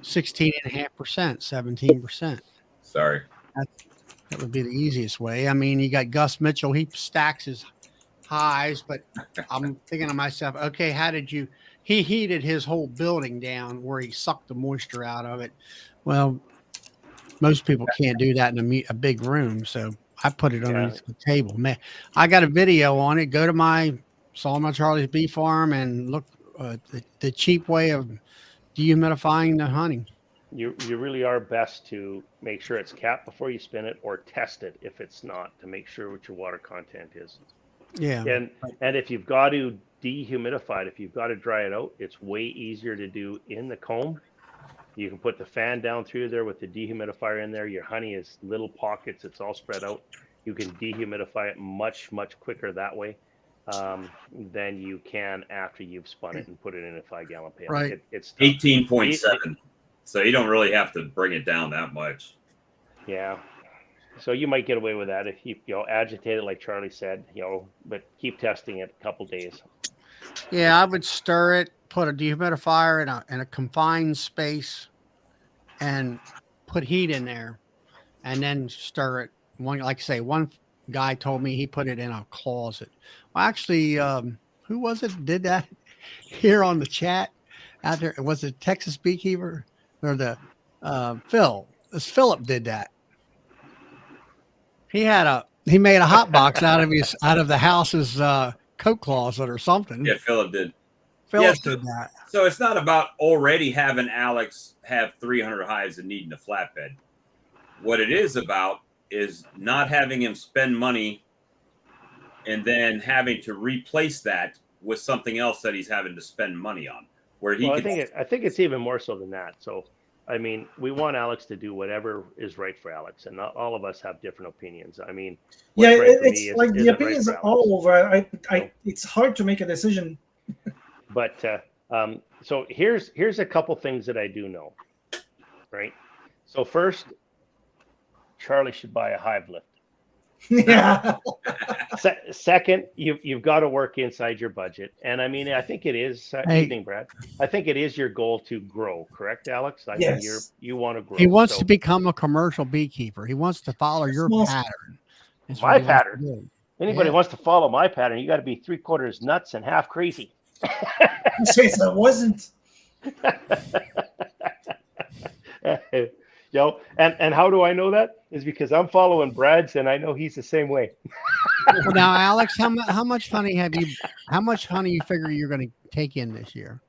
16.5%, 17%. Sorry. That would be the easiest way. I mean, you got Gus Mitchell. He stacks his highs, but I'm thinking to myself, okay, he heated his whole building down where he sucked the moisture out of it. Well, most people can't do that in a big room. So I put it underneath the table. Man, I got a video on it. Go to my Solomon Charlie's Bee Farm and look the cheap way of dehumidifying the honey. You really are best to make sure it's capped before you spin it, or test it if it's not, to make sure what your water content is. Yeah. And if you've got to dehumidify it, if you've got to dry it out, it's way easier to do in the comb. You can put the fan down through there with the dehumidifier in there. Your honey is little pockets. It's all spread out. You can dehumidify it much, much quicker that way than you can after you've spun it and put it in a 5-gallon pail. Right. It's 18.7. So you don't really have to bring it down that much. Yeah. So you might get away with that if you agitate it like Charlie said, but keep testing it a couple days. Yeah, I would stir it, put a dehumidifier in a confined space, and put heat in there, and then stir it. One guy told me he put it in a closet. Well, actually, who was it that did that here on the chat out there? Was it Texas Beekeeper or the Phil? Philip did that. He made a hot box out of the house's coat closet or something. Yeah, Philip did. Philip did that. So it's not about already having Alex have 300 hives and needing a flatbed. What it is about is not having him spend money and then having to replace that with something else that he's having to spend money on. Where he Well, can, I think it's even more so than that. So, I mean, we want Alex to do whatever is right for Alex, and not all of us have different opinions. I mean, Yeah, what's right for it's me like the isn't right opinions for are all Alex. over. No. It's hard to make a decision. But so here's a couple things that I do know, right? So first, Charlie should buy a hive lift. Yeah. Second, you've got to work inside your budget, and I mean, I think it is. Evening, Brad. I think it is your goal to grow, correct, Alex? I mean, Yes. you want to grow. He wants so, to become a commercial beekeeper. He wants to follow your Small- pattern. That's My what he wants to pattern? do. Anybody Yeah. wants to follow my pattern, you got to be 3/4 nuts and half crazy. Who says I wasn't? Yo, and how do I know that? Is because I'm following Brad's, and I know he's the same way. Well, now, Alex, how much honey you figure you're going to take in this year?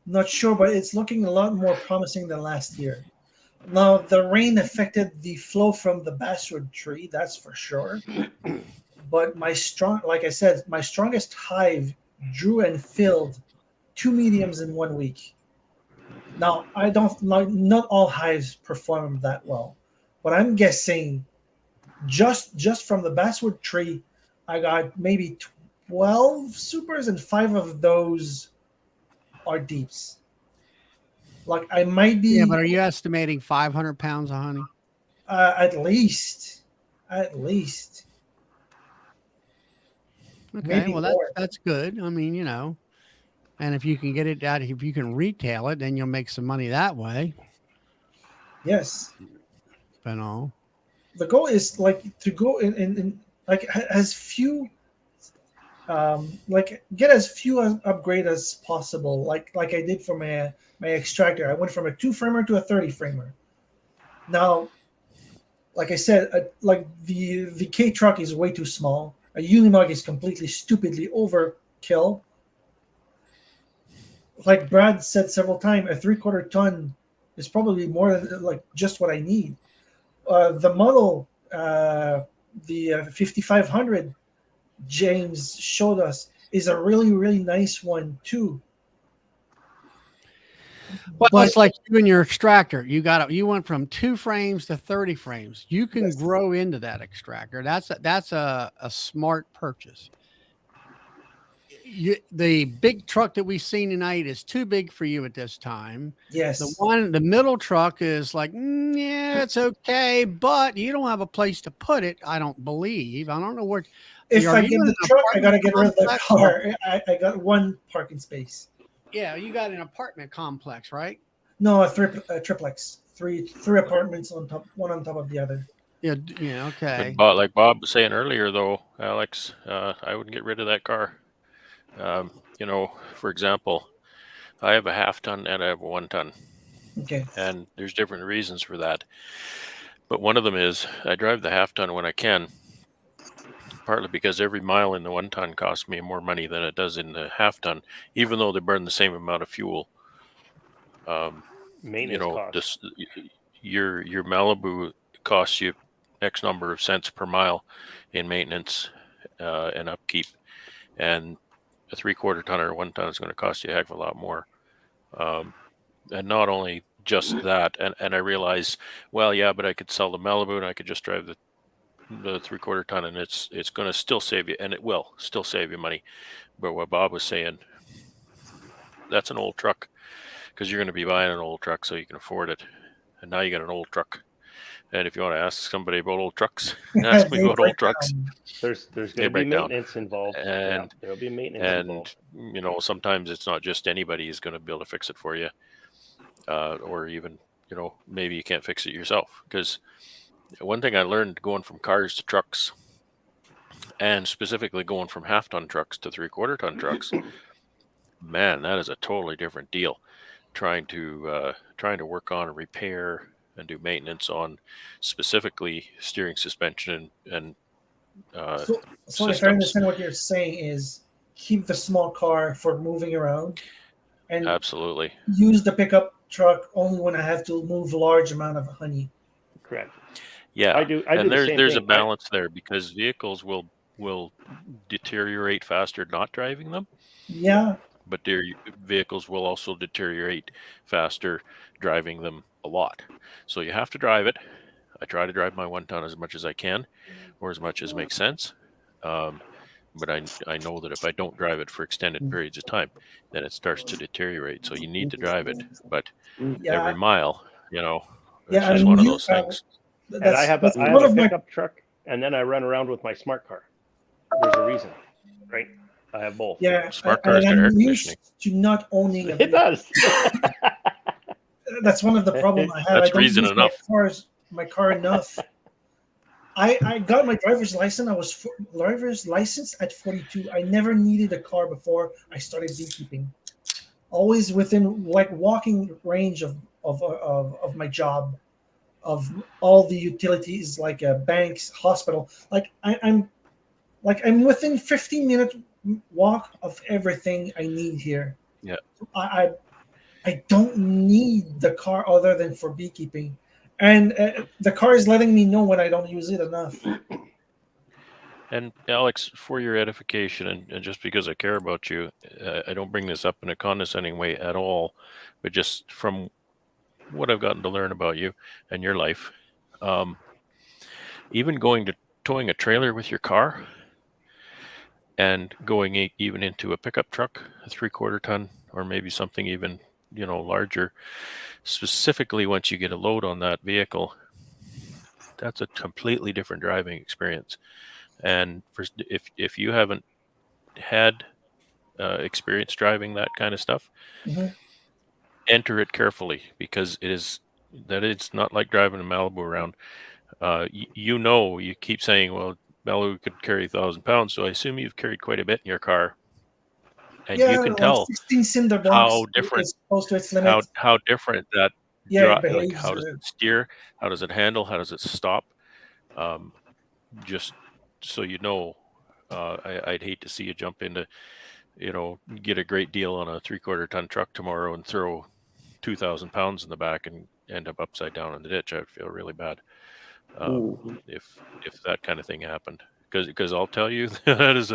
Not sure, but it's looking a lot more promising than last year. Now, the rain affected the flow from the basswood tree, that's for sure. But like I said, my strongest hive drew and filled 2 mediums in 1 week. Now, I don't like, not all hives perform that well, but I'm guessing just from the basswood tree, I got maybe 12 supers, and 5 of those are deeps. Like I might be. Yeah, but are you estimating 500 pounds of honey? At least. Okay, Maybe well more. that's good. I mean, and if you can get it out, if you can retail it, then you'll make some money that way. Yes. The goal is like to go in like as few like get as few upgrade as possible, like I did for my extractor. I went from a 2-framer to a 30-framer. Now, like I said, like the K truck is way too small. A Unimog is completely stupidly overkill. Like Brad said several times, a 3/4 ton is probably more than like just what I need. The model, the 5500 James showed us, is a really, really nice one too. Well, But- it's like you and your extractor. You went from 2 frames to 30 frames. You can Yes. grow into that extractor. That's a smart purchase. The big truck that we've seen tonight is too big for you at this time. Yes. The middle truck is like, yeah, it's okay, but you don't have a place to put it. I don't believe. I don't know where. If Are I you get in the an truck, I gotta apartment get rid of the complex? car. I got 1 parking space. Yeah, you got an apartment complex, right? No, a triplex. Three apartments on top, one on top of the other. Yeah, okay. But like Bob was saying earlier, though, Alex, I wouldn't get rid of that car. For example, I have a 1/2 ton and I have a 1 ton, Okay. and there's different reasons for that. But one of them is I drive the 1/2 ton when I can, partly because every mile in the 1 ton costs me more money than it does in the 1/2 ton, even though they burn the same amount of fuel. Maintenance costs. Your Malibu costs you X number of cents per mile in maintenance and upkeep, and a 3/4 ton or 1 ton is going to cost you a heck of a lot more. And not only just that, and I realize, well, yeah, but I could sell the Malibu and I could just drive the 3/4 ton, and it's going to still save you, and it will still save you money. But what Bob was saying, that's an old truck, because you're going to be buying an old truck so you can afford it. And now you got an old truck. And if you want to ask somebody about old trucks, ask me about old trucks. There's going They to be break down. maintenance involved. And- there'll be maintenance involved. Sometimes it's not just anybody is going to be able to fix it for you. Or even, maybe you can't fix it yourself. Because one thing I learned going from cars to trucks, and specifically going from 1/2 ton trucks to 3/4 ton trucks, man, that is a totally different deal. Trying to work on and repair and do maintenance on specifically steering, suspension, and So if I systems. understand what you're saying is keep the small car for moving around, and Absolutely. use the pickup truck only when I have to move large amount of honey. Correct. Yeah. I do And the same there's a thing. balance there, because vehicles will will deteriorate faster not driving them, Yeah. but their vehicles will also deteriorate faster driving them a lot. So you have to drive it. I try to drive my 1 ton as much as I can, or as much as makes sense. But I know that if I don't drive it for extended periods of time, then it starts to deteriorate. So you need to drive it. But Yeah. every mile, you know, it's Yeah. I just mean, one of those things. And I have that's I one have a of my. pickup truck, and then I run around with my smart car. There's a reason, right? I have both. Yeah. Smart And cars got air I'm conditioning. used to not owning a It does. That's one of the problems I have. That's I don't reason use enough. my car enough. I got my driver's license. I was driver's license at 42. I never needed a car before I started beekeeping. Always within like walking range of my job, of all the utilities like banks, hospital. Like I'm within 15-minute walk of everything I need here. Yeah. I don't need the car other than for beekeeping, and the car is letting me know when I don't use it enough. And Alex, for your edification, and just because I care about you, I don't bring this up in a condescending way at all, but just from what I've gotten to learn about you and your life, even going to towing a trailer with your car and going even into a pickup truck, a 3/4 ton, or maybe something even, larger, specifically once you get a load on that vehicle, that's a completely different driving experience. And if you haven't had experience driving that kind of stuff, Mhm. enter it carefully, because it's not like driving a Malibu around. You keep saying, well, Malibu could carry 1,000 pounds, so I assume you've carried quite a bit in your car, and Yeah, you can like tell 16 cinder blocks how different is close to its limit. how different that Yeah, it like behaves. how does it steer, how does it handle, how does it stop, just so you know. I'd hate to see you jump into, get a great deal on a 3/4 ton truck tomorrow and throw 2,000 pounds in the back and end up upside down in the ditch. I'd feel really bad if that kind of thing happened, because I'll tell you that is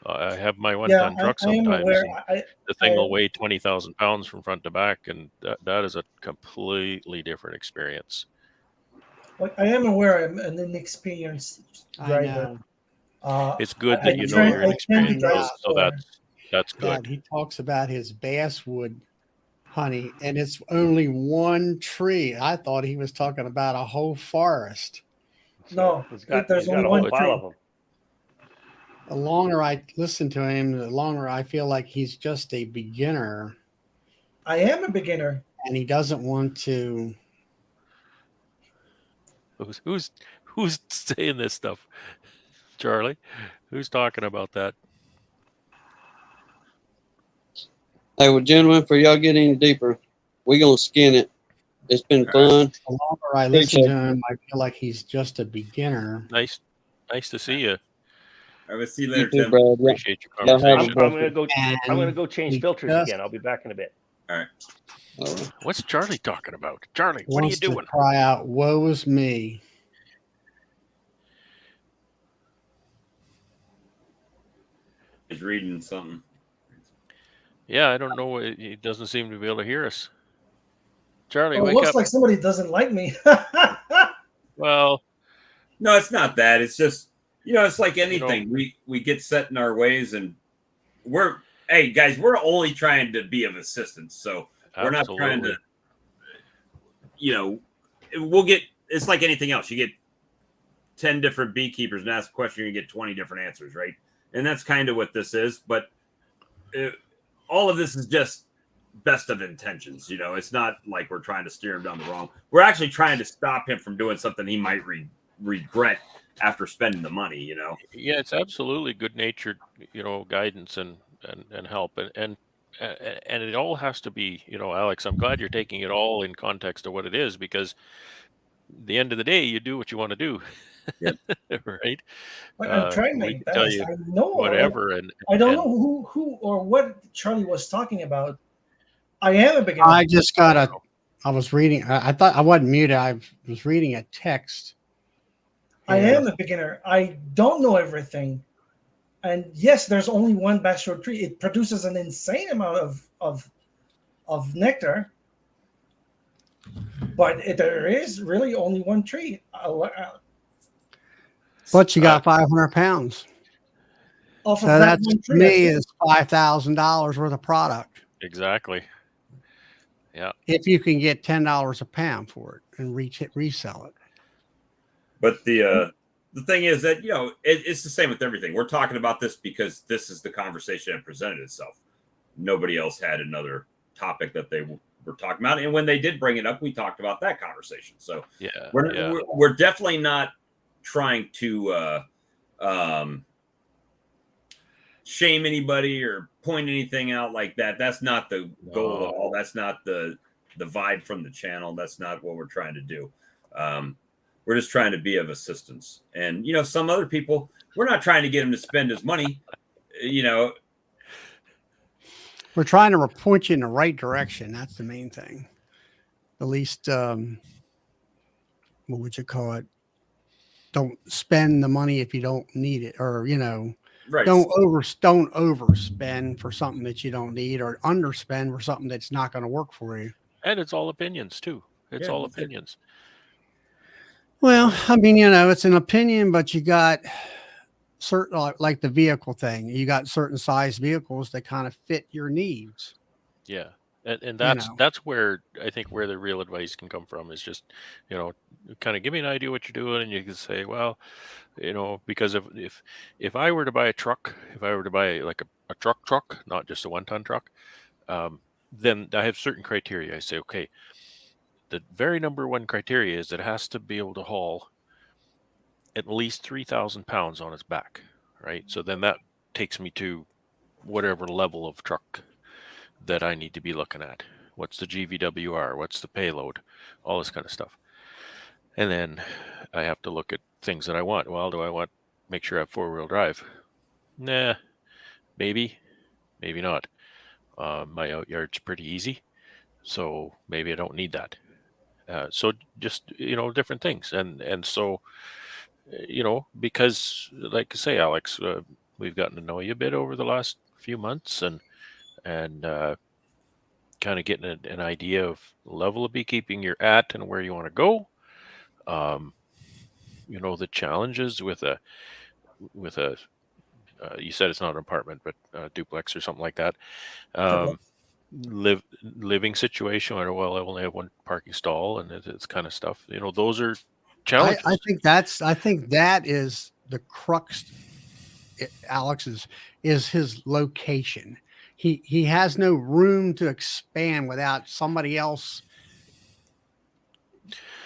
I have my 1 Yeah, ton truck I am sometimes, aware. and the thing will weigh 20,000 pounds from front to back, and that is a completely different experience. I am aware I'm an inexperienced I driver. know It's good I that try- you're I can be inexperienced, drive so slower. that's that good. he talks about his basswood honey, and it's only one tree. I thought he was talking about a whole forest. No, he's there's got only a whole one pile tree. of them. The longer I listen to him, the longer I feel like he's just a beginner I am a beginner. and he doesn't want to. Who's saying this stuff, Charlie? Who's talking about that? Hey, well, gentlemen, for y'all get any deeper, we're gonna skin it. It's been fun. The longer I listen Appreciate to him, I feel like he's just a beginner. Nice to see you. I will see you You later, too, Tim. Brad. Yeah. Appreciate your Y'all have a conversation. I'm gonna go. And I'm gonna go change he filters just again. I'll be back in a bit. All right. All right. What's Charlie talking about? Charlie, what are you wants to doing? cry out, "Woe is me!" He's reading something. Yeah, I don't know. He doesn't seem to be able to hear us. Charlie, Oh, it wake looks up. like somebody doesn't like me. Well, No, it's not that. It's just, it's like anything. We get set in our ways, and hey guys, we're only trying to be of assistance. So we're not trying to, we'll get, it's like anything else. You get 10 different beekeepers and ask a question, you get 20 different answers, right? And that's kind of what this is. But all of this is just best of intentions. It's not like we're trying to steer him down the wrong. We're actually trying to stop him from doing something he might regret after spending the money. Yeah, it's absolutely good-natured, guidance and help, and it all has to be, Alex, I'm glad you're taking it all in context of what it is, because at the end of the day, you do what you want to do. Yep. I'm Right. trying my We can tell best. you I know whatever, and I don't know who or what Charlie was talking about. I am a beginner. I just got I was reading. I thought I wasn't muted. I was reading a text, I Yeah. am a beginner. I don't know everything. And yes, there's only one bachelor tree. It produces an insane amount of nectar, but there is really only one tree. But you got 500 pounds. Off So of that that's one to tree, me is $5,000 worth of product. Exactly. Yeah. If you can get $10 a pound for it and resell it. But the thing is that, you know, it's the same with everything. We're talking about this because this is the conversation that presented itself. Nobody else had another topic that they were talking about, and when they did bring it up, we talked about that conversation. So Yeah. we're definitely not trying to shame anybody or point anything out like that. That's not the goal at all. That's not the vibe from the channel. That's not what we're trying to do. We're just trying to be of assistance. And, you know, some other people, we're not trying to get them to spend his money, you know. We're trying to point you in the right direction. That's the main thing. At least, what would you call it? Don't spend the money if you don't need it, or, you know, Right. don't overspend for something that you don't need, or underspend for something that's not going to work for you. And it's all opinions too. It's Yeah, all that's it. opinions. Well, I mean, you know, it's an opinion, but you got certain, like the vehicle thing, you got certain size vehicles that kind of fit your needs. Yeah. And You know. that's where I think where the real advice can come from is just, you know, kind of give me an idea what you're doing, and you can say, well, you know, because if I were to buy a truck, if I were to buy like a truck, not just a 1-ton truck, then I have certain criteria. I say, okay, the very number one criteria is that it has to be able to haul at least 3,000 pounds on its back, right? So then that takes me to whatever level of truck that I need to be looking at. What's the GVWR? What's the payload? All this kind of stuff. And then I have to look at things that I want. Well, do I want make sure I have 4-wheel drive? Nah, maybe not. My out yard's pretty easy, so maybe I don't need that. So just, you know, different things, and so, you know, because like I say, Alex, we've gotten to know you a bit over the last few months, and kind of getting an idea of the level of beekeeping you're at and where you want to go. You know, the challenges with a you said it's not an apartment, but a duplex or something like that. Living situation where, well, I only have one parking stall, and it's kind of stuff. You know, those are challenges. I think that is the crux. Alex is his location. He has no room to expand without somebody else.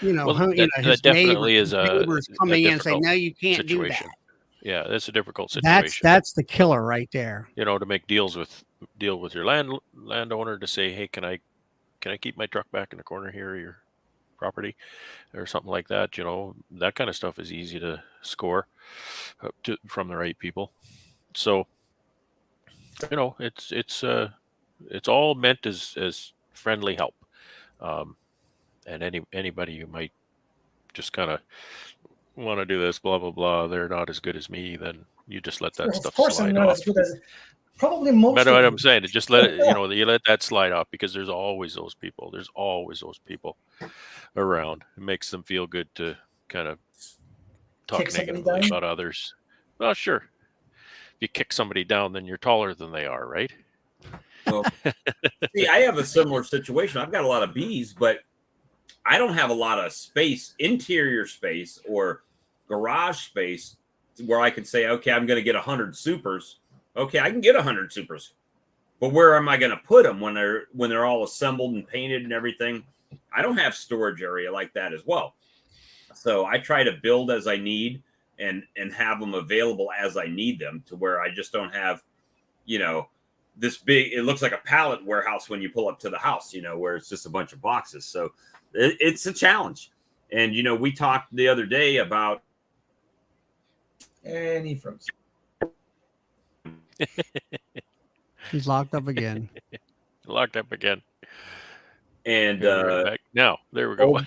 You know, Well, his that definitely neighbors, is a neighbors coming in and say, difficult "No, you can't situation. do that." Yeah, that's a difficult situation. That's the killer right there. You know, to make deal with your landowner to say, hey, can I keep my truck back in the corner here of your property, or something like that. You know, that kind of stuff is easy to score from the right people. So, you know, it's all meant as friendly help, and anybody who might just kind of want to do this, blah blah blah, they're not as good as me, then you just let that stuff Of course, slide I'm not off. as good as probably most. Matter what I'm saying, just let it, you know, you let that slide off, because there's always those people. There's always those people around. It makes them feel good to kind of talk Kick somebody negatively down? about others. Well, sure. If you kick somebody down, then you're taller than they are, right? Well, see, I have a similar situation. I've got a lot of bees, but I don't have a lot of space, interior space or garage space, where I can say, okay, I'm going to get 100 supers. Okay, I can get 100 supers, but where am I going to put them when they're all assembled and painted and everything? I don't have storage area like that as well. So I try to build as I need and have them available as I need them, to where I just don't have, you know, this big, it looks like a pallet warehouse when you pull up to the house, you know, where it's just a bunch of boxes. So it's a challenge. And, you know, we talked the other day about. And he froze. He's locked up again. Locked up again. And Right back. Now, there we go.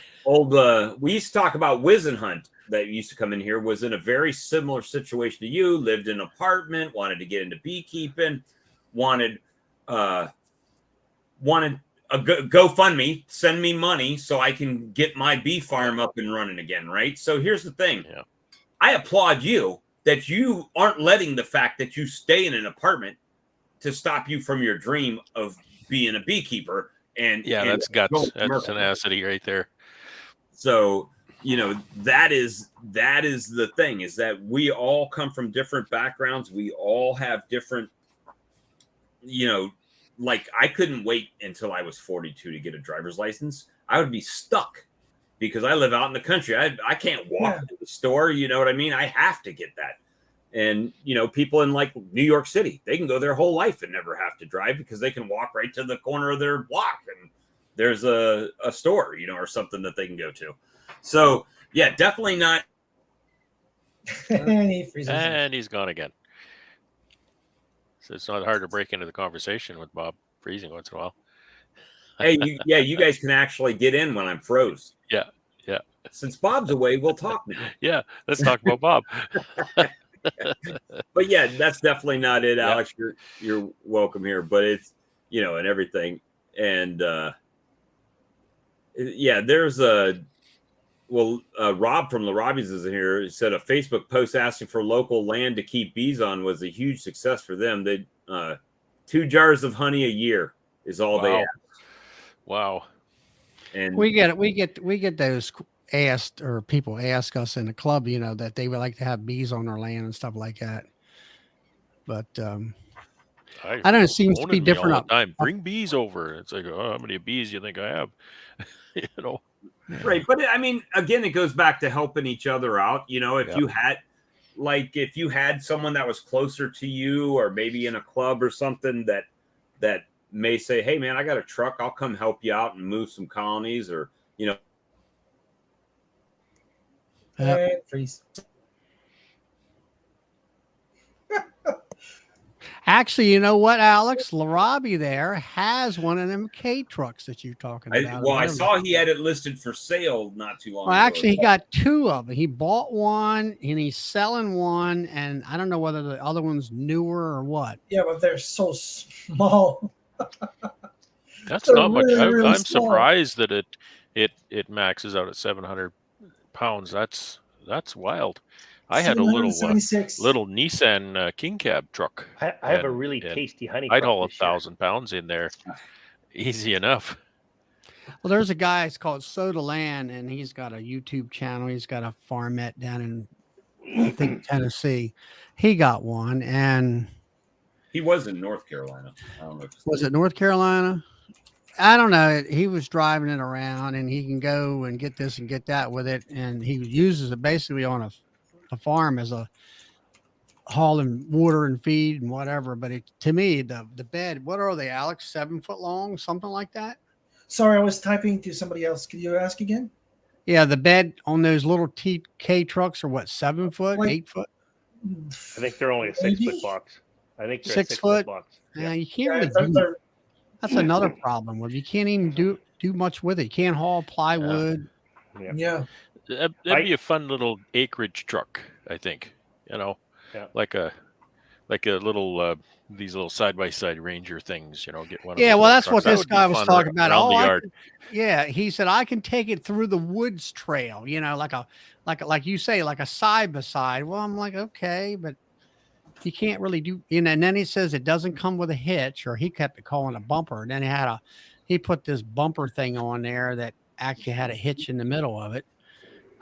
we used to talk about whiz and hunt. that used to come in here was in a very similar situation to you, lived in an apartment, wanted to get into beekeeping, wanted a GoFundMe, send me money so I can get my bee farm up and running again, right? So here's the thing. Yeah. I applaud you that you aren't letting the fact that you stay in an apartment to stop you from your dream of being a beekeeper. And that's guts. That's tenacity right there. So, that is the thing, is that we all come from different backgrounds. We all have different, like I couldn't wait until I was 42 to get a driver's license. I would be stuck because I live out in the country. I can't walk to the store. You know what I mean? I have to get that. And, people in like New York City, they can go their whole life and never have to drive because they can walk right to the corner of their block and there's a store, or something that they can go to. So, yeah, definitely not. And he's gone again. So it's not hard to break into the conversation with Bob freezing once in a while. Hey, you guys can actually get in when I'm froze. Yeah. Since Bob's away, we'll talk now. Yeah, let's talk about Bob. But yeah, that's definitely not it, Alex. You're welcome here, but it's and everything. And there's Rob from the Robbies is in here. He said a Facebook post asking for local land to keep bees on was a huge success for them. They 2 jars of honey a year is all they ask. Wow. And we get those asked, or people ask us in the club, that they would like to have bees on their land and stuff like that. But I don't know, it seems to be different all the time. Bring bees over. It's like, how many bees do you think I have? Right. But I mean, again, it goes back to helping each other out. If you had someone that was closer to you, or maybe in a club or something that may say, hey man, I got a truck, I'll come help you out and move some colonies, or freeze. Actually, you know what, Alex? Robbie there has one of them K trucks that you're talking about. I saw he had it listed for sale not too long ago. Actually, he got 2 of them. He bought one and he's selling one, and I don't know whether the other one's newer or what. Yeah, but they're so small. That's not much. I'm surprised that it maxes out at 700 pounds. That's wild. I had a little Nissan King Cab truck. I have a really tasty honey. I'd haul 1,000 pounds in there, easy enough. Well, there's a guy, it's called Soda Land, and he's got a YouTube channel. He's got a farmette down in, I think, Tennessee. He got one, and he was in North Carolina. I don't know. Was it North Carolina? I don't know. He was driving it around, and he can go and get this and get that with it, and he uses it basically on a farm as a hauling water and feed and whatever. But to me, the bed, what are they, Alex? 7 foot long, something like that? Sorry, I was typing to somebody else. Could you ask again? Yeah, the bed on those little TK trucks are what, 7 foot, 8 foot? I think they're only a 6 foot box. I think they're 6 foot box. Yeah, you can't really that's another problem with you can't even do much with it. You can't haul plywood. Yeah. That'd be a fun little acreage truck, I think. Like a little these little side by side Ranger things. Get one. Yeah, well, that's what this guy was talking about. Around the yard. He said I can take it through the woods trail. Like you say, like a side by side. Well, I'm like, okay, but you can't really do. And then he says it doesn't come with a hitch, or he kept it calling a bumper. And then he put this bumper thing on there that actually had a hitch in the middle of it,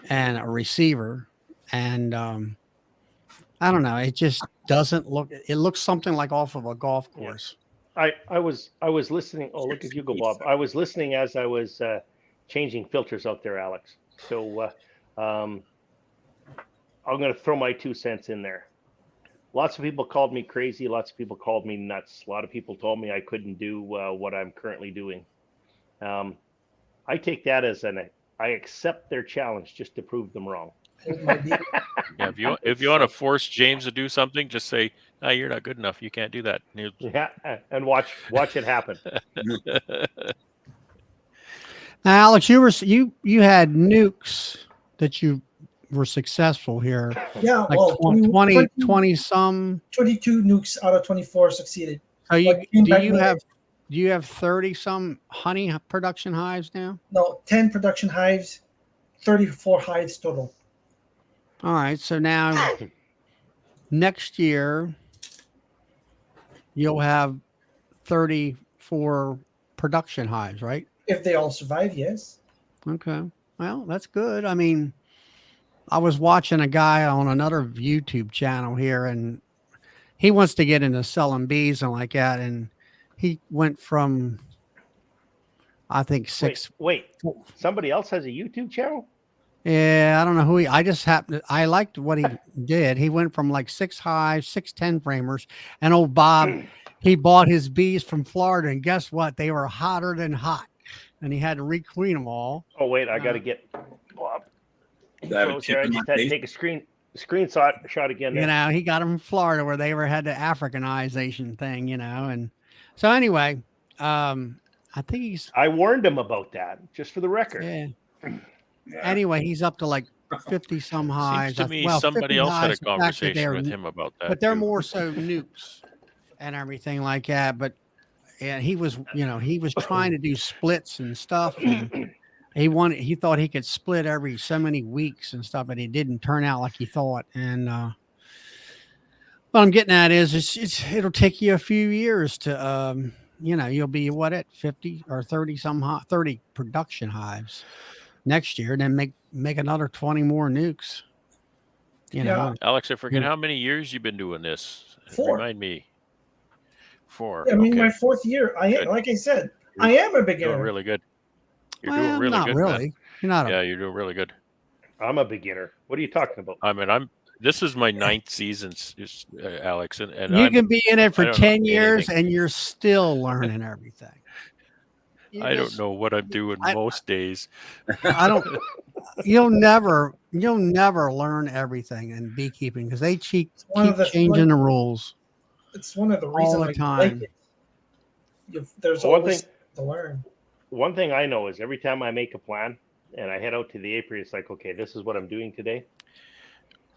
and a receiver, and I don't know, it just doesn't look, it looks something like off of a golf course. I was listening. Oh, look at you go, Bob. I was listening as I was changing filters out there, Alex. So I'm going to throw my 2 cents in there. Lots of people called me crazy. Lots of people called me nuts. A lot of people told me I couldn't do what I'm currently doing. I take that as I accept their challenge just to prove them wrong. If you want to force James to do something, just say, "No, you're not good enough. You can't do that." Yeah, and watch it happen. Now, Alex, you had nukes that you were successful here. Yeah, Like well, 20 some. 22 nukes out of 24 succeeded. So But came back do you have 30 some honey production hives now? No, 10 production hives, 34 hives total. All right. So now next year you'll have 34 production hives, right? If they all survive, yes. Okay. Well, that's good. I mean, I was watching a guy on another YouTube channel here, and he wants to get into selling bees and like that. And he went from, I think, Wait. Somebody else has a YouTube channel? Yeah, I don't know who I liked what he did. He went from like 6 hives, 6 10 framers, and old Bob, he bought his bees from Florida, and guess what? They were hotter than hot, and he had to requeen them all. Oh wait, I got to get Bob. I have a I chip in just my had to face. take a screenshot again. You know, he got them from Florida where they had the Africanization thing, and so anyway, I think I warned him about that, just for the record. yeah. Yeah. Anyway, he's up to like 50 some hives. Seems to me 50 somebody else had a hives. The fact that conversation with him about that. but they're too. more so nukes and everything like that. But yeah, he was trying to do splits and stuff, and he thought he could split every so many weeks and stuff, but it didn't turn out like he thought. And what I'm getting at is it'll take you a few years to you'll be at 50 or 30 30 production hives next year, and then make another 20 more nukes. Yeah. Alex, I forget how many years you've been doing this. 4. Remind me. 4. I mean, okay. my 4th year. Good. Like I said, I am a You're beginner. doing really good. You're Well, doing really not good. really. Man. You're not. Yeah, you're doing really good. I'm a beginner. What are you talking about? I mean, this is my 9th season, Alex, and You can be in it I for don't 10 know years anything. and you're still learning everything. I don't know what I'm doing most days. You'll never learn everything in beekeeping because they keep changing the rules. It's one of the all reasons the I time. like it. There's always to learn. One thing I know is every time I make a plan and I head out to the apiary, it's like, okay, this is what I'm doing today.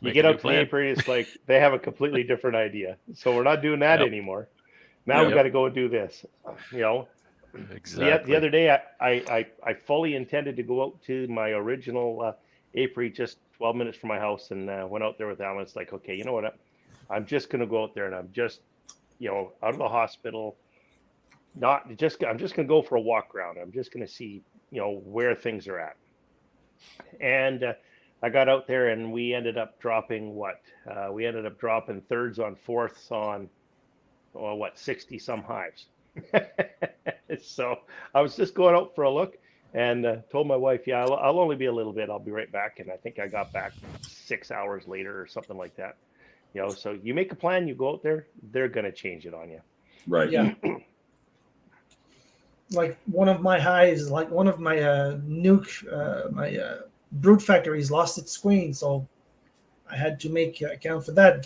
You Make get a out new to plan. the apiary, it's like they have a completely different idea. So we're not doing that Yep. anymore. Now we Yep. got to go and do this. Exactly. The other day, I fully intended to go out to my original apiary just 12 minutes from my house, and went out there with Alan. It's like, okay, you know what? I'm just going to go out there, and I'm just, out of the hospital. I'm just going to go for a walk around. I'm just going to see, where things are at. And I got out there, and we ended up dropping we ended up dropping thirds on fourths on 60 some hives. So I was just going out for a look, and told my wife, yeah, I'll only be a little bit. I'll be right back. And I think I got back 6 hours later or something like that. So you make a plan, you go out there, they're going to change it on you. Right. Yeah. Like one of my hives, like one of my my brood factories lost its queen, so I had to make account for that.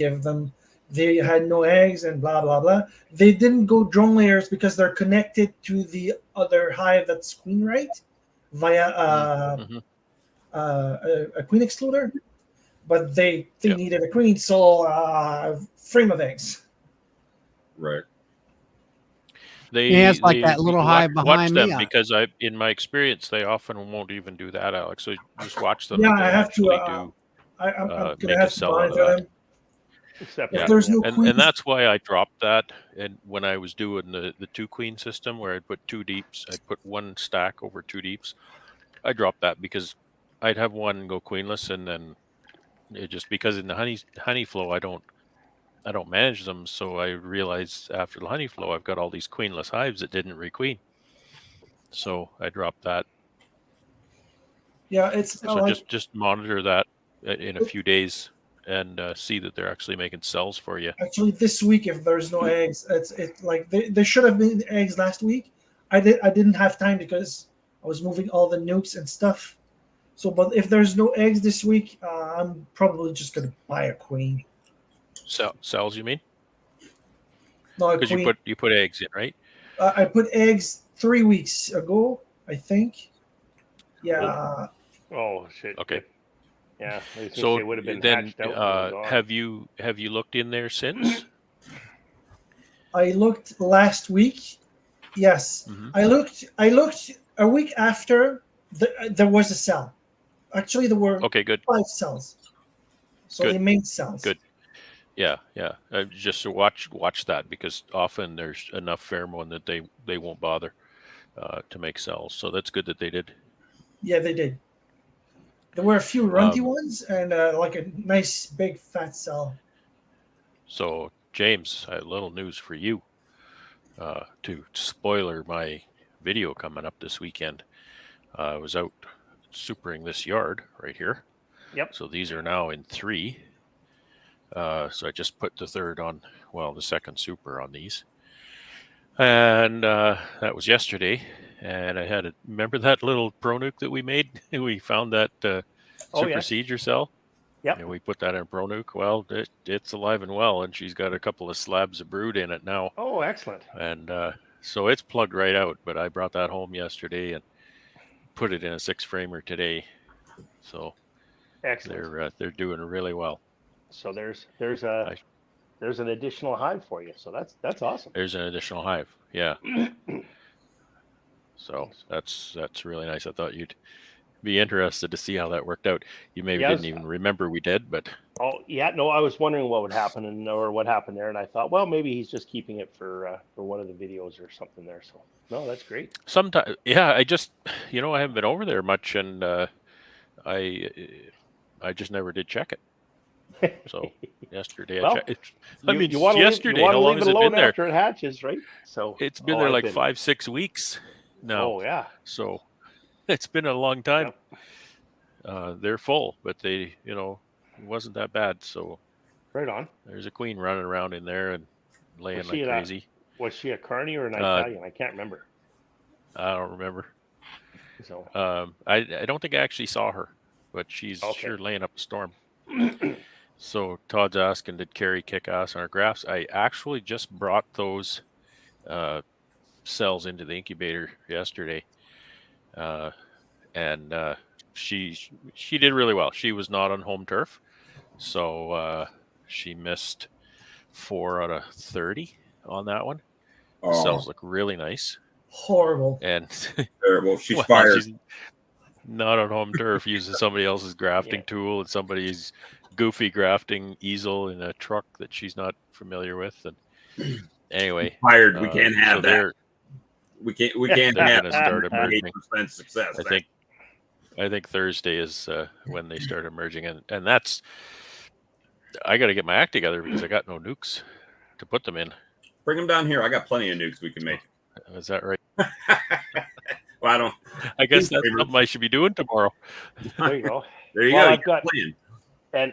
They had no eggs and blah blah blah. They didn't go drone layers because they're connected to the other hive that's queen right via a queen excluder, but they needed a queen, so frame of eggs. Right. It's like that little hive watch behind them me. because in my experience, they often won't even do that, Alex. So just watch them. Yeah, and they I have actually to. I'm make gonna a have to sell out of monitor that. them. Except If there's no queens, and that's why I dropped that. And when I was doing the 2 queen system where I'd put 2 deeps, I'd put 1 stack over 2 deeps. I dropped that because I'd have one go queenless, and then it just because in the honey flow I don't manage them, so I realized after the honey flow I've got all these queenless hives that didn't requeen. So I dropped that. yeah, it's So like, just monitor that in a few days and see that they're actually making cells for you. actually this week if there's no eggs, it's like there should have been eggs last week. I didn't have time because I was moving all the nukes and stuff. So, but if there's no eggs this week, I'm probably just gonna buy a queen. Cells, you mean? No, a Because queen. you put eggs in, right? I put eggs 3 weeks ago, I think. Yeah. oh shit. Okay. Yeah, I was gonna So say would have been then, hatched out and were gone. have you looked in there since? I looked last week. Yes, Mhm. I looked. I looked a week after there was a cell. Actually, there were Okay, good, 5 cells. So good, they made cells. good. Yeah, yeah. Just to watch that, because often there's enough pheromone that they won't bother to make cells. So that's good that they did. Yeah, they did. There were a few runty Um, ones and like a nice big fat cell. So James, I have a little news for you. To spoiler my video coming up this weekend, I was out supering this yard right here. Yep. So these are now in 3. So I just put the the second super on these. And that was yesterday. And I had remember that little pro nuke that we made? We found that Oh, super yes. seed cell. Yep. And we put that in pro nuke. Well, it's alive and well, and she's got a couple of slabs of brood in it now. Oh, excellent. And so it's plugged right out. But I brought that home yesterday and put it in a 6-framer today. So Excellent. they're doing really well. So there's an additional hive for you. So that's awesome. There's an additional hive. Yeah. So that's really nice. I thought you'd be interested to see how that worked out. You maybe Yes. didn't even remember we did, but Oh yeah, no, I was wondering what would happen or what happened there, and I thought, well, maybe he's just keeping it for one of the videos or something there. So no, that's great. sometimes, yeah, I just, I haven't been over there much, and I just never did check it. So yesterday, Well, it's you want to yesterday. How long leave has it it alone been there? after it hatches, right? So It's been there I've like been- 5-6 weeks now. Oh yeah. So it's been a long time. Yep. They're full, but they, it wasn't that bad. So Right on. there's a queen running around in there and laying Was like she crazy. Was she a carney or an Uh, Italian? I can't remember. I don't remember. So I don't think I actually saw her, but she's Okay. sure laying up a storm. So Todd's asking, did Carrie kick ass on her grafts? I actually just brought those cells into the incubator yesterday, and she did really well. She was not on home turf, so she missed 4 out of 30 on that one. Oh, Cells look really nice, Horrible. and terrible. She's well, fired. she's not on home turf, using somebody else's grafting Yeah. tool and somebody's goofy grafting easel in a truck that she's not familiar with. And anyway, Fired. We can't have so that. We can't they're have gonna start emerging. 8% success. I think Thursday is when they start emerging, and that's I got to get my act together because I got no nukes to put them in. Bring them down here. I got plenty of nukes we can make. Is that right? Well, I don't. I guess that's something I should be doing tomorrow. there you go. There you Well, go. I've got- Plan.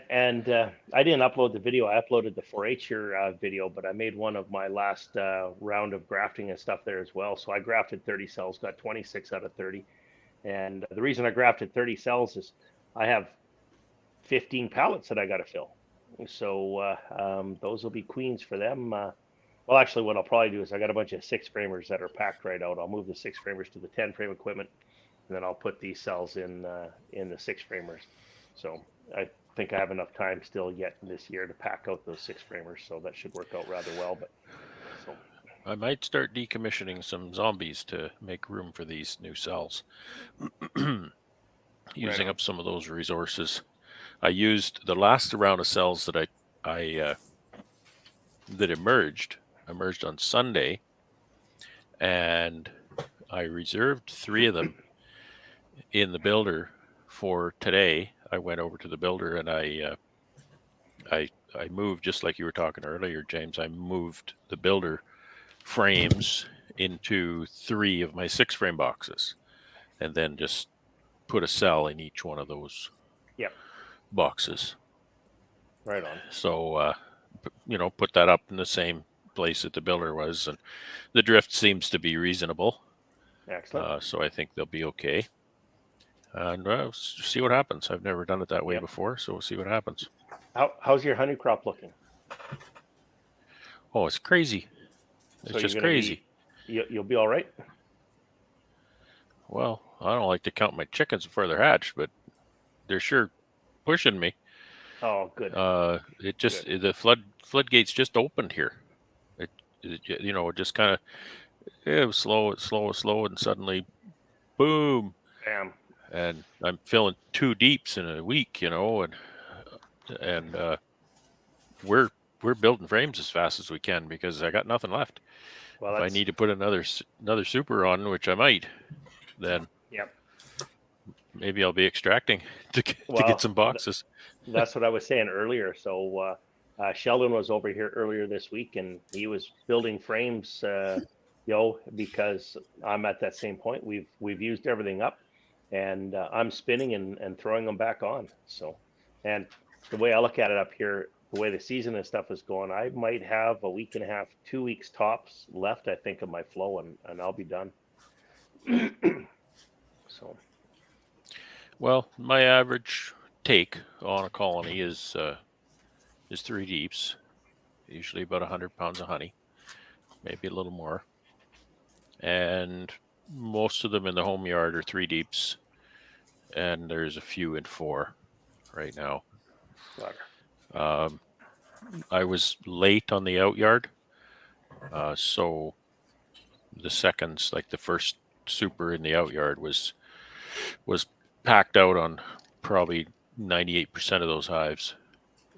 And I didn't upload the video. I uploaded the 4-H'er video, but I made one of my last round of grafting and stuff there as well. So I grafted 30 cells, got 26 out of 30. And the reason I grafted 30 cells is I have 15 pallets that I got to fill. So those will be queens for them. Well, actually, what I'll probably do is I got a bunch of 6-framers that are packed right out. I'll move the 6-framers to the 10-frame equipment, and then I'll put these cells in the 6-framers. So I think I have enough time still yet this year to pack out those 6-framers, so that should work out rather well. But so I might start decommissioning some zombies to make room for these new cells. Using on. up some of those resources. I used the last round of cells that I that emerged on Sunday, and I reserved 3 of them in the builder for today. I went over to the builder and I moved, just like you were talking earlier, James. I moved the builder frames into 3 of my 6-frame boxes, and then just put a cell in each one of those boxes. right on. So put that up in the same place that the builder was, and the drift seems to be reasonable. Excellent. So I think they'll be okay. And see what happens. I've never done it that way before, so we'll see what happens. How's your honey crop looking? Oh, it's crazy. It's So just crazy. You'll be all right. Well, I don't like to count my chickens before they're hatched, but they're sure pushing me. Oh, good. It just the floodgates just opened here. It it just kind of it was slow, and suddenly, boom, Bam. and I'm filling 2 deeps in a week, and we're building frames as fast as we can because I got nothing left. Well, If I need to put another super on, which I might, then Yep. maybe I'll be extracting to get some boxes. That's what I was saying earlier. So Sheldon was over here earlier this week, and he was building frames. Because I'm at that same point. We've used everything up, and I'm spinning and throwing them back on. So, and the way I look at it up here, the way the season and stuff is going, I might have a week and a half, 2 weeks tops left, I think, of my flow, and I'll be done. So, well, my average take on a colony is 3 deeps, usually about 100 pounds of honey, maybe a little more, and most of them in the home yard are 3 deeps, and there's a few in 4 right now. I was late on the out yard, so the seconds, like the first super in the out yard, was packed out on probably 98% of those hives.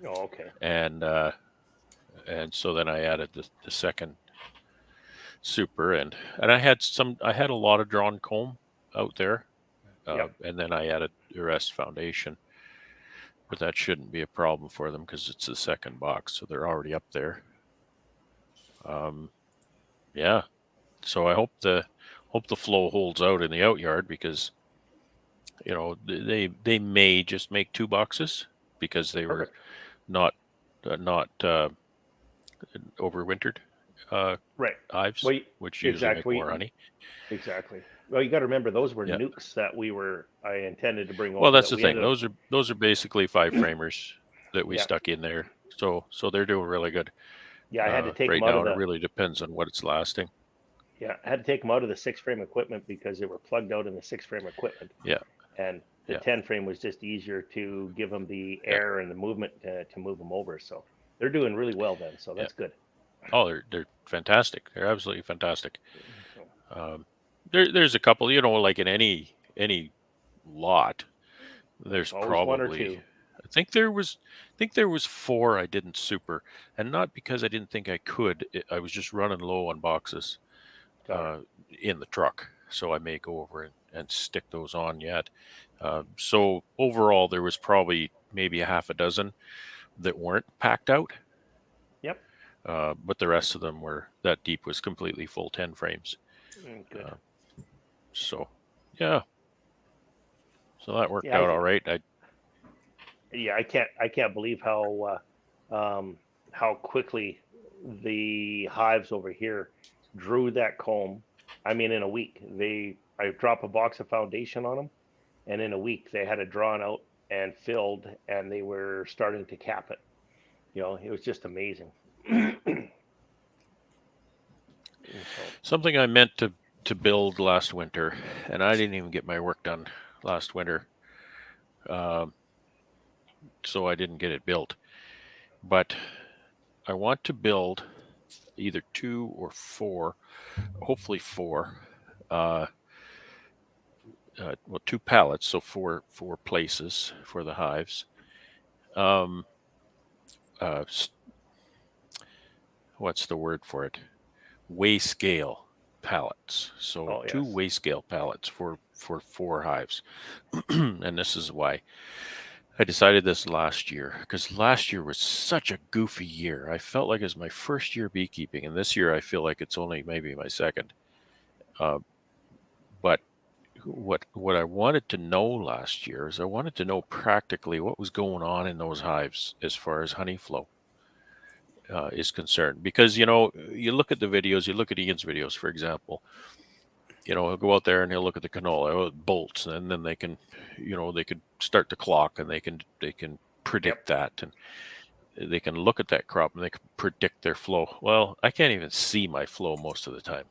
oh, okay. And so then I added the second super, and I had a lot of drawn comb out there, and then I added the rest foundation. But that shouldn't be a problem for them because it's the second box, so they're already up there. Yeah. So I hope the flow holds out in the out yard because, they may just make 2 boxes because they were not overwintered right hives, well, which usually make more honey. Exactly. Well, you got to remember those were nukes that I intended to bring over. Well, that's the thing. Those are basically 5 framers that we stuck in there. So they're doing really good. Yeah, I had to take right them out now. of the. It really depends on what it's lasting. Yeah, I had to take them out of the 6-frame equipment because they were plugged out in the 6-frame equipment. Yeah. And the 10-frame was just easier to give them the air and the movement to move them over. So they're doing really well then. So that's good. Oh, they're fantastic. They're absolutely fantastic. There's a couple, like in any lot, there's always probably 1 or 2. I think there was 4 I didn't super, and not because I didn't think I could. I was just running low on boxes in the truck, so I may go over and stick those on yet. So overall, there was probably maybe a half a dozen that weren't packed out. Yep. But the rest of them that deep was completely full 10 frames. Good. So that worked out all right. I can't believe how quickly the hives over here drew that comb. I mean, in a week, I dropped a box of foundation on them, and in a week they had it drawn out and filled, and they were starting to cap it. It was just amazing. Something I meant to build last winter, and I didn't even get my work done last winter, so I didn't get it built. But I want to build either 2 or 4, hopefully 4, 2 pallets, so 4 places for the hives. What's the word for it? Weigh scale pallets. So 2 weigh scale pallets for 4 hives. And this is why I decided this last year, because last year was such a goofy year. I felt like it was my first year beekeeping, and this year I feel like it's only maybe my second. But what I wanted to know last year is I wanted to know practically what was going on in those hives as far as honey flow is concerned. Because, you look at the videos, you look at Ian's videos, for example, he'll go out there and he'll look at the canola, it bolts, and then they can, they could start the clock, and they can predict that, and they can look at that crop and they can predict their flow. Well, I can't even see my flow most of the time,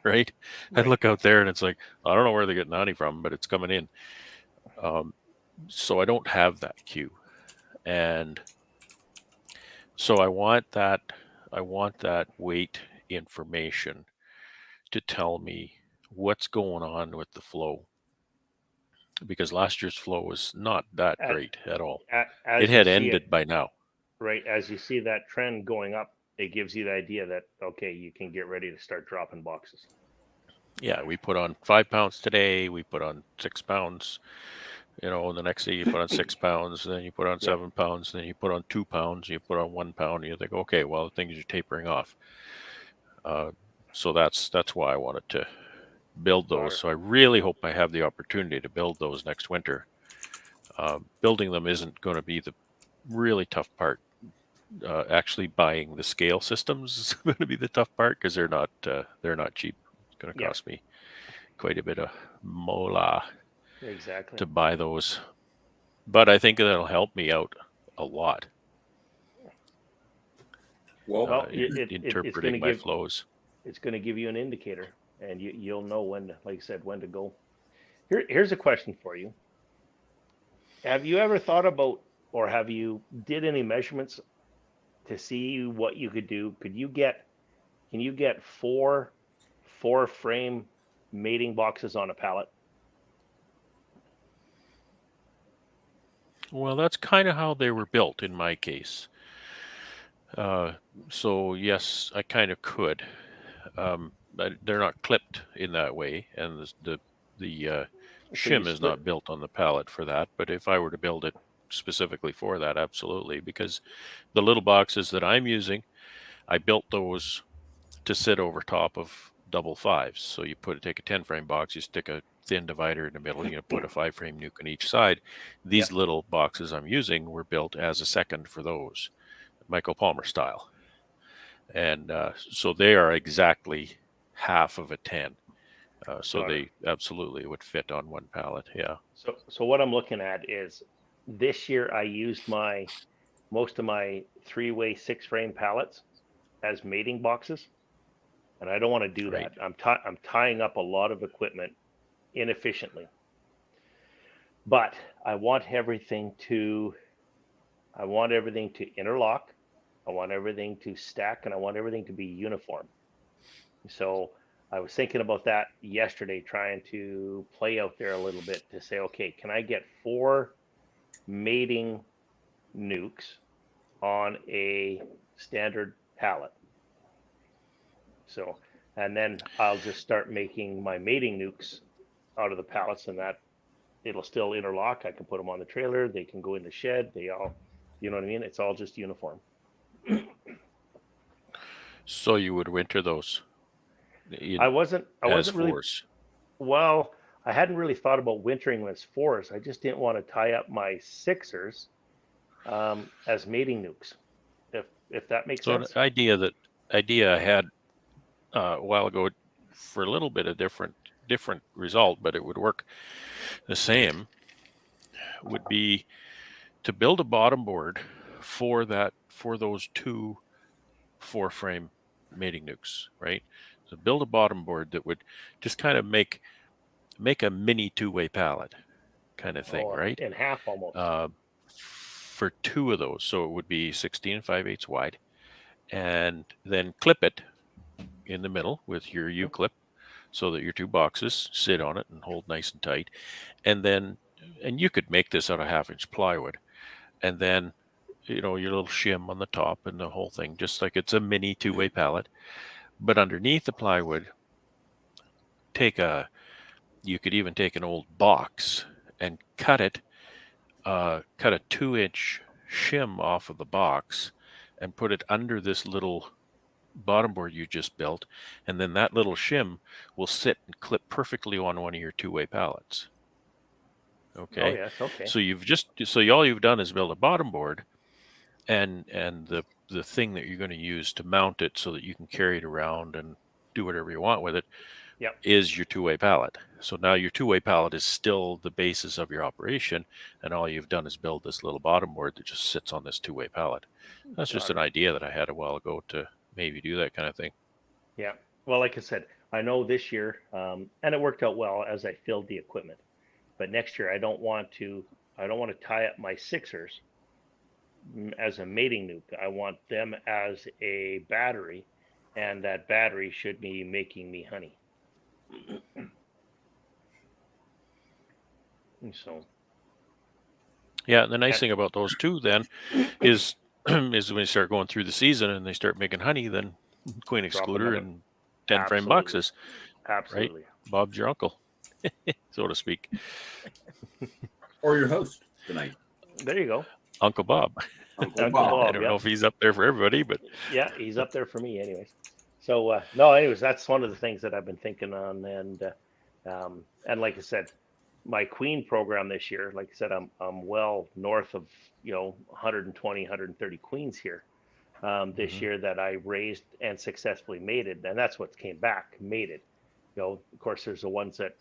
right? I look out there and it's like, I don't know where they're getting honey from, but it's coming in. So I don't have that queue. And so I want that weight information to tell me what's going on with the flow, because last year's flow was not that A- great at all. As It you had see it, ended by now. right? As you see that trend going up, it gives you the idea that, okay, you can get ready to start dropping boxes. Yeah, we put on 5 pounds today. We put on 6 pounds. You know, the next day you put on 6 pounds, then you put on Yeah. 7 pounds, then you put on 2 pounds, you put on 1 pound, and you think, okay, well, things are tapering off. So that's why I wanted to build those. So I really hope I have the opportunity to build those next winter. Building them isn't going to be the really tough part. Actually, buying the scale systems is going to be the tough part, because they're not cheap. It's going to Yeah. cost me quite a bit of mola Exactly. to buy those, but I think that'll help me out a lot. Well, it's interpreting my flows. It's going to give you an indicator, and you'll know when to, like I said, when to go. Here's a question for you. Have you ever thought about, or have you did any measurements to see what you could do? Can you get four frame mating boxes on a pallet? Well, that's kind of how they were built in my case. So yes, I kind of could, but they're not clipped in that way, and the So you shim is split. not built on the pallet for that. But if I were to build it specifically for that, absolutely, because the little boxes that I'm using, I built those to sit over top of double fives. So you take a 10 frame box, you stick a thin divider in the middle, you put a 5 frame nuke on each side. These little boxes I'm using were built as a second for those, Michael Palmer style. And so they are exactly half of a 10. So they absolutely would fit on one pallet. Yeah. So what I'm looking at is, this year I used most of my 3-way 6-frame pallets as mating boxes, and I don't want to do Right. that. I'm tying up a lot of equipment inefficiently, but I want everything to interlock. I want everything to stack, and I want everything to be uniform. So I was thinking about that yesterday, trying to play out there a little bit to say, okay, can I get 4 mating nukes on a standard pallet? So, and then I'll just start making my mating nukes out of the pallets, and that it'll still interlock. I can put them on the trailer. They can go in the shed. They all, you know what I mean? It's all just uniform. So you would winter those I wasn't as really, fours. well, I hadn't really thought about wintering them as fours. I just didn't want to tie up my sixers as mating nukes, if that makes So sense. an idea I had a while ago for a little bit of different result, but it would work the same, would be to build a bottom board for those 2 4-frame mating nukes, right? So build a bottom board that would just kind of make a mini 2-way pallet kind of thing, right? In half almost. For 2 of those, so it would be 16 5/8 wide, and then clip it in the middle with your U-clip, so that your 2 boxes sit on it and hold nice and tight. And then, and you could make this out of 1/2-inch plywood, and then your little shim on the top and the whole thing, just like it's a mini 2-way pallet. But underneath the plywood, you could even take an old box and cut a 2-inch shim off of the box and put it under this little bottom board you just built, and then that little shim will sit and clip perfectly on one of your 2-way pallets. Okay. Oh yes, okay. So all you've done is build a bottom board, and the thing that you're going to use to mount it so that you can carry it around and do whatever you want with it is your 2-way pallet. So now your 2-way pallet is still the basis of your operation, and all you've done is build this little bottom board that just sits on this 2-way pallet. That's just an idea that I had a while ago to maybe do that kind of thing. Yeah. Well, like I said, I know this year, and it worked out well as I filled the equipment. But next year, I don't want to I don't want to tie up my sixers as a mating nuke. I want them as a battery, and that battery should be making me honey. And so, Yeah, the nice thing about those two then is is when you start going through the season and they start making honey, then queen Drop excluder another- and 10 frame Absolutely. boxes, absolutely. Bob's your uncle, so to speak. Or your host tonight, There you go. Uncle Bob. Uncle Uncle Bob. Bob. I don't yeah. know if he's up there for everybody, but Yeah, he's up there for me, anyways. So no, anyways, that's one of the things that I've been thinking on, and like I said, my queen program this year, like I said, I'm well north of 120, 130 queens here this year that I raised and successfully mated, and that's what came back mated. Of course, there's the ones that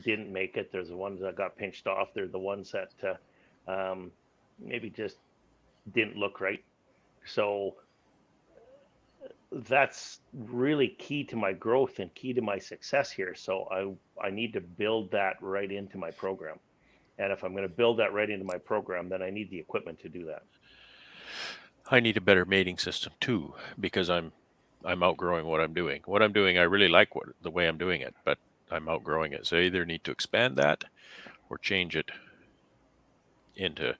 didn't make it. There's the ones that got pinched off. There's the ones that maybe just didn't look right. So that's really key to my growth and key to my success here. So I need to build that right into my program. And if I'm going to build that right into my program, then I need the equipment to do that. I need a better mating system too, because I'm outgrowing what I'm doing. What I'm doing, I really like the way I'm doing it, but I'm outgrowing it. So I either need to expand that or change it into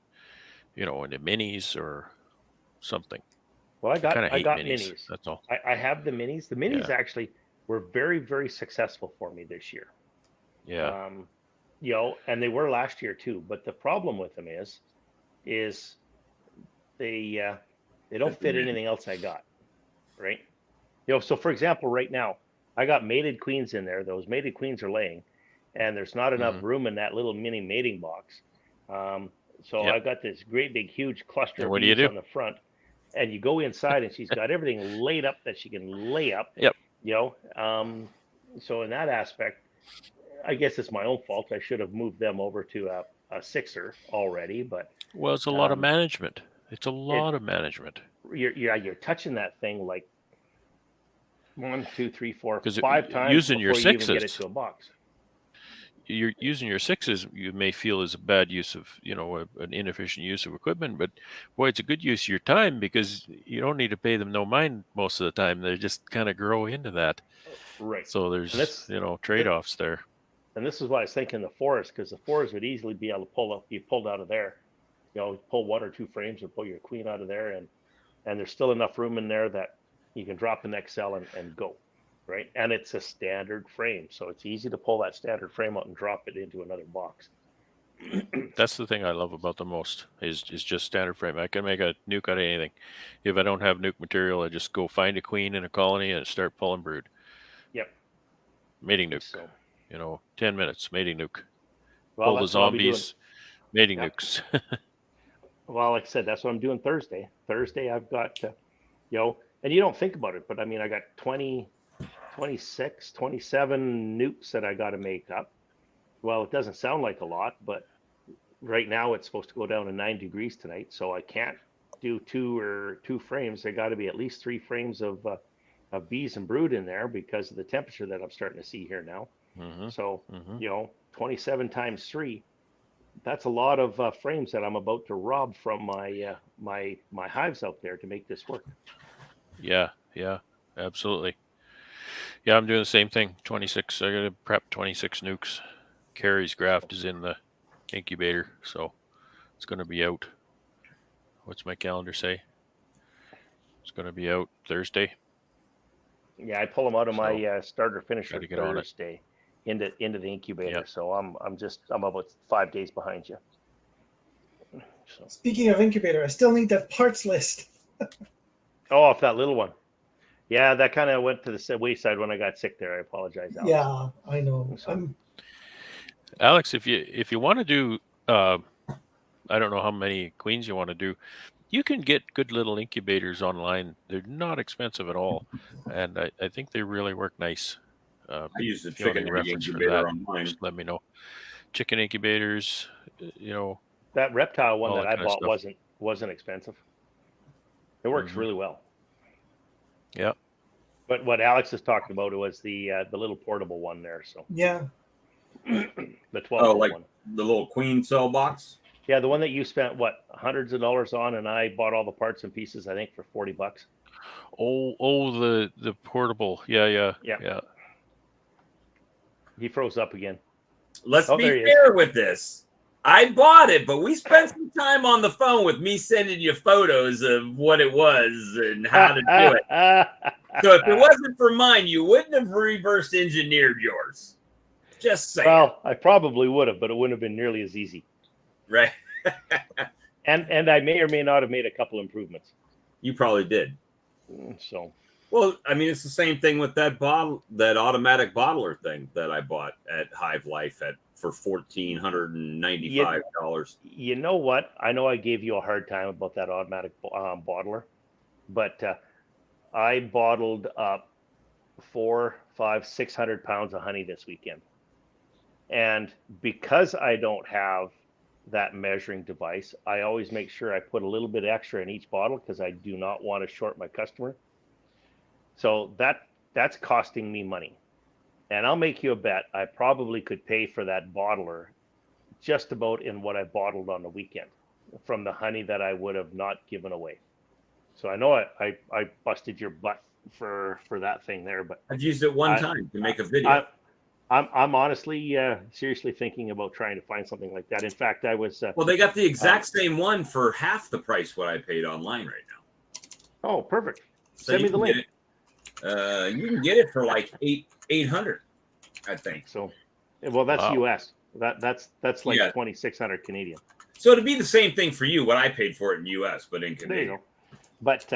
minis or something. Well, I got minis. minis. That's all. I have the minis. The minis actually were very, very successful for me this year. Yeah. And they were last year too. But the problem with them is they don't fit anything else I got, right? So for example, right now I got mated queens in there. Those mated queens are laying, and there's not enough room in that little mini mating box. So I got this great big huge cluster of bees on the front, and you go inside and she's got everything laid up that she can lay up. Yep. So in that aspect, I guess it's my own fault. I should have moved them over to a sixer already, but well, it's a lot of management. It's a lot of management. You're touching that thing like 1, 2, 3, 4, 5 times using before your you even sixes, get it to a box. You're using your sixes, you may feel is a bad use of, an inefficient use of equipment, but boy, it's a good use of your time because you don't need to pay them no mind most of the time. They just kind of grow into that. Right. So there's, trade-offs there. And this is why I was thinking the forest, because the forest would easily be able to be pulled out of there. Pull 1 or 2 frames or pull your queen out of there, and there's still enough room in there that you can drop the next cell and go. Right, and it's a standard frame, so it's easy to pull that standard frame out and drop it into another box. That's the thing I love about the most is just standard frame. I can make a nuke out of anything. If I don't have nuke material, I just go find a queen in a colony and start pulling brood. Yep. Mating nuke. So, 10 minutes, mating nuke. Well, pull the zombies, mating nukes. Well, like I said, that's what I'm doing Thursday. Thursday I've got, and you don't think about it, but I mean, I got 26, 27 nukes that I got to make up. Well, it doesn't sound like a lot, but right now it's supposed to go down to 9 degrees tonight, so I can't do 2 frames. There got to be at least 3 frames of bees and brood in there because of the temperature that I'm starting to see here now. So 27 times 3, that's a lot of frames that I'm about to rob from my my hives out there to make this work. Yeah, absolutely. Yeah, I'm doing the same thing. 26. I got to prep 26 nukes. Carrie's graft is in the incubator, so it's going to be out. What's my calendar say? It's going to be out Thursday. Yeah, I pull them out of my starter finisher Gotta get on it. Thursday into the incubator. Yep. So I'm about 5 days behind you. So. Speaking of incubator, I still need that parts list. Oh, off that little one. Yeah, that kind of went to the wayside when I got sick there. I apologize, Alex. Yeah, I know. So, Alex, if you want to do, I don't know how many queens you want to do. You can get good little incubators online. They're not expensive at all, and I think they really work nice. I use the if you want chicken any egg reference for incubator that, on mine. just let me know. Chicken incubators, that reptile one all that that I kind of bought stuff. wasn't expensive. It works really well. Yeah. But what Alex is talking about was the little portable one there. So yeah, the 12 like one. the little queen cell box. Yeah, the one that you spent what hundreds of dollars on, and I bought all the parts and pieces. I think for $40. The portable. Yeah. He froze up again. Let's Oh, be there he is. fair with this. I bought it, but we spent some time on the phone with me sending you photos of what it was and how to do it. So if it wasn't for mine, you wouldn't have reverse engineered yours. Just saying. Well, I probably would have, but it wouldn't have been nearly as easy. Right. And I may or may not have made a couple improvements. You probably did. So, well, I mean, it's the same thing with that automatic bottler thing that I bought at Hive Life for $1,495. You know what? I know I gave you a hard time about that automatic bottler, but I bottled up 600 pounds of honey this weekend. And because I don't have that measuring device, I always make sure I put a little bit extra in each bottle because I do not want to short my customer. So that's costing me money. And I'll make you a bet. I probably could pay for that bottler just about in what I bottled on the weekend from the honey that I would have not given away. So I know I busted your butt for that thing there, but I've used it one time to make a video. I'm honestly seriously thinking about trying to find something like that. In fact, I was. Well, they got the exact same one for half the price what I paid online right now. Oh, perfect. So Send me the link. You can get it for like $800, I think. So, well, that's Wow. US. That's like 2,600 Canadian. So it'd be the same thing for you. What I paid for it in US, but in Canadian. There you go. But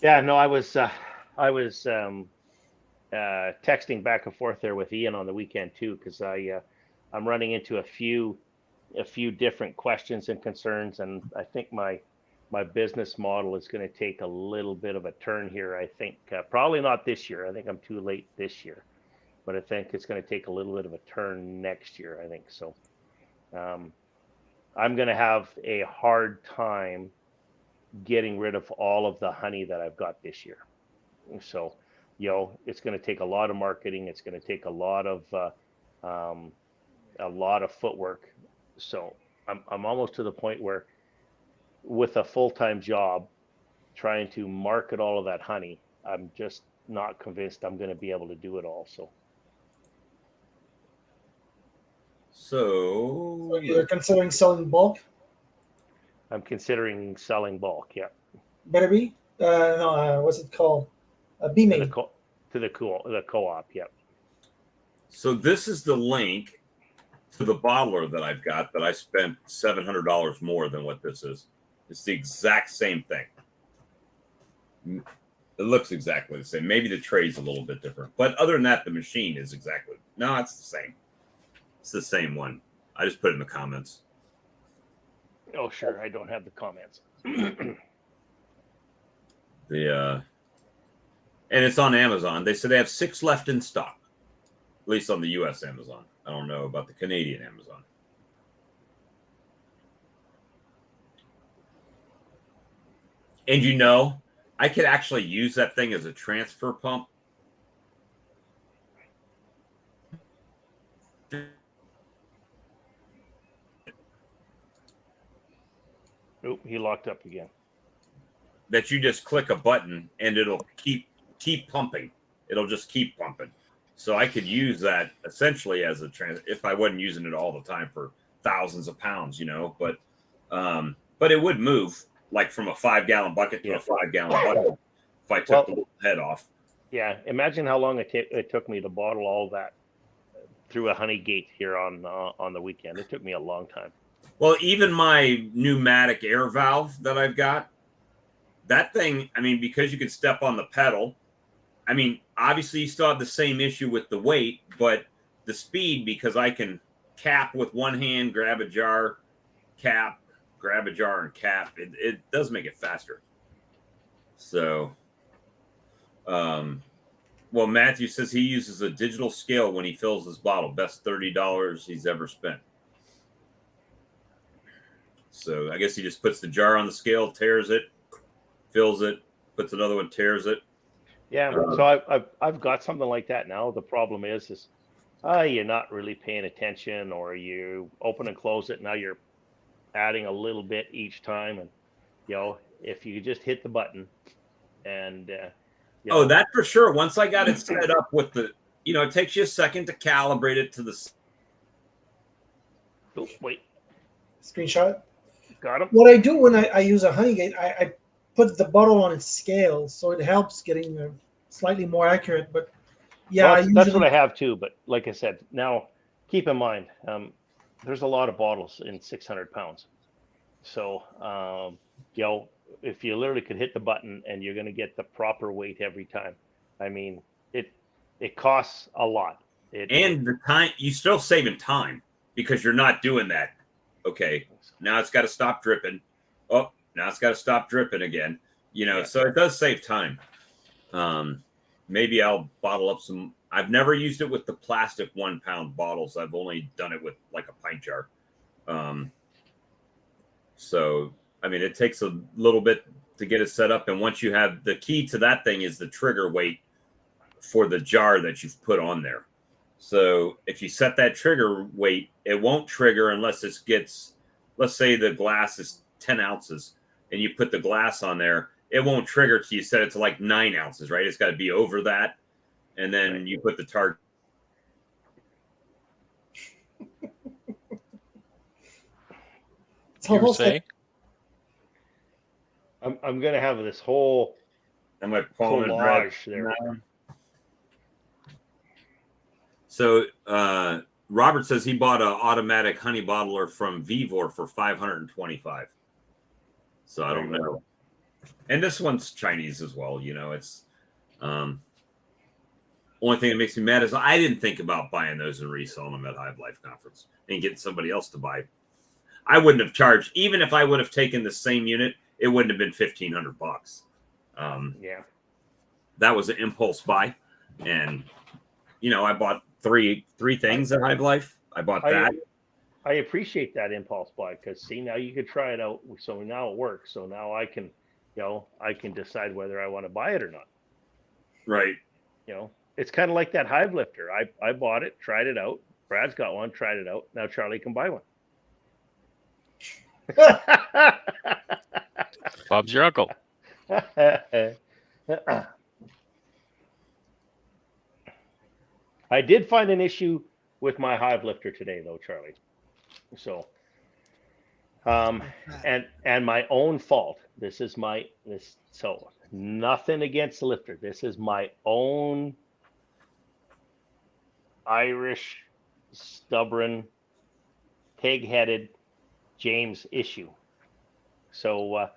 yeah, no, I was texting back and forth there with Ian on the weekend too, because I'm running into a few different questions and concerns, and I think my business model is going to take a little bit of a turn here. I think probably not this year. I think I'm too late this year, but I think it's going to take a little bit of a turn next year. I think so. I'm going to have a hard time getting rid of all of the honey that I've got this year. So, it's going to take a lot of marketing. It's going to take a lot of footwork. So I'm almost to the point where, with a full-time job, trying to market all of that honey, I'm just not convinced I'm going to be able to do it all. So you're considering selling bulk? I'm considering selling bulk. Yeah. Better be. What's it called? Bee To made. the co-op. Yeah. So this is the link to the bottler that I've got that I spent $700 more than what this is. It's the exact same thing. It looks exactly the same. Maybe the tray's a little bit different, but other than that, the machine is it's the same. It's the same one. I just put it in the comments. Oh, sure. I don't have the comments. And it's on Amazon. They said they have 6 left in stock, at least on the U.S. Amazon. I don't know about the Canadian Amazon. And I could actually use that thing as a transfer pump. Oh, he locked up again. That you just click a button and it'll keep pumping. It'll just keep pumping. So I could use that essentially as if I wasn't using it all the time for thousands of pounds, but it would move like from a 5-gallon bucket to a 5-gallon bucket if I took the little head off. Yeah, imagine how long it took me to bottle all that through a honey gate here on the weekend. It took me a long time. Well, even my pneumatic air valve that I've got, that thing, because you can step on the pedal, obviously you still have the same issue with the weight, but the speed, because I can cap with one hand, grab a jar, cap, grab a jar and cap, it does make it faster. So, Matthew says he uses a digital scale when he fills his bottle. Best $30 he's ever spent. So I guess he just puts the jar on the scale, tears it, fills it, puts another one, tears it. Yeah, so I've got something like that now. The problem is you're not really paying attention, or you open and close it. Now you're adding a little bit each time, and if you just hit the button, and oh, that for sure. Once I got it set up with the, it takes you a second to calibrate it to the. Oh, wait, Screenshot. got him. What I do when I use a honey gate, I put the bottle on its scale, so it helps getting slightly more accurate. But yeah, Well, that's what I have too. But like I said, now keep in mind, there's a lot of bottles in 600 pounds. So, if you literally could hit the button and you're going to get the proper weight every time, I mean, it costs a lot. And the time, you still saving time because you're not doing that. Okay, now it's got to stop dripping. Oh, now it's got to stop dripping again. So it does save time. Maybe I'll bottle up some. I've never used it with the plastic 1 pound bottles. I've only done it with like a pint jar. So, I mean, it takes a little bit to get it set up. And once you have, the key to that thing is the trigger weight for the jar that you've put on there. So if you set that trigger weight, it won't trigger unless it gets, let's say the glass is 10 ounces and you put the glass on there, it won't trigger till you set it to like 9 ounces, right? It's got to be over that. And then you put the target. You were saying? I'm going to have this whole collage there. So Robert says he bought an automatic honey bottler from Vivor for $525. So I don't know. And this one's Chinese as well. It's only thing that makes me mad is I didn't think about buying those and reselling them at Hive Life Conference and getting somebody else to buy. I wouldn't have charged, even if I would have taken the same unit, it wouldn't have been $1,500. Yeah, that was an impulse buy, and I bought three things at Hive Life. I bought that. I appreciate that impulse buy because see, now you could try it out. So now it works. So now I can, I can decide whether I want to buy it or not. Right. It's kind of like that hive lifter. I bought it, tried it out. Brad's got one, tried it out. Now Charlie can buy one. Bob's your uncle. I did find an issue with my hive lifter today, though, Charlie. So, and my own fault. So nothing against the lifter. This is my own Irish, stubborn, pig-headed James issue. So,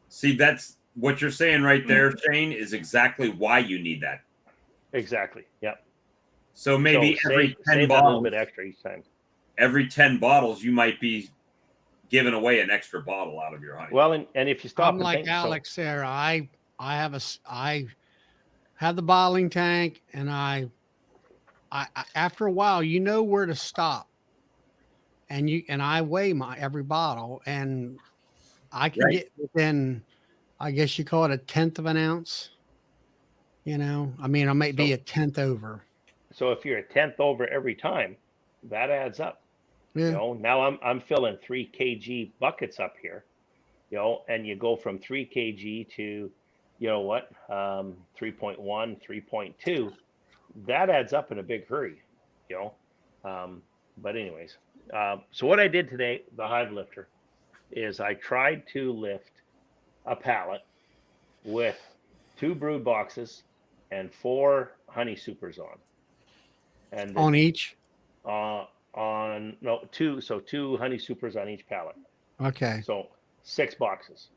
see, that's what you're saying right there, Shane, is exactly why you need that. Exactly. Yep. So maybe every 10 bottles, a little bit extra each time. Every 10 bottles, you might be giving away an extra bottle out of your honey. Well, and if you stop, I'm like Alex, Sarah. I have the bottling tank, and I after a while, where to stop. And I weigh my every bottle, and I can get within, I guess you call it 1/10 of an ounce. I mean, I might be 1/10 over. So if you're 1/10 over every time, that adds up. Yeah. Now I'm filling 3 kg buckets up here, and you go from 3 kg to, 3.1, 3.2. That adds up in a big hurry, But anyways. So what I did today, the hive lifter, is I tried to lift a pallet with 2 brood boxes and 4 honey supers on. And on each? Two. So 2 honey supers on each pallet. Okay. So 6 boxes.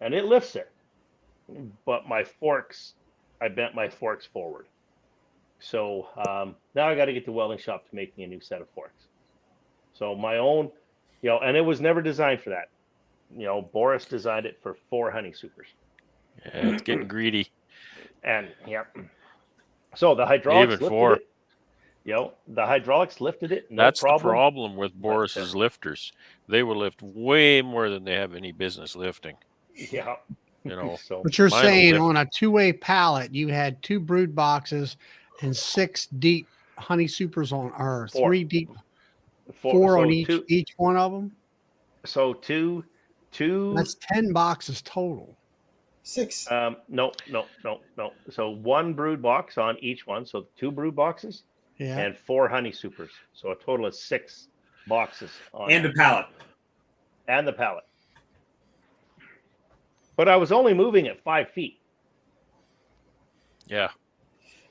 And it lifts it. But I bent my forks forward. So now I got to get the welding shop to make me a new set of forks. So my own, and it was never designed for that. Boris designed it for 4 honey supers. Yeah, it's getting greedy. And so the hydraulics lifted 4. it. The hydraulics lifted it. No That's problem. the problem with Boris's lifters. They will lift way more than they have any business lifting. Yeah. So, but you're saying on a 2-way pallet, you had 2 brood boxes and 6 deep honey supers on, or 3 deep. Four on so each one of them. So two. That's 10 boxes total. 6. No. So one brood box on each one. So 2 brood boxes Yeah. and 4 honey supers. So a total of 6 boxes on And that. a pallet. And the pallet. But I was only moving at 5 feet. Yeah.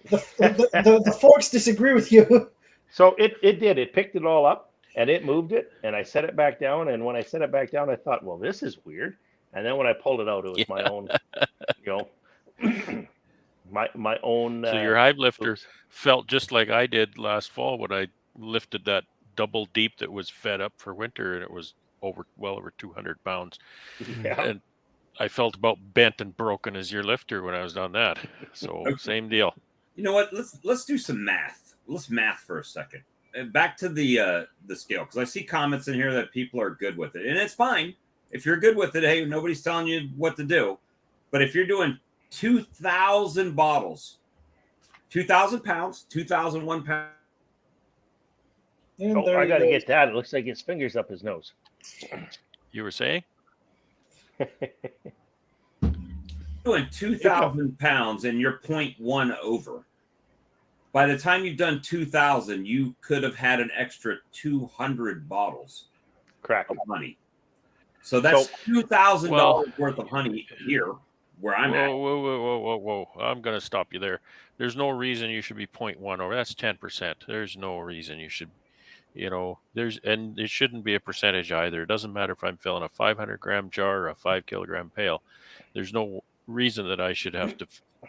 The forks disagree with you. So it did. It picked it all up and it moved it, and I set it back down. And when I set it back down, I thought, well, this is weird. And then when I pulled it out, it was my own, my own. So your hive lifter oops. felt just like I did last fall when I lifted that double deep that was fed up for winter, and it was well over 200 pounds. Yeah. And I felt about bent and broken as your lifter when I was on that. So same deal. You know what? Let's do some math. Let's math for a second. Back to the scale, because I see comments in here that people are good with it, and it's fine if you're good with it. Hey, nobody's telling you what to do, but if you're doing 2,000 bottles, 2,000 pounds, 2,001 pounds. And Oh, there I you got to go. get that. It looks like his fingers up his nose. You were saying? Doing 2,000 pounds and you're 0.1 over. By the time you've done 2,000, you could have had an extra 200 bottles Correct. of honey. So that's $2,000 worth of honey here where I'm at. Whoa. I'm going to stop you there. There's no reason you should be 0.1 over. That's 10%. There's no reason you should, and it shouldn't be a percentage either. It doesn't matter if I'm filling a 500-gram jar or a 5-kilogram pail. There's no reason that I should have to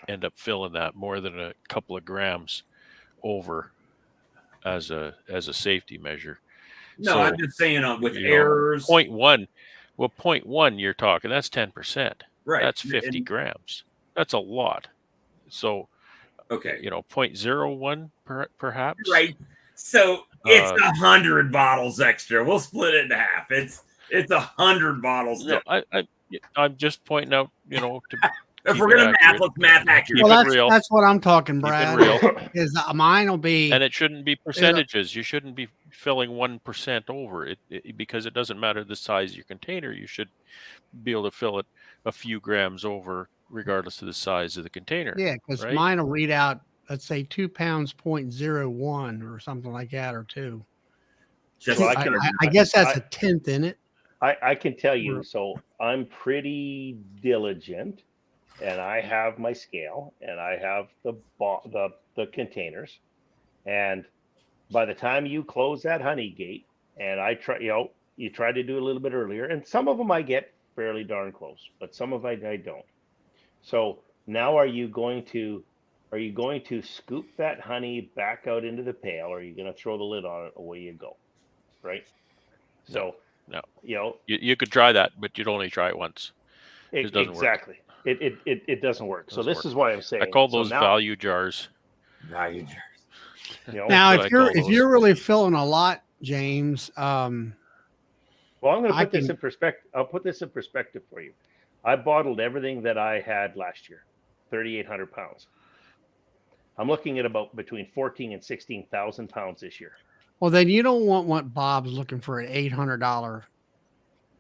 end up filling that more than a couple of grams over as a safety measure. No, So, I'm just saying with errors. 0.1. Well, 0.1 you're talking, that's 10%. Right. That's 50 grams. That's a lot. So, okay. 0.01 perhaps. Right. So it's 100 bottles extra. We'll split it in half. It's 100 bottles. No, I'm just pointing out, if we're gonna math, let's math accurate. Well, that's what I'm talking, Brad. Real. Is mine will be, and it shouldn't be percentages. You shouldn't be filling 1% over it, because it doesn't matter the size of your container. You should be able to fill it a few grams over, regardless of the size of the container. Yeah, because right? mine will read out, let's say 2 pounds 0.01 or something like that, or 2. I guess that's a tenth in it. I can tell you. So I'm pretty diligent, and I have my scale, and I have the containers, and by the time you close that honey gate, and I try, you try to do a little bit earlier, and some of them I get fairly darn close, but some of I don't. So now, are you going to scoop that honey back out into the pail, or are you going to throw the lid on it? Away you go, right? So no. You could try that, but you'd only try it once. It doesn't exactly. work. It doesn't work. So this is why I'm saying. I call those value jars. Value jars. Now, if you're really filling a lot, James. Well, I'm going to put this in perspective. I'll put this in perspective for you. I bottled everything that I had last year, 3,800 pounds. I'm looking at about between 14 and 16,000 pounds this year. Well, then you don't want what Bob's looking for, an $800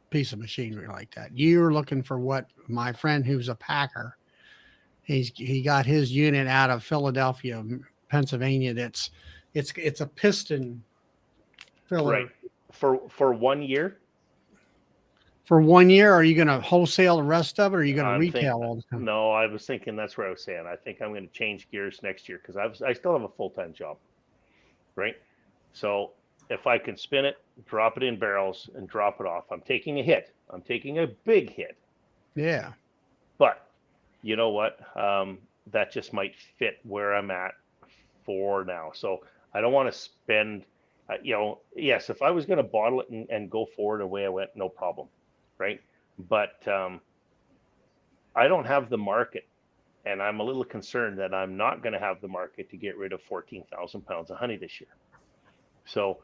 piece of machinery like that. You're looking for what my friend who's a packer, he got his unit out of Philadelphia, Pennsylvania. It's a piston filler. Right. For 1 year. For 1 year, are you going to wholesale the rest of it, or are you going to retail all the time? No, I was thinking that's where I was saying. I think I'm going to change gears next year, because I still have a full-time job, right? So if I can spin it, drop it in barrels, and drop it off, I'm taking a hit. I'm taking a big hit. Yeah. But you know what? That just might fit where I'm at for now. So I don't want to spend, yes, if I was going to bottle it and go forward the way I went, no problem. Right. But I don't have the market, and I'm a little concerned that I'm not going to have the market to get rid of 14,000 pounds of honey this year. So,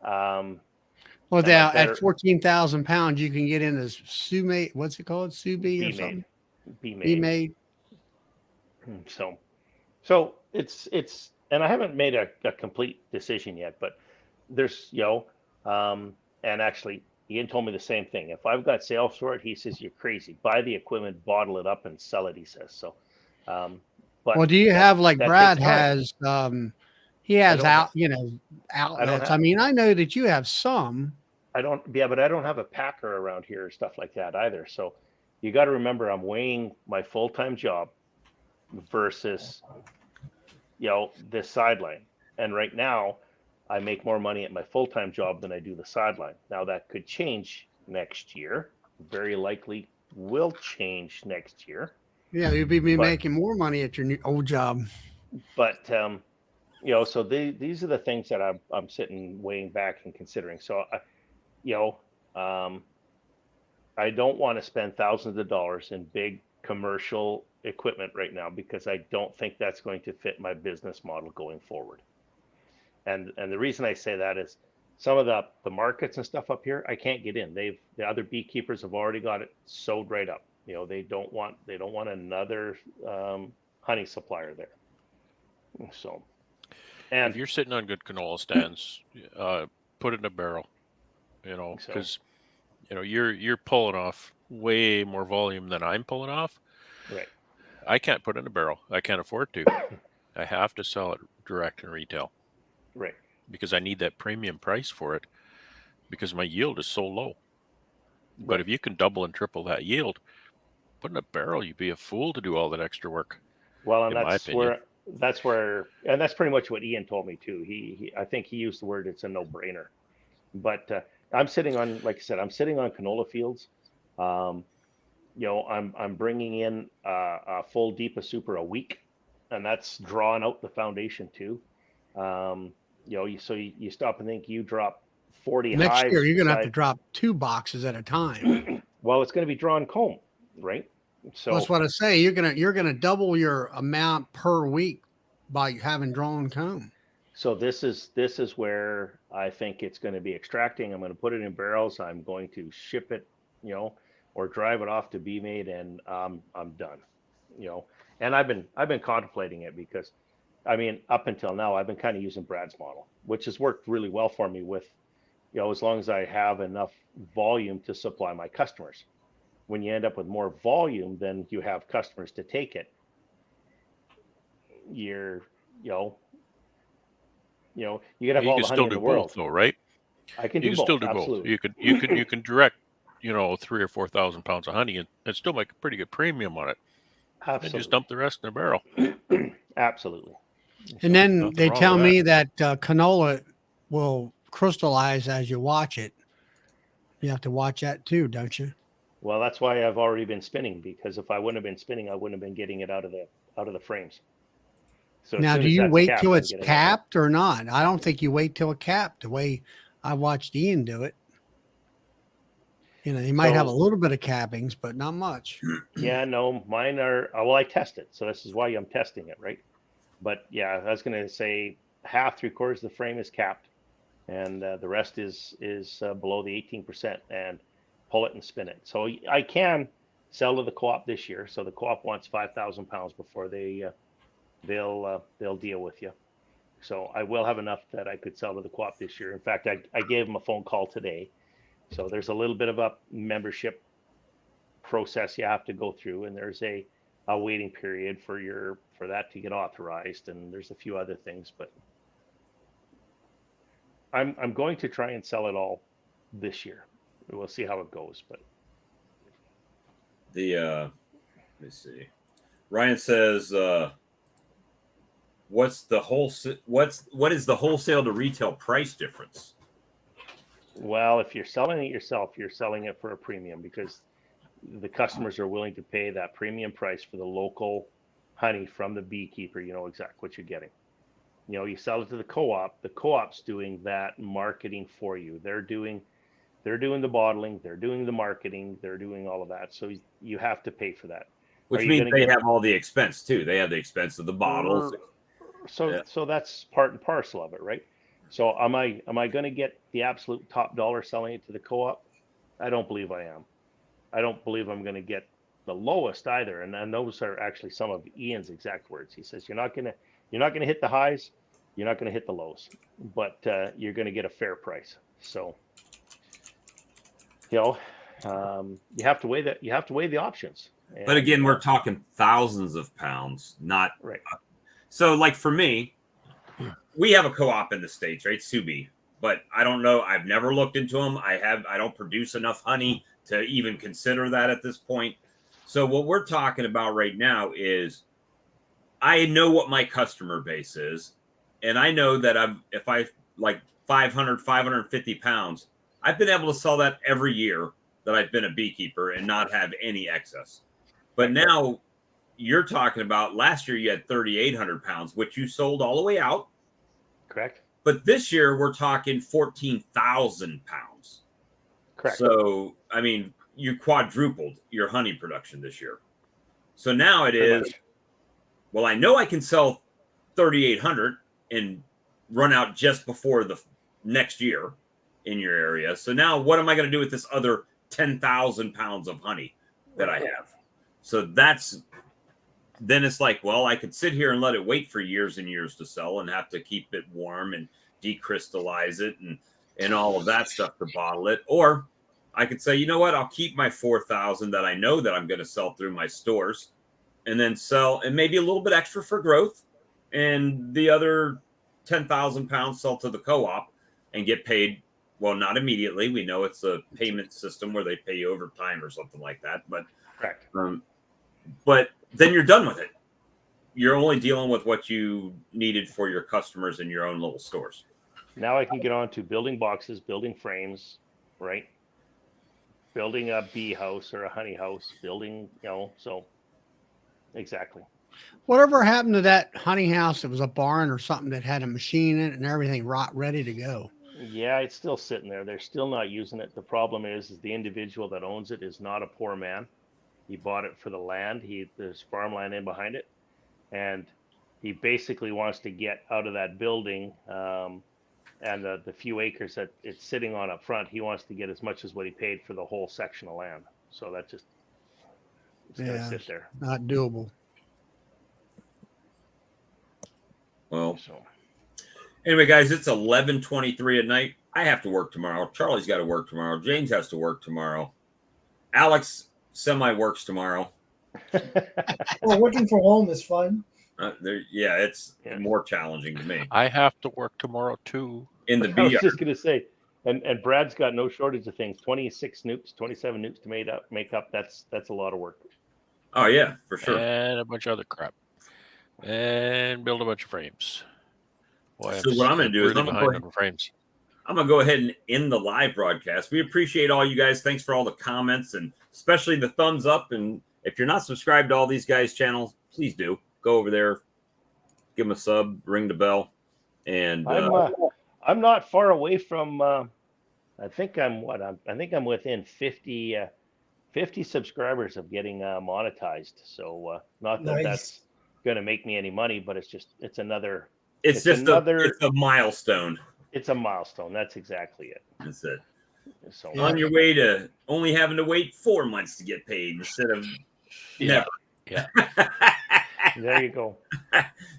well, now at 14,000 pounds, you can get into Sumate. What's it called? Sube or something? Be-made. So it's, and I haven't made a complete decision yet, but there's, And actually, Ian told me the same thing. If I've got sales for it, he says, you're crazy. Buy the equipment, bottle it up, and sell it, he says. So, but Well, do you have like that Brad takes time. has? He has don't out, have- outlets. I have- mean, I know that you have some. but I don't have a packer around here or stuff like that either. So you got to remember, I'm weighing my full-time job versus, this sideline. And right now, I make more money at my full-time job than I do the sideline. Now that could change next year. Very likely will change next year. Yeah, you'd be But- making more money at your new old job. But so these are the things that I'm sitting weighing back and considering. So I don't want to spend thousands of dollars in big commercial equipment right now because I don't think that's going to fit my business model going forward. And the reason I say that is some of the markets and stuff up here, I can't get in. The other beekeepers have already got it sewed right up. They don't want another honey supplier there. So, and If you're sitting on good canola stands, put it in a barrel. Because you're pulling off way more volume than I'm pulling off. right. I can't put it in a barrel. I can't afford to. I have to sell it direct in retail Right. because I need that premium price for it because my yield is so low. But Right. if you can double and triple that yield, put in a barrel, you'd be a fool to do all that extra work. Well, and in my opinion. that's pretty much what Ian told me too. I think he used the word, it's a no-brainer. But I'm sitting on, like I said, I'm sitting on canola fields. I'm bringing in a full Deepa Super a week, and that's drawing out the foundation too. You stop and think, you drop 40 Next hives year, you're going to have to beside- drop 2 boxes at a time. Well, it's going to be drawn comb, right? So That's what I say. You're gonna double your amount per week by having drawn comb. So this is where I think it's going to be extracting. I'm going to put it in barrels. I'm going to ship it, or drive it off to be made, and I'm done. And I've been contemplating it because, up until now, I've been kind of using Brad's model, which has worked really well for me with, as long as I have enough volume to supply my customers. When you end up with more volume, then you have customers to take it. You could have all You the can honey still in do the world. both, though, right? I can You do can both. still do Absolutely. both. You can direct, 3,000 or 4,000 pounds of honey and still make a pretty good premium on it. And just Absolutely. dump the rest in a barrel. Absolutely. And then nothing they wrong tell with me that canola will crystallize as you watch it. You have to watch that too, don't you? Well, that's why I've already been spinning, because if I wouldn't have been spinning, I wouldn't have been getting it out of the frames. So as Now, soon do as you that's wait capped, till I'm it's getting it. capped or not? I don't think you wait till it's capped. The way I watched Ian do it, he might have a So- little bit of cappings, but not much. Yeah, no, mine are. Well, I test it, so this is why I'm testing it, right? But yeah, I was going to say half, 3/4 of the frame is capped, and the rest is below the 18%, and pull it and spin it. So I can sell to the co-op this year. So the co-op wants 5,000 pounds before they'll deal with you. So I will have enough that I could sell to the co-op this year. In fact, I gave them a phone call today. So there's a little bit of a membership process you have to go through, and there's a waiting period for that to get authorized, and there's a few other things, but I'm going to try and sell it all this year. We'll see how it goes, but Let me see. Ryan says, what is the wholesale to retail price difference? well, if you're selling it yourself, you're selling it for a premium because the customers are willing to pay that premium price for the local honey from the beekeeper. You know exactly what you're getting. You sell it to the co-op. The co-op's doing that marketing for you. They're doing the bottling, they're doing the marketing, they're doing all of that. So you have to pay for that. Which you means gonna they get- have all the expense too. They have the expense of the bottles. So Yeah. so that's part and parcel of it, right? So am I going to get the absolute top dollar selling it to the co-op? I don't believe I am. I don't believe I'm going to get the lowest either. And those are actually some of Ian's exact words. He says you're not going to hit the highs, you're not going to hit the lows, but you're going to get a fair price. So, you know, you have to weigh that. You have to weigh the options. But again, we're talking thousands of pounds, not right. So, like for me, we have a co-op in the States, right? Subi, but I don't know. I've never looked into them. I don't produce enough honey to even consider that at this point. So what we're talking about right now is I know what my customer base is, and I know that if I like 500, 550 pounds, I've been able to sell that every year that I've been a beekeeper and not have any excess. But now you're talking about last year you had 3,800 pounds, which you sold all the way out. Correct. But this year we're talking 14,000 pounds. Correct. So, I mean, you quadrupled your honey production this year. So now it is, well, I know I can sell 3,800 and run out just before the next year in your area. So now what am I going to do with this other 10,000 pounds of honey that I have? So then it's like, well, I could sit here and let it wait for years and years to sell and have to keep it warm and decrystallize it and all of that stuff to bottle it. Or I could say, you know what, I'll keep my 4,000 that I know that I'm going to sell through my stores and then sell and maybe a little bit extra for growth. And the other 10,000 pounds sell to the co-op and get paid. Well, not immediately. We know it's a payment system where they pay you over time or something like that. But correct. But then you're done with it. You're only dealing with what you needed for your customers in your own little stores. Now I can get on to building boxes, building frames, right? Building a bee house or a honey house, building, so exactly. Whatever happened to that honey house? It was a barn or something that had a machine in it and everything ready to go. Yeah, it's still sitting there. They're still not using it. The problem is the individual that owns it is not a poor man. He bought it for the land. There's farmland in behind it. And he basically wants to get out of that building and the few acres that it's sitting on up front. He wants to get as much as what he paid for the whole section of land. So that it's going to sit there. Not doable. Well, anyway, guys, it's 11:23 at night. I have to work tomorrow. Charlie's got to work tomorrow. James has to work tomorrow. Alex semi-works tomorrow. Well, working from home is fun. It's more challenging to me. I have to work tomorrow too. In the I was BR. just going to say, and Brad's got no shortage of things. 26 nukes, 27 nukes to make up. That's a lot of work. Oh yeah, for sure. And a bunch of other crap. And build a bunch of frames. Boy, So what I'm going to do is I'm going to go ahead and end the live broadcast. We appreciate all you guys. Thanks for all the comments and especially the thumbs up. And if you're not subscribed to all these guys' channels, please do. Go over there, give them a sub, ring the bell. And I'm not far away from. I think I'm within 50 subscribers of getting monetized. So not that that's going to make me any money, but it's another. It's a milestone. It's a milestone. That's exactly it. That's it. So on your way to only having to wait 4 months to get paid instead of never. Yeah. There you go.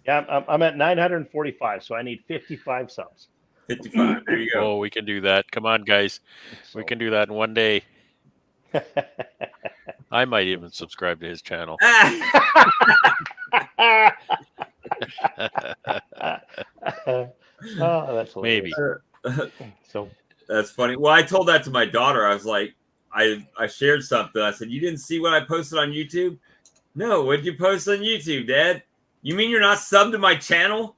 Yeah, I'm at 945, so I need 55 subs. 55. There you go. Oh, we can do that. Come on, guys. We can do that in one day. I might even subscribe to his channel. Oh, that's maybe. So that's funny. Well, I told that to my daughter. I was like, I shared something. I said, "You didn't see what I posted on YouTube?" "No, what'd you post on YouTube, Dad?" "You mean you're not subbed to my channel?"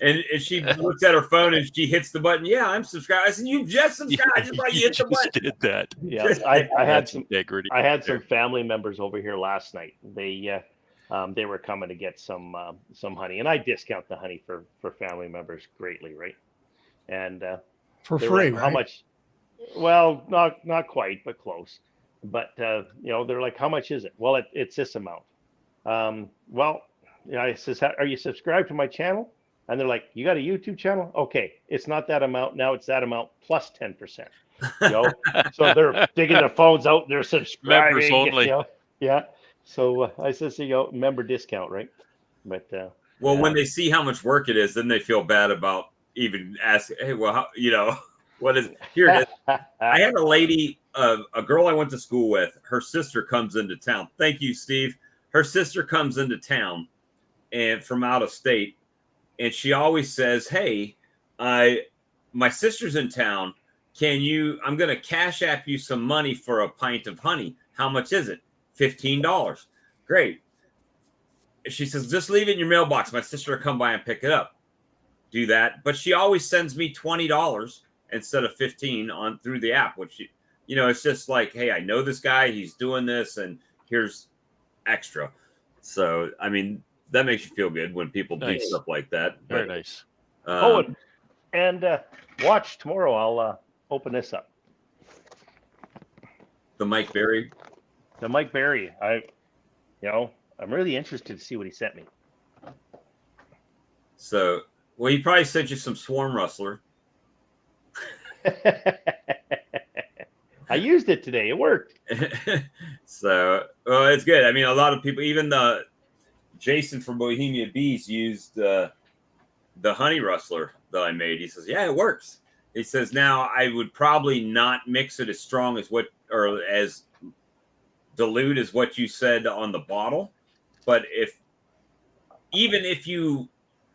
And she looks at her phone and she hits the button. "Yeah, I'm subscribed." I said, "You just subscribed." I just like you hit the button. Did that? Yeah, I had some integrity. I had some family members over here last night. They were coming to get some honey, and I discount the honey for family members greatly, right? And for free, like, how much? Well, not quite, but close. But they're like, "How much is it?" "Well, it's this amount." I says, "Are you subscribed to my channel?" And they're like, "You got a YouTube channel?" "Okay, it's not that amount now; it's that amount plus 10%." So they're digging their phones out. They're subscribing. Members only. Yeah. So I says, member discount, right? But when they see how much work it is, then they feel bad about even asking. Hey, well, What is here? It is. I had a lady, a girl I went to school with. Her sister comes into town. Thank you, Steve. Her sister comes into town, and from out of state, and she always says, "Hey, my sister's in town. Can you? I'm going to cash app you some money for a pint of honey. How much is it? $15. Great." She says, "Just leave it in your mailbox. My sister will come by and pick it up." Do that, but she always sends me $20 instead of 15 on through the app, which it's just like, hey, I know this guy, he's doing this, and here's extra. So I mean, that makes you feel good when people do Nice. stuff like that. Very But, nice. And watch tomorrow. I'll open this up. the Mike Berry. The Mike Berry. I'm really interested to see what he sent me. So, well, he probably sent you some Swarm Rustler. I used it today. It worked. So, well, it's good. I mean, a lot of people, even the Jason from Bohemia Bees used the Honey Rustler that I made. He says, yeah, it works. He says, now I would probably not mix it as strong as or as dilute as what you said on the bottle. But even if you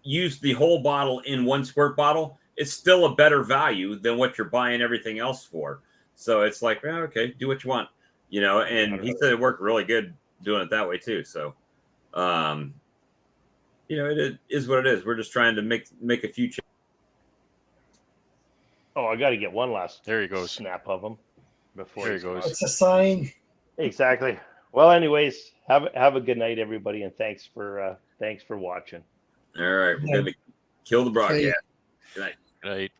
use the whole bottle in one squirt bottle, it's still a better value than what you're buying everything else for. So it's like, okay, do what you want, and he said it worked really good doing it that way too. So, it is what it is. We're just trying to make a few changes. Oh, I got to get one last There he goes. snap of him before There he he's goes. gone. It's a sign. Exactly. Well, anyways, have a good night, everybody, and thanks for watching. All right. We're going to kill the broadcast. Good night. Good night.